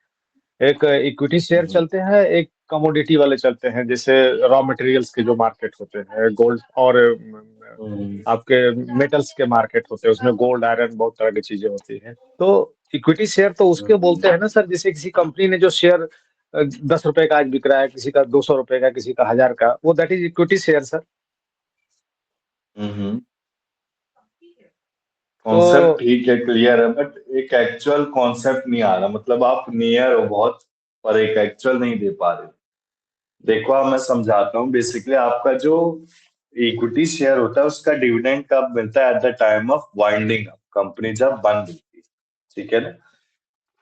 एक इक्विटी शेयर हम्म, चलते हैं, एक कमोडिटी वाले चलते हैं, जैसे रॉ मटेरियल्स के जो मार्केट होते हैं, गोल्ड और हम्म, आपके मेटल्स के मार्केट होते हैं, उसमें गोल्ड आयरन बहुत तरह की चीजें होती हैं। तो इक्विटी शेयर तो उसके बोलते हैं ना सर, जैसे किसी कंपनी ने जो शेयर 10 रुपए का आज बिक रहा है, किसी का 200 रुपए का, किसी का 1000 का, वो that is equity share sir. Hmm. Concept तो ठीक है, क्लियर है, बट एक एक्चुअल कॉन्सेप्ट नहीं आ रहा। मतलब आप नियर हो बहुत, पर एक एक्चुअल नहीं दे पा रहे हो। देखो अब मैं समझाता हूँ। बेसिकली आपका जो इक्विटी शेयर होता है उसका डिविडेंड कब मिलता है? At the time of winding up, company जब बंद होती है। ठीक है ना।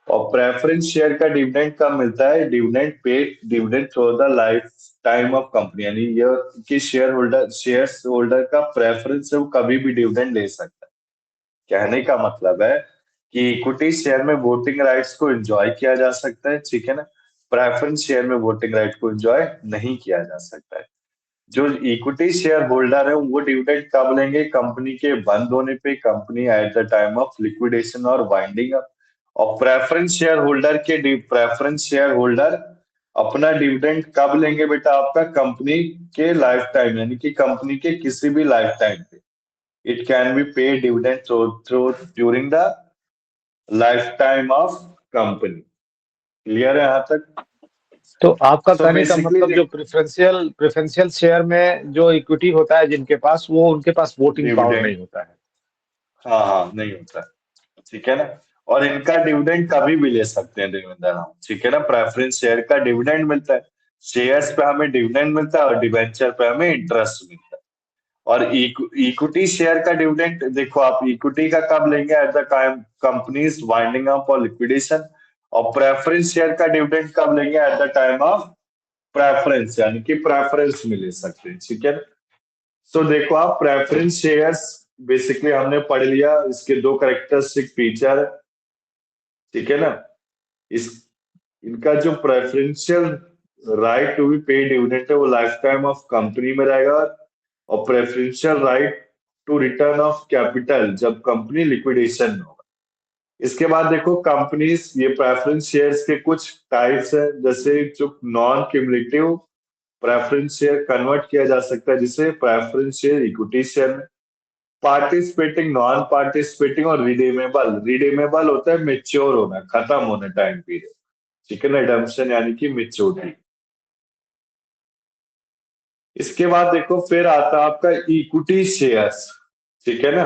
और प्रेफरेंस शेयर का डिविडेंड कब मिलता है? Dividend pay dividend through the life time of company, यानी ये कि शेयर होल्डर का प्रेफरेंस है, वो कभी भी डिविडेंड ले सकता है। कहने का मतलब है कि इक्विटी शेयर में वोटिंग राइट्स को एंजॉय किया जा सकता है। ठीक है ना। प्रेफरेंस शेयर में वोटिंग राइट को एंजॉय नहीं किया जा सकता है। जो इक्विटी शेयर होल्डर है वो डिविडेंड कब लेंगे? कंपनी के बंद होने पे, company at the time of liquidation और वाइंडिंग अप। और प्रेफरेंस शेयर होल्डर अपना डिविडेंड कब लेंगे बेटा? आपका कंपनी के लाइफ टाइम, यानी कि कंपनी के किसी भी लाइफ टाइम पे। It can be paid dividend through during the life time of company. Clear है यहाँ तक? तो आपका सो कहने का बेसिकली मतलब जो प्रेफरेंशियल प्रेफरेंशियल शेयर में जो इक्विटी होता है जिनके पास, वो उनके पास वोटिंग पावर डिविडेंड, नहीं होता है। हाँ हाँ, नहीं होता है। ठीक है ना। और इनका डिविडेंड कभी भी ले सकते हैं देवेंद्र हम, ठीक है ना। प्रेफरेंस शेयर का डिविडेंड मिलता है, शेयर्स पे हमें डिविडेंड मिलता है और डिबेंचर पे हमें इंटरेस्ट मिलता है। और इक्विटी शेयर का डिविडेंड देखो, आप इक्विटी का कब लेंगे, at the time companies winding up और लिक्विडेशन। और प्रेफरेंस शेयर का डिविडेंड कब लेंगे, at the time of preference, यानी कि प्रेफरेंस में ले सकते हैं, ठीक है। तो देखो आप, प्रेफरेंस शेयर्स बेसिकली हमने पढ़ लिया, इसके दो कैरेक्टरिस्टिक फीचर, ठीक है ना। इस इनका जो preferential right to be paid dividend है वो लाइफ टाइम ऑफ कंपनी में रहेगा। और preferential right to return of capital जब कंपनी लिक्विडेशन में होगा। इसके बाद देखो कंपनीज, ये प्रेफरेंस शेयर्स के कुछ टाइप्स है, जैसे जो non cumulative preference share convert किया जा सकता है जिसे प्रेफरेंस शेयर इक्विटी शेयर में, पार्टिसिपेटिंग, नॉन पार्टिसिपेटिंग और रिडीमेबल। रिडीमेबल होता है मेच्योर होना, खत्म होने टाइम पीरियड, ठीक है ना, रिडम्पशन यानी कि मेच्योरिटी। इसके बाद देखो फिर आता है आपका इक्विटी शेयर्स, ठीक है ना।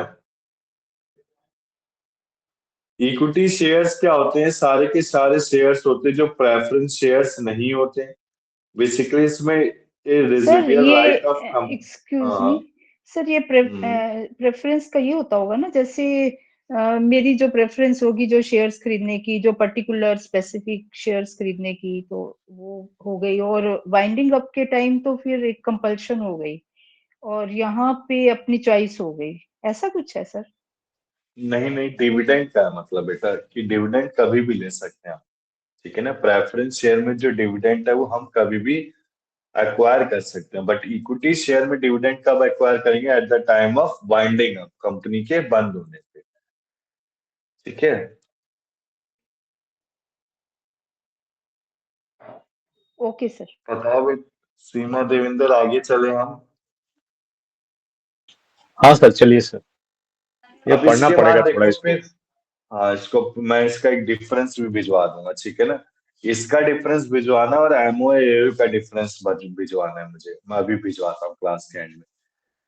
इक्विटी शेयर्स क्या होते हैं, सारे के सारे शेयर्स होते हैं जो प्रेफरेंस शेयर्स नहीं होते। बेसिकली इसमें सर रेजिडुअल ये right of excuse me sir, ये प्रेफरेंस का ये होता होगा ना, जैसे मेरी जो प्रेफरेंस होगी जो शेयर्स खरीदने की, जो पर्टिकुलर स्पेसिफिक शेयर्स खरीदने की, तो वो हो गई, और वाइंडिंग अप के टाइम तो फिर एक कंपल्शन हो गई, और यहाँ पे अपनी चॉइस हो गई, ऐसा कुछ है सर? नहीं नहीं, डिविडेंड का है मतलब बेटा कि डिविडेंड कभी भी ले सकते हैं आप, ठीक है ना। प्रेफरेंस शेयर में जो डिविडेंड है वो हम कभी भी एक्वायर कर सकते हैं, बट इक्विटी शेयर में डिविडेंड कब एक्वायर करेंगे, at the time of winding up, company के बंद होने पे, ठीक है। Okay sir. बताओ भाई सीमा देवेंद्र, आगे चले हम। हाँ सर, चलिए सर, ये अब पढ़ना इसके पड़ेगा बाद थोड़ा देखो इसको। फिर, हाँ इसको मैं इसका एक डिफरेंस भी भिजवा दूंगा, ठीक है ना। इसका डिफरेंस भिजवाना और एमओए का डिफरेंस भिजवाना है मुझे, मैं अभी भिजवाता हूँ क्लास के एंड में।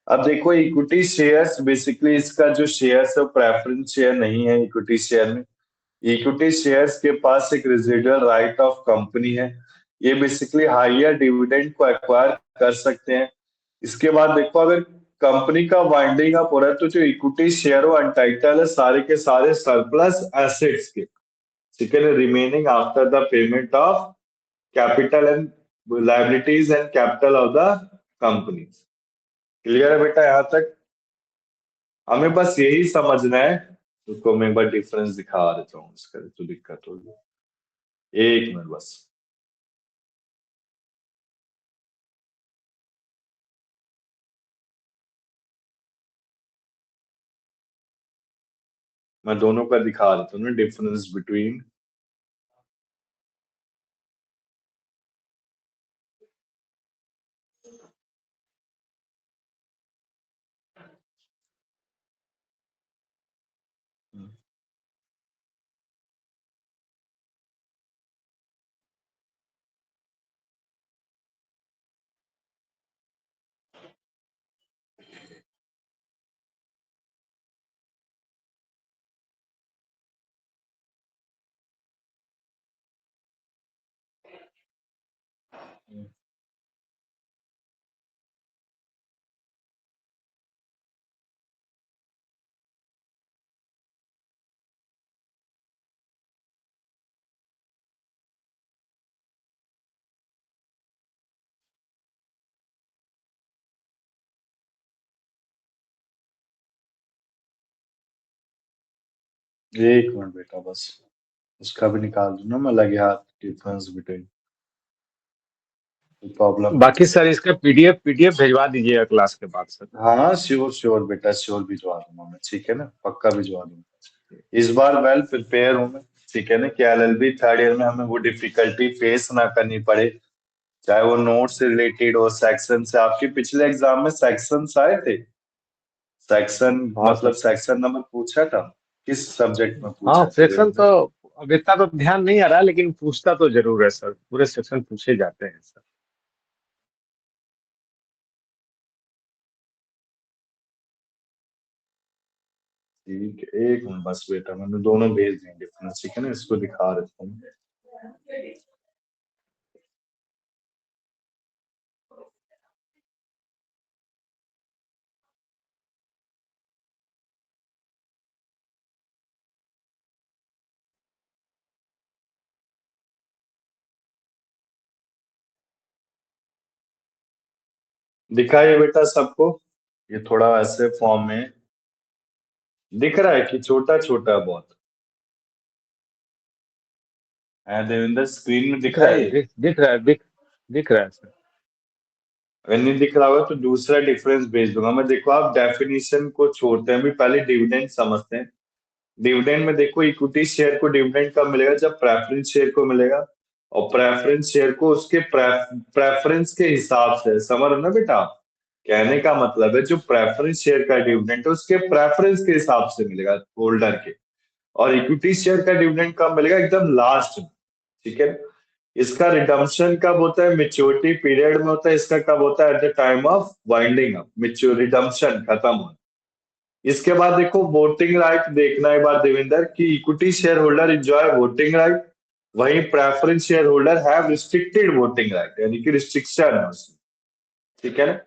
अब देखो इक्विटी शेयर्स, बेसिकली इसका जो शेयर्स है वो प्रेफरेंस शेयर नहीं है इक्विटी शेयर में। इक्विटी शेयर्स के पास एक रेजिडुअल राइट ऑफ कंपनी है, ये बेसिकली हायर डिविडेंड को एक्वायर कर सकते हैं। इसके बाद देखो अगर कंपनी का वाइंडिंग अप हो रहा है तो जो इक्विटी शेयर वो अनटाइटल है सारे के सारे सरप्लस एसेट्स के, ठीक है, remaining after the payment of capital and liabilities and capital of the company. Clear है बेटा यहाँ तक? हमें बस यही समझना है। उसको मैं एक बार डिफरेंस दिखा देता हूँ इसका, तो दिक्कत होगी, एक मिनट बस। मैं दोनों का दिखा देता हूँ ना डिफरेंस बिटवीन। एक मिनट बेटा बस, उसका भी निकाल दूं ना मैं, लगे हाथ डिफरेंस बिटवीन, प्रॉब्लम। बाकी सर इसका पीडीएफ पीडीएफ भेजवा दीजिएगा क्लास के बाद सर। हाँ श्योर श्योर बेटा, श्योर भिजवा दूंगा मैं, ठीक है ना, पक्का भिजवा दूंगा। इस बार वेल प्रिपेयर हूँ मैं, ठीक है ना, कि एलएलबी थर्ड ईयर में हमें वो डिफिकल्टी फेस ना करनी पड़े, चाहे वो नोट से रिलेटेड हो, सेक्शन से। आपके पिछले एग्जाम में सेक्शन आए थे? सेक्शन हाँ मतलब सर। सेक्शन नंबर पूछा था? किस सब्जेक्ट में हाँ पूछा था सेक्शन तो देवेंद्र? अब इतना तो ध्यान नहीं आ रहा, लेकिन पूछता तो जरूर है सर, पूरे सेक्शन पूछे जाते हैं सर। ठीक है, एक मिनट बस बेटा, मैंने दोनों भेज दिए डिफरेंस, ठीक है ना, इसको दिखा देता हूँ। दिखाइए बेटा सबको, ये थोड़ा ऐसे फॉर्म में दिख रहा है कि छोटा छोटा बहुत है देवेंद्र, स्क्रीन में दिख रहा है, दिखाइए। दिख रहा है, दिख रहा है सर। अगर नहीं दिख रहा होगा तो दूसरा डिफरेंस भेज दूंगा मैं। देखो आप डेफिनेशन को छोड़ते हैं, अभी पहले डिविडेंड समझते हैं। डिविडेंड में देखो, इक्विटी शेयर को डिविडेंड कब मिलेगा, जब प्रेफरेंस शेयर को मिलेगा, और प्रेफरेंस शेयर को उसके प्रेफरेंस के हिसाब से, समझ रहे हो ना बेटा आप? कहने का मतलब है जो प्रेफरेंस शेयर का डिविडेंड है उसके प्रेफरेंस के हिसाब से मिलेगा होल्डर के, और इक्विटी शेयर का डिविडेंड कब मिलेगा, एकदम लास्ट में, ठीक है। इसका रिडम्पशन कब होता है, मेच्योरिटी पीरियड में होता है। इसका कब होता है, at the time of winding up, redemption खत्म हो। इसके बाद देखो वोटिंग राइट देखना है बार देवेंद्र, कि equity share holder enjoy voting right, वहीं preference share holder have restricted voting right, यानी कि रिस्ट्रिक्शन है उसमें, ठीक है ना।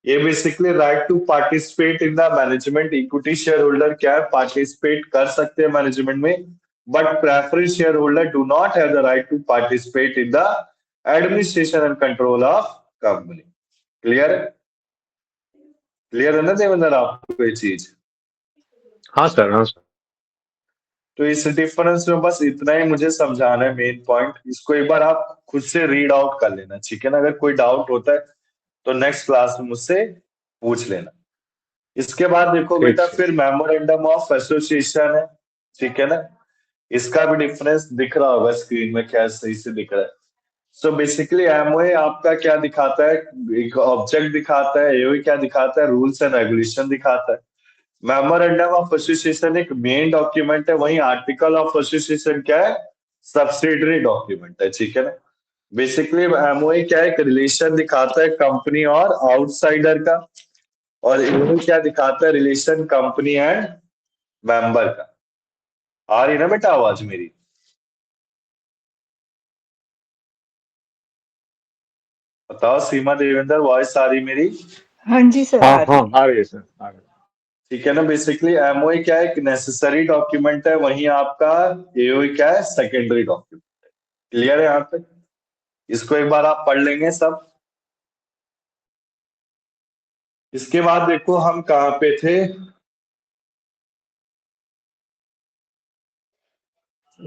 ये basically right to participate in the management, equity share holder क्या है, पार्टिसिपेट कर सकते हैं मैनेजमेंट में, but preference share holder do not have the right to participate in the administration and control of company. Clear है? Clear है ना देवेंद्र आपको ये चीज? हाँ सर, हाँ सर। तो इस डिफरेंस में बस इतना ही मुझे समझाना है, मेन पॉइंट। इसको एक बार आप खुद से रीड आउट कर लेना, ठीक है ना। अगर कोई डाउट होता है तो नेक्स्ट क्लास में मुझसे पूछ लेना। इसके बाद देखो ठीक बेटा, है। फिर मेमोरेंडम ऑफ एसोसिएशन है, ठीक है ना। इसका भी डिफरेंस दिख रहा होगा स्क्रीन में, क्या सही से दिख रहा है? सो बेसिकली एमओए आपका क्या दिखाता है, एक ऑब्जेक्ट दिखाता है, एओए क्या दिखाता है, रूल्स एंड रेगुलेशन दिखाता है। मेमोरेंडम ऑफ एसोसिएशन एक मेन डॉक्यूमेंट है, वहीं आर्टिकल ऑफ एसोसिएशन क्या है, सब्सिडरी डॉक्यूमेंट है, ठीक है ना। बेसिकली एमओए क्या है, एक रिलेशन दिखाता है कंपनी और आउटसाइडर का, और इन्होंने क्या दिखाता है, रिलेशन कंपनी एंड मेंबर का। आ रही ना बेटा आवाज मेरी? बताओ सीमा देवेंद्र, वॉइस आ रही मेरी? हाँ जी सर, हाँ आ हाँ, रही है। आ रही है सर, आ रही है। ठीक है ना। बेसिकली एमओए क्या है, एक नेसेसरी डॉक्यूमेंट है, वहीं आपका एओए क्या है, सेकेंडरी डॉक्यूमेंट। क्लियर है यहाँ पे? इसको एक बार आप पढ़ लेंगे सब। इसके बाद देखो हम कहाँ पे थे,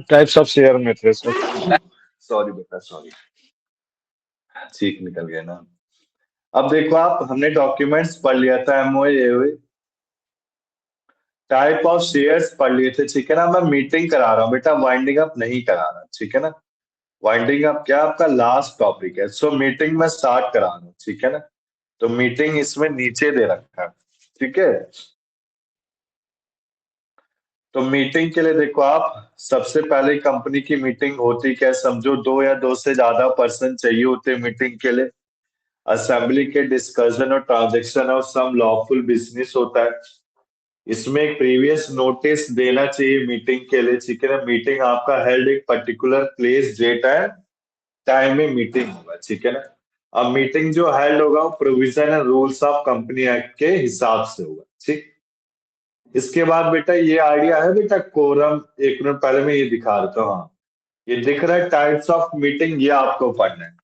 टाइप्स ऑफ शेयर में थे सर। सॉरी बेटा सॉरी, ठीक निकल गया ना। अब देखो आप, हमने डॉक्यूमेंट्स पढ़ लिया था, MOA AOA, type of shares पढ़ लिए थे, ठीक है ना। मैं मीटिंग करा रहा हूँ बेटा, वाइंडिंग अप नहीं करा रहा, ठीक है ना। वाइंडिंग अप क्या आपका लास्ट टॉपिक है, सो मीटिंग में स्टार्ट करा रहा हूँ, ठीक है ना। तो मीटिंग इसमें नीचे दे रखा है, ठीक है। तो मीटिंग के लिए देखो आप, सबसे पहले कंपनी की मीटिंग होती क्या है, समझो दो या दो से ज्यादा पर्सन चाहिए होते मीटिंग के लिए। असेंबली के डिस्कशन और transaction of some lawful business होता है। इसमें एक प्रीवियस नोटिस देना चाहिए मीटिंग के लिए, ठीक है ना। मीटिंग आपका हेल्ड एक particular place date and time में मीटिंग होगा, ठीक है ना। अब मीटिंग जो हेल्ड होगा वो provision and rules of company act के हिसाब से होगा, ठीक। इसके बाद बेटा ये आइडिया है बेटा कोरम, एक मिनट पहले मैं ये दिखा देता हूँ। हाँ, ये दिख रहा है टाइप्स ऑफ मीटिंग, ये आपको पढ़ना है।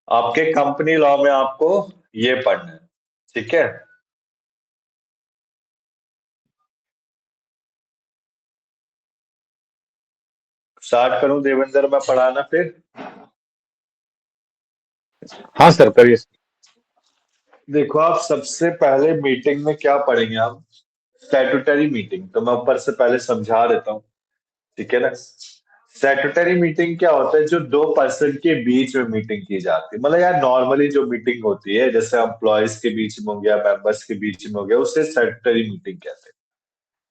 आपके कंपनी लॉ में आपको ये पढ़ना है, ठीक है। स्टार्ट करूं देवेंद्र मैं पढ़ाना फिर? हाँ सर, करिए सर। देखो आप, सबसे पहले मीटिंग में क्या पढ़ेंगे आप, स्टैट्यूटरी मीटिंग। तो मैं ऊपर से पहले समझा देता हूँ, ठीक है ना। स्टैट्यूटरी मीटिंग क्या होता है, जो दो पर्सन के बीच में मीटिंग की जाती है। मतलब यार नॉर्मली जो मीटिंग होती है, जैसे एम्प्लॉयज के बीच में हो गया, मेंबर्स के बीच में हो गया, उसे स्टैट्यूटरी मीटिंग कहते हैं।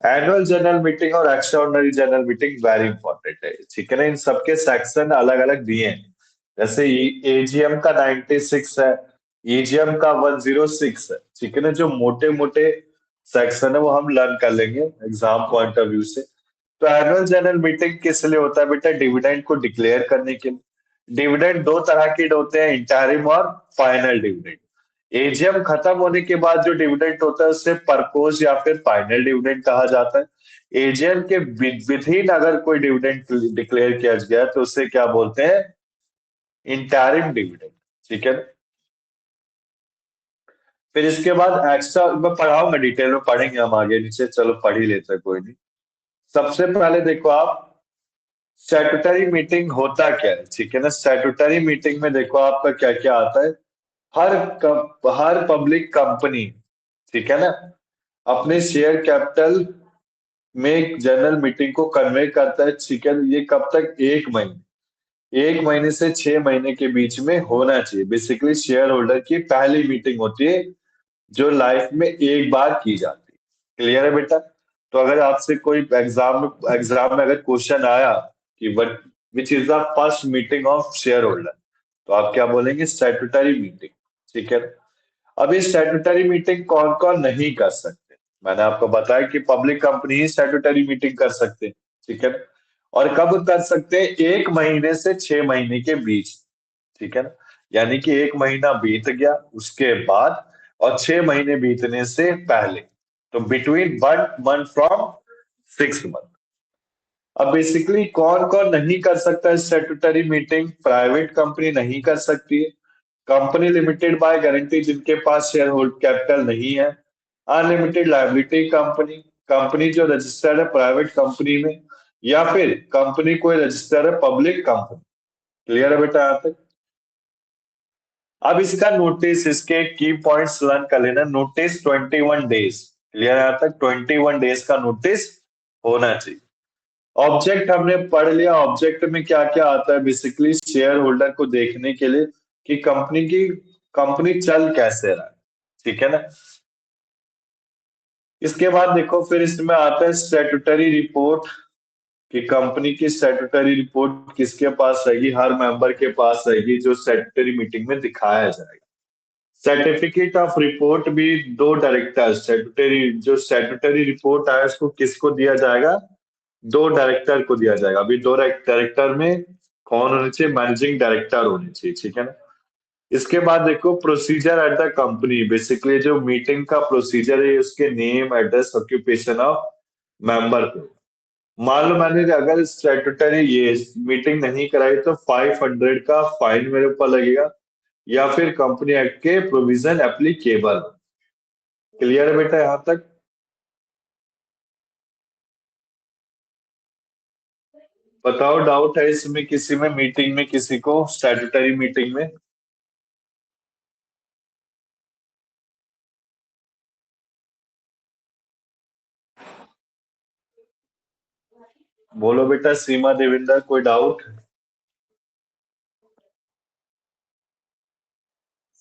एनुअल जनरल मीटिंग और extraordinary general meeting very important है, ठीक है ना। इन सबके सेक्शन अलग अलग दिए हैं। जैसे एजीएम का 96 है, ईजीएम का 106 है, ठीक है ना। जो मोटे मोटे सेक्शन है वो हम लर्न कर लेंगे एग्जाम पॉइंट ऑफ व्यू से। तो एनुअल जनरल मीटिंग किस लिए होता है बेटा? डिविडेंड को डिक्लेयर करने के लिए। डिविडेंड दो तरह के होते हैं, इंटरिम और फाइनल डिविडेंड। एजीएम खत्म होने के बाद जो डिविडेंड होता है उससे परपोज या फिर फाइनल डिविडेंड कहा जाता है। एजीएम के विधिन अगर कोई डिविडेंड डिक्लेयर किया गया तो उसे क्या बोलते हैं? Interim dividend. ठीक है। फिर इसके बाद एक्स्ट्रा मैं पढ़ाऊंगा, डिटेल में पढ़ेंगे हम आगे नीचे, चलो पढ़ ही लेते हैं, कोई नहीं। सबसे पहले देखो आप स्टैट्यूटरी मीटिंग होता क्या है, ठीक है ना। स्टैट्यूटरी मीटिंग में देखो आपका क्या क्या आता है। हर पब्लिक कंपनी, ठीक है ना, अपने शेयर कैपिटल में जनरल मीटिंग को कन्वे करता है, ठीक है। ये कब तक? 1 महीने से 6 महीने के बीच में होना चाहिए। बेसिकली शेयर होल्डर की पहली मीटिंग होती है जो लाइफ में एक बार की जाती है। क्लियर है बेटा? तो अगर आपसे कोई एग्जाम में अगर क्वेश्चन आया कि which is the first meeting of share holder, तो आप क्या बोलेंगे? Statutory meeting. ठीक है। अब ये स्टैट्यूटरी मीटिंग कौन कौन नहीं कर सकते? मैंने आपको बताया कि पब्लिक कंपनी ही स्टैट्यूटरी मीटिंग कर सकते हैं, ठीक है। और कब कर सकते हैं? 1 महीने से 6 महीने के बीच, ठीक है ना। यानी कि 1 महीना बीत गया उसके बाद और 6 महीने बीतने से पहले, तो बिटवीन 1 मंथ फ्रॉम 6 मंथ। अब बेसिकली कौन कौन नहीं कर सकता है स्टैट्यूटरी मीटिंग? प्राइवेट कंपनी नहीं कर सकती है, कंपनी लिमिटेड बाय गारंटी जिनके पास शेयर होल्ड कैपिटल नहीं है, अनलिमिटेड लायबिलिटी कंपनी, कंपनी जो रजिस्टर्ड है प्राइवेट कंपनी में, या फिर कंपनी कोई रजिस्टर्ड है पब्लिक कंपनी। क्लियर है बेटा यहाँ तक? अब इसका नोटिस, इसके की पॉइंट्स लर्न कर लेना। Notice 21 days. क्लियर है यहाँ तक? 21 डेज का नोटिस होना चाहिए। ऑब्जेक्ट हमने पढ़ लिया। ऑब्जेक्ट में क्या क्या आता है? बेसिकली शेयर होल्डर को देखने के लिए कि कंपनी चल कैसे रहा है, ठीक है ना। इसके बाद देखो फिर इसमें आता है स्टैट्यूटरी रिपोर्ट, कि कंपनी की स्टैट्यूटरी रिपोर्ट किसके पास रहेगी? हर मेंबर के पास रहेगी, जो स्टैट्यूटरी मीटिंग में दिखाया जाएगा। सर्टिफिकेट ऑफ रिपोर्ट भी दो डायरेक्टर, जो स्टैट्यूटरी रिपोर्ट आया उसको किसको दिया जाएगा? 2 डायरेक्टर को दिया जाएगा। अभी 2 डायरेक्टर में कौन होने चाहिए? मैनेजिंग डायरेक्टर होने चाहिए, ठीक है ना। इसके बाद देखो procedure at the company. Basically जो मीटिंग का प्रोसीजर है उसके name, address, occupation of member को। मान लो मैंने अगर स्टैट्यूटरी ये मीटिंग नहीं कराई तो 500 का फाइन मेरे ऊपर लगेगा, या फिर कंपनी एक्ट के प्रोविजन एप्लीकेबल। क्लियर है बेटा यहाँ तक? बताओ डाउट है इसमें किसी में, मीटिंग में किसी को, स्टैट्यूटरी मीटिंग में? बोलो बेटा सीमा देविंदर, कोई डाउट?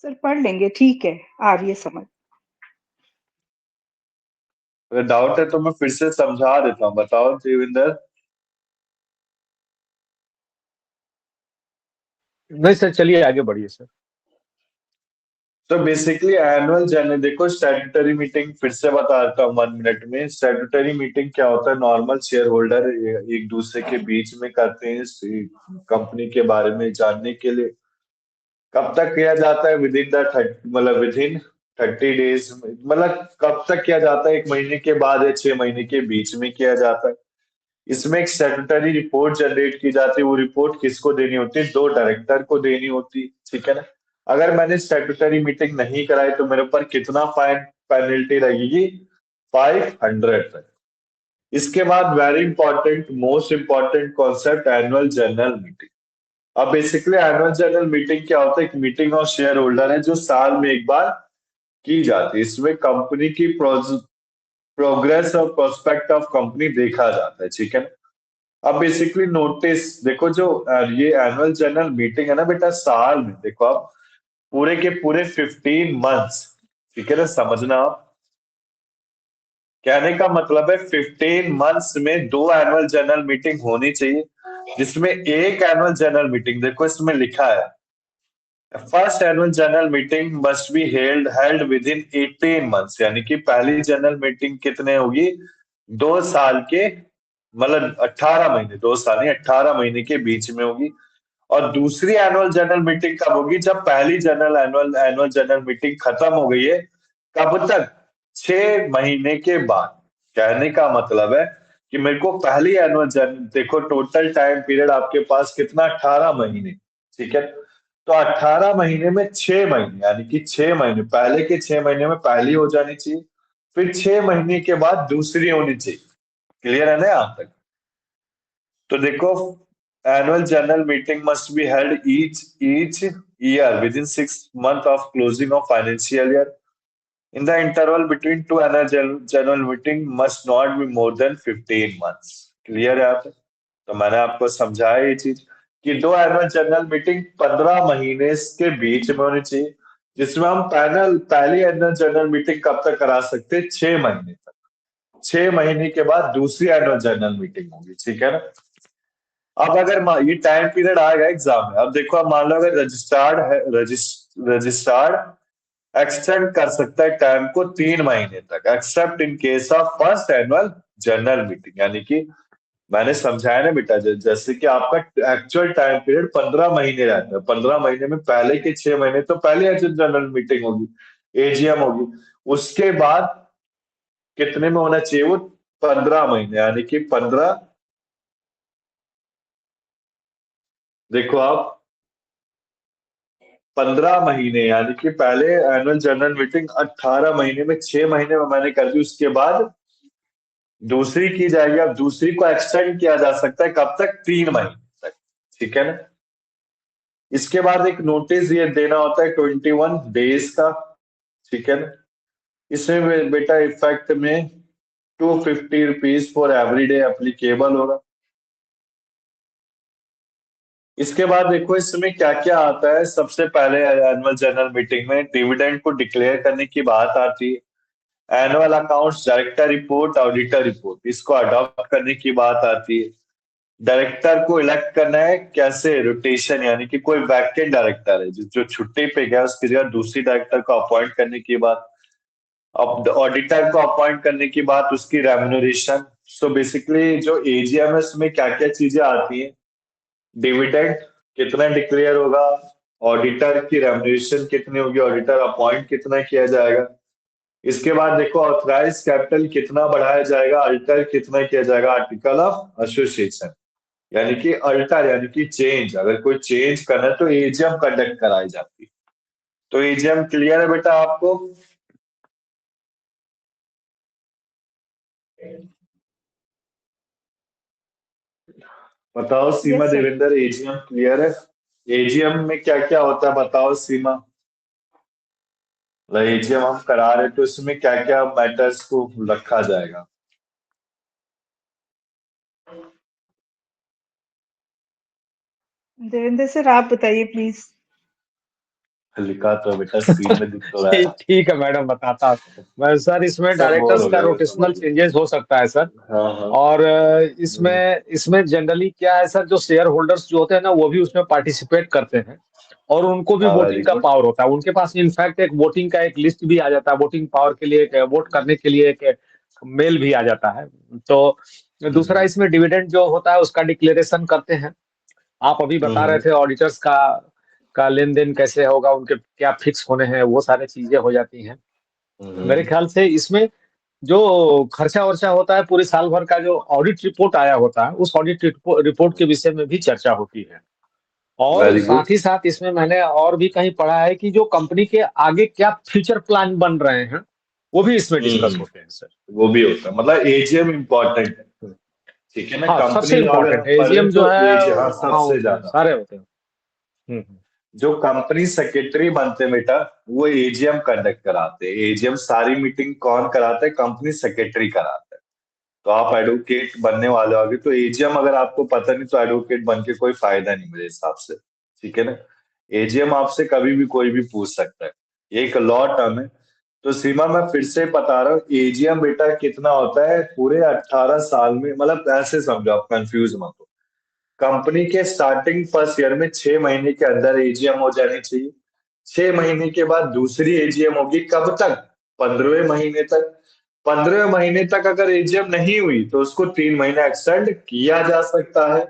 सर पढ़ लेंगे, ठीक है, आ रही है समझ। अगर डाउट है तो मैं फिर से समझा देता हूँ। बताओ देविंदर। नहीं सर, चलिए आगे बढ़िए सर। तो बेसिकली एनुअल जनरल, देखो स्टैट्यूटरी मीटिंग फिर से बता देता हूँ 1 मिनट में। स्टैट्यूटरी मीटिंग क्या होता है? नॉर्मल शेयर होल्डर एक दूसरे के बीच में करते हैं कंपनी के बारे में जानने के लिए। कब तक किया जाता है? विदिन 30 डेज, मतलब कब तक किया जाता है? 1 महीने के बाद या 6 महीने के बीच में किया जाता है। इसमें एक स्टैट्यूटरी रिपोर्ट जनरेट की जाती है। वो रिपोर्ट किसको देनी होती है? 2 डायरेक्टर को देनी होती है, ठीक है ना। अगर मैंने स्टैट्यूटरी मीटिंग नहीं कराई तो मेरे ऊपर कितना फाइन पेनल्टी लगेगी? 500 तक। इसके बाद very important, most important concept, annual general meeting. अब बेसिकली एनुअल जनरल मीटिंग क्या होता है? एक मीटिंग ऑफ शेयर होल्डर है जो साल में एक बार की जाती है। इसमें कंपनी की प्रोग्रेस और प्रोस्पेक्ट ऑफ कंपनी देखा जाता है, ठीक है ना। अब बेसिकली नोटिस देखो, जो ये एनुअल जनरल मीटिंग है ना बेटा, साल में देखो आप पूरे के पूरे 15 मंथ्स, ठीक है ना, समझना आप। कहने का मतलब है 15 मंथ्स में 2 एनुअल जनरल मीटिंग होनी चाहिए, जिसमें एक एनुअल जनरल मीटिंग देखो इसमें लिखा है first annual general meeting must be held with in 18 months, यानी कि पहली जनरल मीटिंग कितने होगी, 2 साल के, मतलब 18 महीने, 2 साल नहीं 18 महीने के बीच में होगी। और दूसरी एनुअल जनरल मीटिंग कब होगी, जब पहली एनुअल जनरल मीटिंग खत्म हो गई है, कब तक, 6 महीने के बाद। कहने का मतलब है कि मेरे को पहली देखो टोटल टाइम पीरियड आपके पास कितना, 18 महीने, ठीक है। तो 18 महीने में 6 महीने, यानी कि 6 महीने, पहले के 6 महीने में पहली हो जानी चाहिए, फिर 6 महीने के बाद दूसरी होनी चाहिए। क्लियर है ना यहाँ तक? तो देखो, annual general meeting must be held each year with in 6 months of closing of financial year. In the interval between two annual general meeting must not be more than 15 months. Clear है आप? तो मैंने आपको समझाया ये चीज कि दो एनुअल जनरल मीटिंग 15 महीने के बीच में होनी चाहिए, जिसमें हम पहली एनुअल जनरल मीटिंग कब तक करा सकते हैं, 6 महीने तक। 6 महीने के बाद दूसरी एनुअल जनरल मीटिंग होगी, ठीक है ना। अब अगर ये टाइम पीरियड आएगा एग्जाम में, अब देखो, अब मान लो अगर रजिस्ट्रार्ड एक्सटेंड कर सकता है टाइम को 3 महीने तक, accept in case of first annual general meeting. यानी कि मैंने समझाया ना बेटा, जैसे कि आपका एक्चुअल टाइम पीरियड 15 महीने रहता है, 15 महीने में पहले के 6 महीने तो पहले जनरल मीटिंग होगी, एजीएम होगी, उसके बाद कितने में होना चाहिए वो, 15 महीने, यानी कि 15, देखो आप 15 महीने, यानी कि पहले एनुअल जनरल मीटिंग 18 महीने में, 6 महीने में मैंने कर दी, उसके बाद दूसरी की जाएगी। अब दूसरी को एक्सटेंड किया जा सकता है कब तक, 3 महीने तक, ठीक है ना। इसके बाद एक नोटिस ये देना होता है 21 डेज का, ठीक है ना। इसमें बेटा इफेक्ट में 250 rupees for every day applicable होगा। इसके बाद देखो इसमें क्या क्या आता है। सबसे पहले एनुअल जनरल मीटिंग में डिविडेंड को डिक्लेयर करने की बात आती है, annual accounts, director report, auditor report, इसको अडॉप्ट करने की बात आती है। डायरेक्टर को इलेक्ट करना है कैसे, रोटेशन, यानी कि कोई वैकेंट डायरेक्टर है जो छुट्टी पे गया, उसकी जगह दूसरी डायरेक्टर को अपॉइंट करने की बात। अब ऑडिटर को अपॉइंट करने की बात, उसकी रेम्युनरेशन। सो बेसिकली जो एजीएमएस में क्या क्या चीजें आती हैं, डिविडेंड कितना डिक्लेयर होगा, ऑडिटर की रेम्युनरेशन कितनी होगी, ऑडिटर अपॉइंट कितना किया जाएगा। इसके बाद देखो ऑथराइज कैपिटल कितना बढ़ाया जाएगा, अल्टर कितना किया जाएगा, आर्टिकल ऑफ एसोसिएशन, यानी कि अल्टर यानी कि चेंज, अगर कोई चेंज करना है तो एजीएम कंडक्ट कराई जाती है। तो एजीएम क्लियर है बेटा आपको? बताओ सीमा, Yes, sir. Devendra, AGM clear है? एजीएम में क्या क्या होता है बताओ सीमा। एजीएम हम करा रहे तो इसमें क्या क्या मैटर्स को रखा जाएगा? देवेंद्र सर, आप बताइए प्लीज। लिखा तो बेटा सीन में दिख तो रहा है। ठीक है मैडम, बताता हूँ मैं सर। इसमें सब बोर डायरेक्टर्स हो का गए रोटेशनल चेंजेस हो सकता है सर। हाँ हाँ। और इसमें इसमें जनरली क्या है सर, जो शेयर होल्डर्स जो होते हैं ना, वो भी उसमें पार्टिसिपेट करते हैं और उनको भी हाँ, वेरी वोटिंग का गुड। पावर होता है। उनके पास इनफैक्ट एक वोटिंग का एक लिस्ट भी आ जाता है, वोटिंग पावर के लिए, एक वोट करने के लिए एक मेल भी आ जाता है। तो दूसरा इसमें डिविडेंड जो होता है उसका डिक्लेरेशन करते हैं। आप अभी बता रहे थे ऑडिटर्स का लेन देन कैसे होगा, उनके क्या फिक्स होने हैं, वो सारी चीजें हो जाती हैं। मेरे ख्याल से इसमें जो खर्चा वर्चा होता है पूरे साल भर का, जो ऑडिट रिपोर्ट आया होता है, उस ऑडिट रिपोर्ट के विषय में भी चर्चा होती है। और वेरी गुड। साथ ही साथ इसमें मैंने और भी कहीं पढ़ा है कि जो कंपनी के आगे क्या फ्यूचर प्लान बन रहे हैं, वो भी इसमें डिस्कस होते हैं सर। वो भी होता है, मतलब एजीएम इम्पोर्टेंट है, ठीक है ना। हाँ, सबसे कंपनी लॉ अगर इम्पोर्टेंट हम है पढ़े एजीएम जो तो है। एजीएम, हाँ, हाँ, सबसे ज्यादा। सारे होते हैं। जो कंपनी सेक्रेटरी बनते हैं बेटा, वो एजीएम कंडक्ट कराते हैं। एजीएम सारी मीटिंग कौन कराता है, कंपनी सेक्रेटरी कराता है। तो आप एडवोकेट बनने वाले होगे तो एजीएम अगर आपको पता नहीं तो एडवोकेट बन के कोई फायदा नहीं मेरे हिसाब से, ठीक है ना। एजीएम आपसे कभी भी कोई भी पूछ सकता है, ये एक लॉ टर्म है। तो सीमा मैं फिर से बता रहा हूँ, एजीएम बेटा कितना होता है पूरे 18 साल में, मतलब ऐसे समझो, आप कंफ्यूज मत हो। कंपनी के स्टार्टिंग फर्स्ट ईयर में 6 महीने के अंदर एजीएम हो जानी चाहिए। 6 महीने के बाद दूसरी एजीएम होगी, कब तक? 15वें महीने तक। 15वें महीने तक अगर एजीएम नहीं हुई तो उसको 3 महीने एक्सटेंड किया जा सकता है।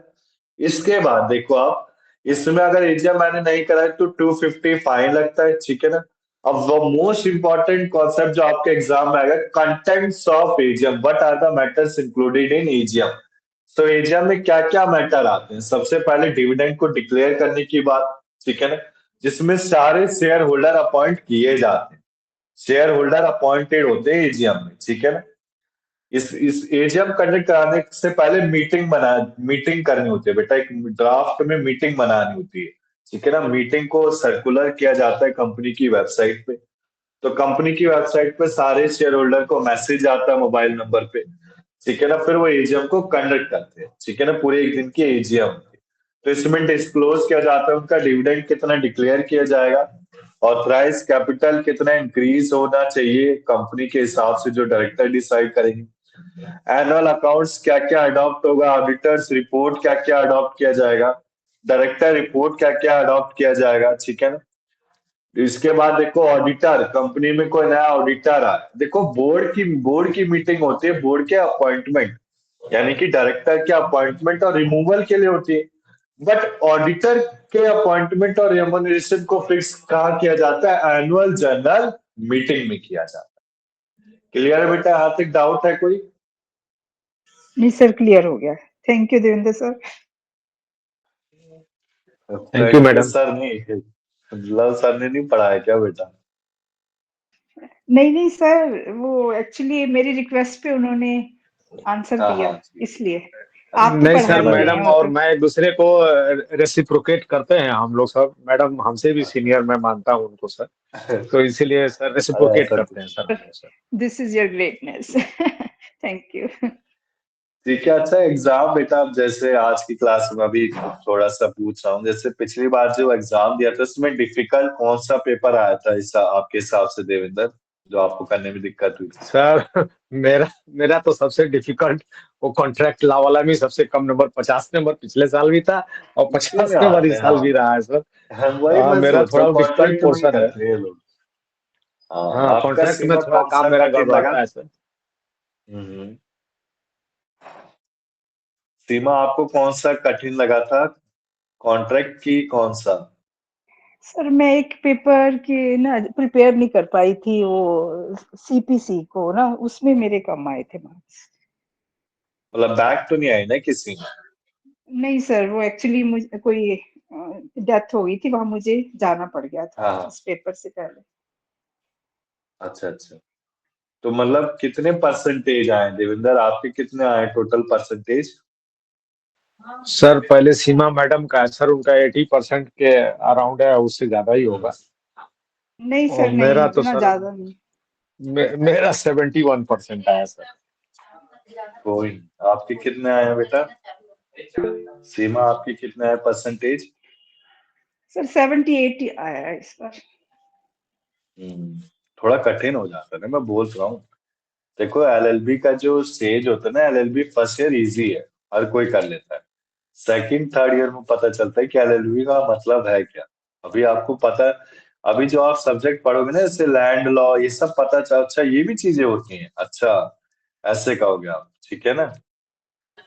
इसके बाद देखो आप, इसमें अगर एजीएम मैंने नहीं कराई तो 250 फाइन लगता है, ठीक है ना। अब वो मोस्ट इंपॉर्टेंट कॉन्सेप्ट जो आपके एग्जाम में आएगा, contents of AGM, what are the matters included in AGM. तो एजीएम में क्या क्या मैटर आते हैं? सबसे पहले डिविडेंड को डिक्लेयर करने की बात, ठीक है ना, जिसमें सारे शेयर होल्डर अपॉइंट किए जाते हैं। शेयर होल्डर अपॉइंटेड होते हैं एजीएम में, ठीक है ना। इस एजीएम कंडक्ट कराने से पहले मीटिंग करनी होती है बेटा, एक ड्राफ्ट में मीटिंग बनानी होती है, ठीक है ना। मीटिंग को सर्कुलर किया जाता है कंपनी की वेबसाइट पे। तो कंपनी की वेबसाइट पे सारे शेयर होल्डर को मैसेज आता है मोबाइल नंबर पे, ठीक है ना। फिर वो एजीएम को कंडक्ट करते हैं, ठीक है ना, पूरे एक दिन की एजीएम। तो इसमें डिस्क्लोज किया जाता है उनका डिविडेंड कितना डिक्लेयर किया जाएगा, ऑथराइज कैपिटल कितना इंक्रीज होना चाहिए कंपनी के हिसाब से जो डायरेक्टर डिसाइड करेंगे, एनुअल अकाउंट्स क्या क्या अडॉप्ट होगा, ऑडिटर्स रिपोर्ट क्या क्या अडॉप्ट किया जाएगा, डायरेक्टर रिपोर्ट क्या क्या अडॉप्ट किया जाएगा, ठीक है ना। इसके बाद देखो ऑडिटर, कंपनी में कोई नया ऑडिटर आए, देखो बोर्ड की मीटिंग होती है, बोर्ड के अपॉइंटमेंट यानी कि डायरेक्टर के अपॉइंटमेंट और रिमूवल के लिए होती है। बट ऑडिटर के अपॉइंटमेंट और रेम्युनरेशन को फिक्स कहाँ किया जाता है? एनुअल जनरल मीटिंग में किया जाता है। क्लियर है बेटा? यहाँ तक डाउट है कोई? नहीं सर, क्लियर हो गया। Thank you Devendra sir. Thank you madam. Sir नहीं, लव सर ने नहीं पढ़ाया क्या बेटा? नहीं नहीं सर, वो एक्चुअली मेरी रिक्वेस्ट पे उन्होंने आंसर हाँ, दिया, हाँ, इसलिए आप तो नहीं पढ़ा सर, ही रहे मैडम हैं और मतलब। मैं एक दूसरे को रेसिप्रोकेट करते हैं हम लोग सब। मैडम हमसे भी सीनियर, मैं मानता हूँ उनको सर, तो इसीलिए सर अरे रेसिप्रोकेट ऐसा करते हैं सर हम लोग sir. This is your greatness. Thank you. ठीक है। अच्छा एग्जाम बेटा, अब जैसे आज की क्लास में अभी थोड़ा सा पूछ रहा हूँ, जैसे पिछली बार जो एग्जाम दिया था उसमें डिफिकल्ट कौन सा पेपर आया था इस आपके हिसाब से देवेंद्र, जो आपको करने में दिक्कत हुई थी? सर मेरा मेरा तो सबसे डिफिकल्ट वो कॉन्ट्रैक्ट लॉ वाला में सबसे कम नंबर 50 नंबर पिछले साल भी था और इसी 50 में नंबर आते इस हैं, साल भी हाँ। रहा है सर। वही मैं मेरा सोच रहा थोड़ा हूँ, डिफिकल्ट कॉन्ट्रैक्ट में ही पोर्शन है। करते हैं लोग। हाँ, हाँ, आपका कॉन्ट्रैक्ट में सीमा थोड़ा कौन सा काम मेरा कठिन लगा? गड़बड़ाता है सर। हम्म। सीमा आपको कौन सा कठिन लगा था, कॉन्ट्रैक्ट की कौन सा? सर मैं एक पेपर की ना प्रिपेयर नहीं कर पाई थी, वो सीपीसी को ना, उसमें मेरे कम आए थे मार्क्स। मतलब बैक तो नहीं आई ना किसी में? नहीं सर, वो एक्चुअली मुझे कोई डेथ हो गई थी, वहां मुझे जाना पड़ गया था हाँ। इस पेपर से पहले। अच्छा अच्छा। तो मतलब कितने परसेंटेज आए देविंदर, आपके कितने आए टोटल परसेंटेज? सर पहले सीमा मैडम का है सर, उनका 80% के अराउंड है, उससे ज्यादा ही होगा। नहीं और सर, नहीं मेरा तो इतना सर ज्यादा नहीं। मेरा 71% आया सर। कोई नहीं। आपके कितने आए हैं बेटा? सीमा आपके कितने आए परसेंटेज? सर 78 आया है इस बार। थोड़ा कठिन हो जाता है ना, मैं बोल रहा हूँ। देखो एलएलबी का जो स्टेज होता है ना, एलएलबी फर्स्ट ईयर इजी है, हर कोई कर लेता है। सेकंड थर्ड ईयर में पता चलता है कि एलएलबी का मतलब है क्या। अभी आपको पता है, अभी जो आप सब्जेक्ट पढ़ोगे ना, जैसे लैंड लॉ, ये सब पता चल, अच्छा ये भी चीजें होती हैं, अच्छा ऐसे कहोगे आप, ठीक है ना।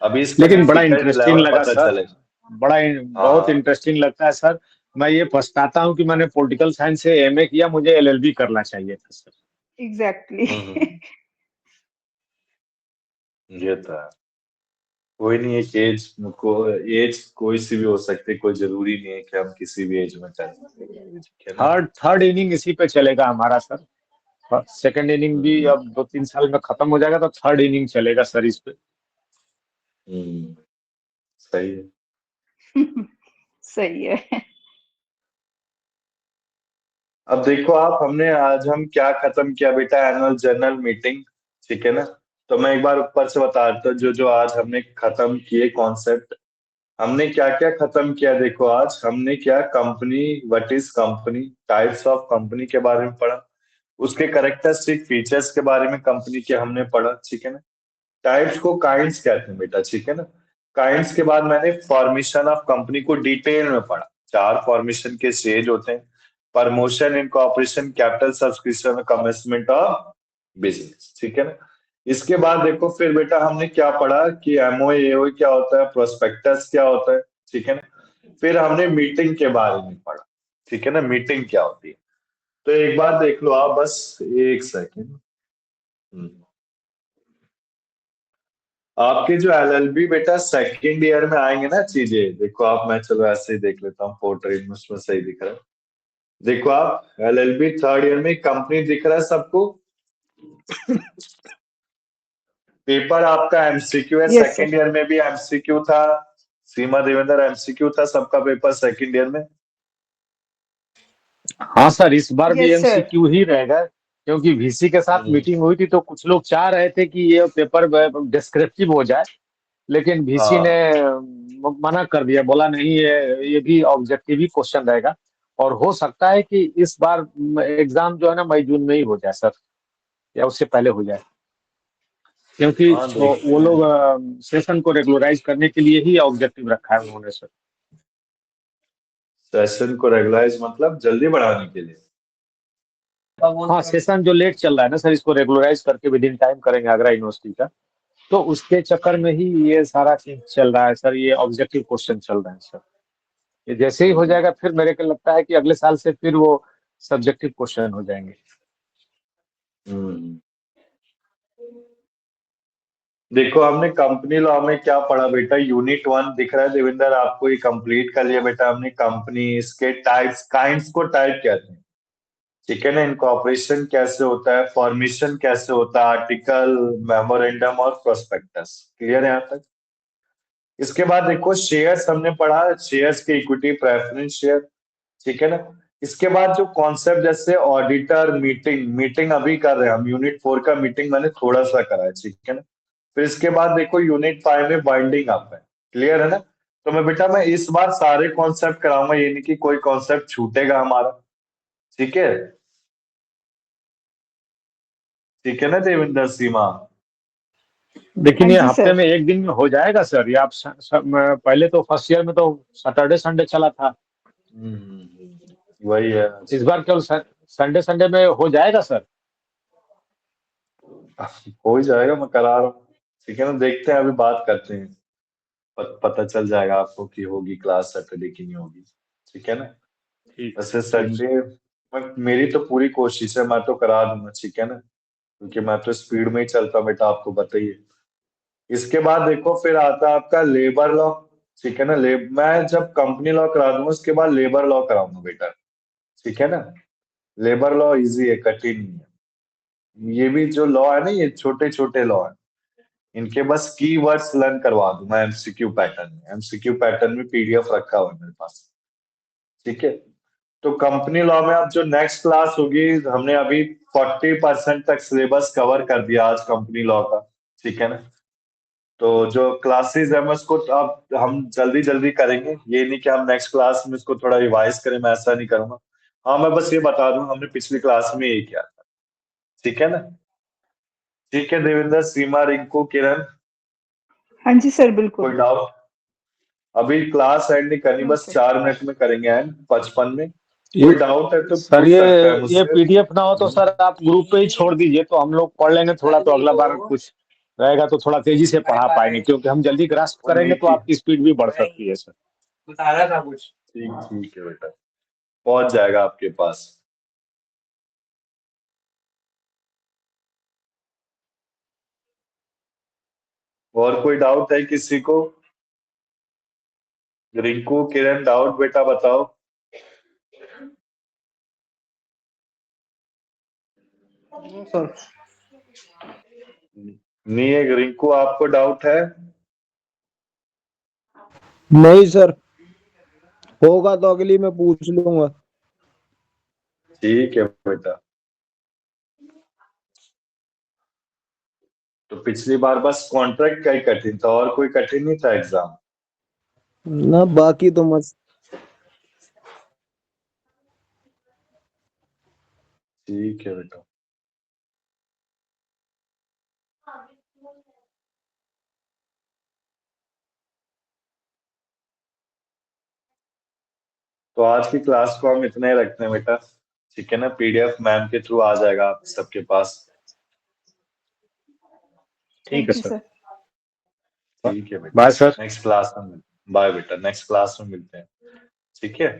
अभी इसका लेकिन बड़ा डिफिकल्ट इंटरेस्टिंग लेवल लगा पता सर, चले। हाँ बहुत हाँ। इंटरेस्टिंग लगता है सर। मैं ये पछताता हूँ कि मैंने पॉलिटिकल साइंस से एमए किया, मुझे एलएलबी करना चाहिए था सर। एग्जैक्टली। ये तो है। कोई नहीं, एक एज को, एज कोई सी भी हो सकती है, कोई जरूरी नहीं है कि हम किसी भी एज में करें, ठीक है ना। थर्ड इनिंग इसी पे चलेगा हमारा सर। सेकंड इनिंग भी हम्म। अब 2-3 साल में खत्म हो जाएगा, तो थर्ड इनिंग चलेगा सर इस पे। हम्म, सही है। सही है। अब देखो आप, हमने आज हम क्या खत्म किया बेटा? एनुअल जनरल मीटिंग, ठीक है ना। तो मैं एक बार ऊपर से बता देता हूँ जो जो आज हमने खत्म किए कॉन्सेप्ट। हमने क्या क्या खत्म किया? देखो आज हमने क्या, company, what is company, types of company के बारे में पढ़ा, उसके कैरेक्टरिस्टिक फीचर्स के बारे में कंपनी के हमने पढ़ा, ठीक है ना। टाइप्स को काइंड्स कहते हैं बेटा, ठीक है ना। काइंड्स के बाद मैंने फॉर्मेशन ऑफ कंपनी को डिटेल में पढ़ा। 4 फॉर्मेशन के स्टेज होते हैं, promotion, incorporation, capital subscription, commencement of business. ठीक है ना। इसके बाद देखो फिर बेटा हमने क्या पढ़ा कि एमओए एओए क्या होता है, प्रोस्पेक्टस क्या होता है। ठीक है ना। फिर हमने मीटिंग के बारे में पढ़ा। ठीक है ना, मीटिंग क्या होती है। तो एक बार देख लो आप, बस एक सेकेंड। आपके जो एलएलबी बेटा सेकंड ईयर में आएंगे ना चीजें, देखो आप, मैं चलो ऐसे ही देख लेता हूँ, पोर्ट्रेट में उसमें सही दिख रहा है। देखो आप एलएलबी थर्ड ईयर में कंपनी दिख रहा है सबको। पेपर आपका एमसीक्यू है, Yes, सेकंड sir. ईयर में भी एमसीक्यू था। सीमा देवेंद्र, एमसीक्यू था सबका पेपर सेकंड ईयर में। हाँ सर, इस बार भी Yes, sir. एमसीक्यू ही रहेगा, क्योंकि वीसी के साथ मीटिंग हुई थी तो कुछ लोग चाह रहे थे कि ये पेपर डिस्क्रिप्टिव हो जाए, लेकिन वीसी ने हाँ मना कर दिया, बोला नहीं, ये भी ऑब्जेक्टिव ही क्वेश्चन रहेगा। और हो सकता है कि इस बार एग्जाम जो है ना मई जून में ही हो जाए सर, या उससे पहले हो जाए, क्योंकि हाँ, देखते वो हैं। लोग सेशन को रेगुलराइज करने के लिए ही ऑब्जेक्टिव रखा है उन्होंने सर। सेशन को रेगुलराइज मतलब जल्दी बढ़ाने के लिए। हाँ, सेशन जो लेट चल रहा है ना सर, इसको रेगुलराइज करके विद इन टाइम करेंगे आगरा यूनिवर्सिटी का, तो उसके चक्कर में ही ये सारा चीज चल रहा है सर, ये ऑब्जेक्टिव क्वेश्चन चल रहे हैं सर। ये जैसे ही हो जाएगा फिर मेरे को लगता है कि अगले साल से फिर वो सब्जेक्टिव क्वेश्चन हो जाएंगे। हम्म। देखो हमने कंपनी लॉ में क्या पढ़ा बेटा, यूनिट 1 दिख रहा है देवेंद्र आपको, ये कंप्लीट कर लिया बेटा हमने। कंपनी, इसके टाइप्स, काइंड्स को टाइप कहते हैं। ठीक है ना। इनकॉर्पोरेशन कैसे होता है, फॉर्मेशन कैसे होता है, आर्टिकल, मेमोरेंडम और प्रोस्पेक्टस। क्लियर है यहाँ तक। इसके बाद देखो शेयर्स हमने पढ़ा, शेयर्स के इक्विटी, प्रेफरेंस शेयर। ठीक है ना। इसके बाद जो कॉन्सेप्ट जैसे ऑडिटर, मीटिंग, मीटिंग अभी कर रहे हैं हम, यूनिट 4 का मीटिंग मैंने थोड़ा सा करा है। ठीक है ना। फिर इसके बाद देखो यूनिट 5 में बाइंडिंग अप है। क्लियर है ना। तो मैं इस बार सारे कॉन्सेप्ट कराऊंगा, ये नहीं कि कोई कॉन्सेप्ट छूटेगा हमारा। ठीक है। ठीक है ना देवेंद्र, सीमा। लेकिन हाँ ये जी हफ्ते सर. में एक दिन में हो जाएगा सर, ये आप पहले तो फर्स्ट ईयर में तो सैटरडे संडे चला था, वही है। इस बार केवल संडे संडे में हो जाएगा सर। हो ही जाएगा, मैं करा रहा हूँ। ठीक है ना, देखते हैं, अभी बात करते हैं। पता चल जाएगा आपको कि होगी क्लास सैटरडे की नहीं होगी। ठीक है ना। ठीक वैसे ठीक सर। संडे मेरी तो पूरी कोशिश है, मैं तो करा दूंगा। ठीक है ना, क्योंकि मैं तो स्पीड में ही चलता हूं बेटा, आपको बताइए। इसके बाद देखो फिर आता है आपका लेबर लॉ। ठीक है ना। मैं जब कंपनी लॉ करा दूंगा उसके बाद लेबर लॉ कराऊंगा बेटा। ठीक है ना। लेबर लॉ इजी है, कठिन नहीं है। ये भी जो लॉ है ना, ये छोटे छोटे लॉ है, इनके बस की वर्ड्स लर्न करवा दूं मैं एमसीक्यू पैटर्न में। एमसीक्यू पैटर्न में पीडीएफ रखा हुआ है मेरे पास। ठीक है। तो कंपनी लॉ में अब जो नेक्स्ट क्लास होगी, हमने अभी 40% तक सिलेबस कवर कर दिया आज कंपनी लॉ का। ठीक है ना। तो जो क्लासेस है मैं उसको अब हम जल्दी जल्दी करेंगे, ये नहीं कि हम नेक्स्ट क्लास में इसको थोड़ा रिवाइज करें, मैं ऐसा नहीं करूंगा। हाँ, मैं बस ये बता दूं हमने पिछली क्लास में ये किया था। ठीक है ना। ठीक है देवेंद्र, सीमा, रिंकू, किरण, हाँ जी सर, बिल्कुल. कोई डाउट। अभी क्लास एंड नहीं करनी, नो बस सर. 4 मिनट में करेंगे एंड 55 में। ये कोई डाउट है तो सर, पूछ सकता है ये मुझसे। पीडीएफ ना हो तो सर आप ग्रुप पे ही छोड़ दीजिए, तो हम लोग पढ़ लेंगे थोड़ा, तो अगला बार कुछ रहेगा तो थोड़ा तेजी से पढ़ा पाएंगे, क्योंकि हम जल्दी ग्रास्प वो करेंगे नहीं तो ठीक। आपकी स्पीड भी बढ़ सकती है सर। ठीक ठीक है बेटा, पहुंच जाएगा आपके पास। और कोई डाउट है किसी को? रिंकू, किरण, डाउट बेटा बताओ। No sir. नहीं है रिंकू, आपको डाउट है? नहीं सर, होगा तो अगली में पूछ लूंगा। ठीक है बेटा। तो पिछली बार बस कॉन्ट्रैक्ट का ही कठिन था, और कोई कठिन नहीं था एग्जाम। ना, बाकी तो मस्त। ठीक है बेटा। तो आज की क्लास को हम इतना ही रखते हैं बेटा, ठीक है ना। PDF मैम के थ्रू आ जाएगा आप सबके पास। ठीक है थैंक यू सर। सर। ठीक है बेटा, बाय सर। नेक्स्ट क्लास में बाय बेटा, नेक्स्ट क्लास में मिलते हैं, ठीक है।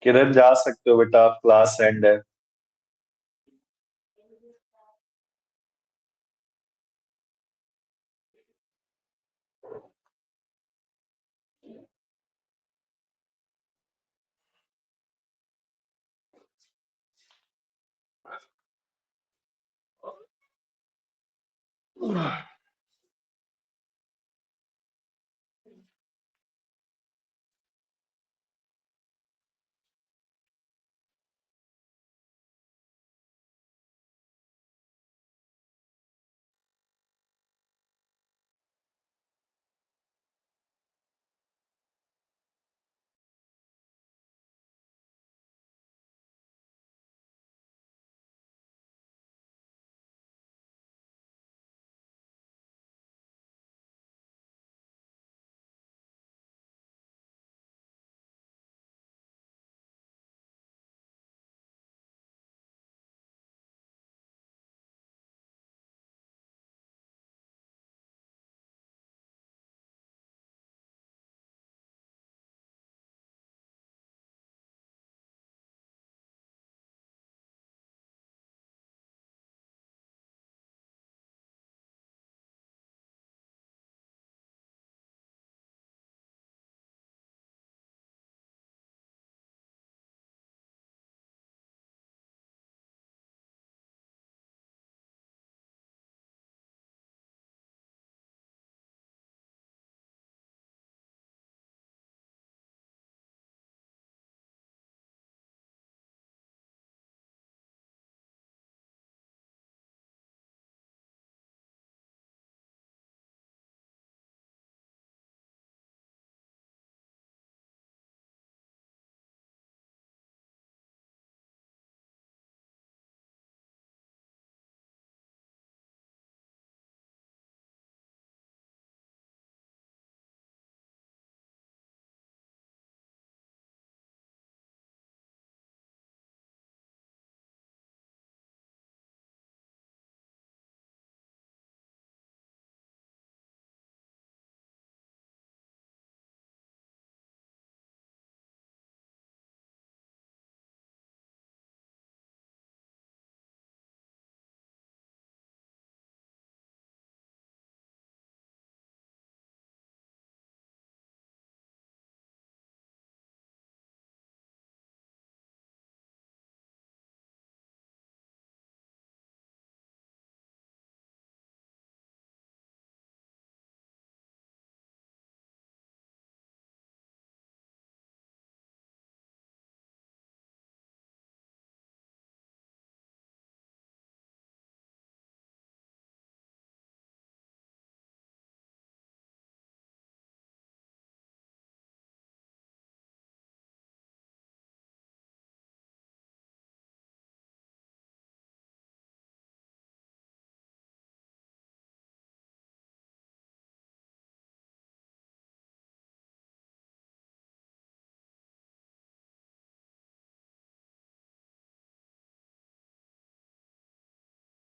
किरण जा सकते हो बेटा, आप क्लास एंड है।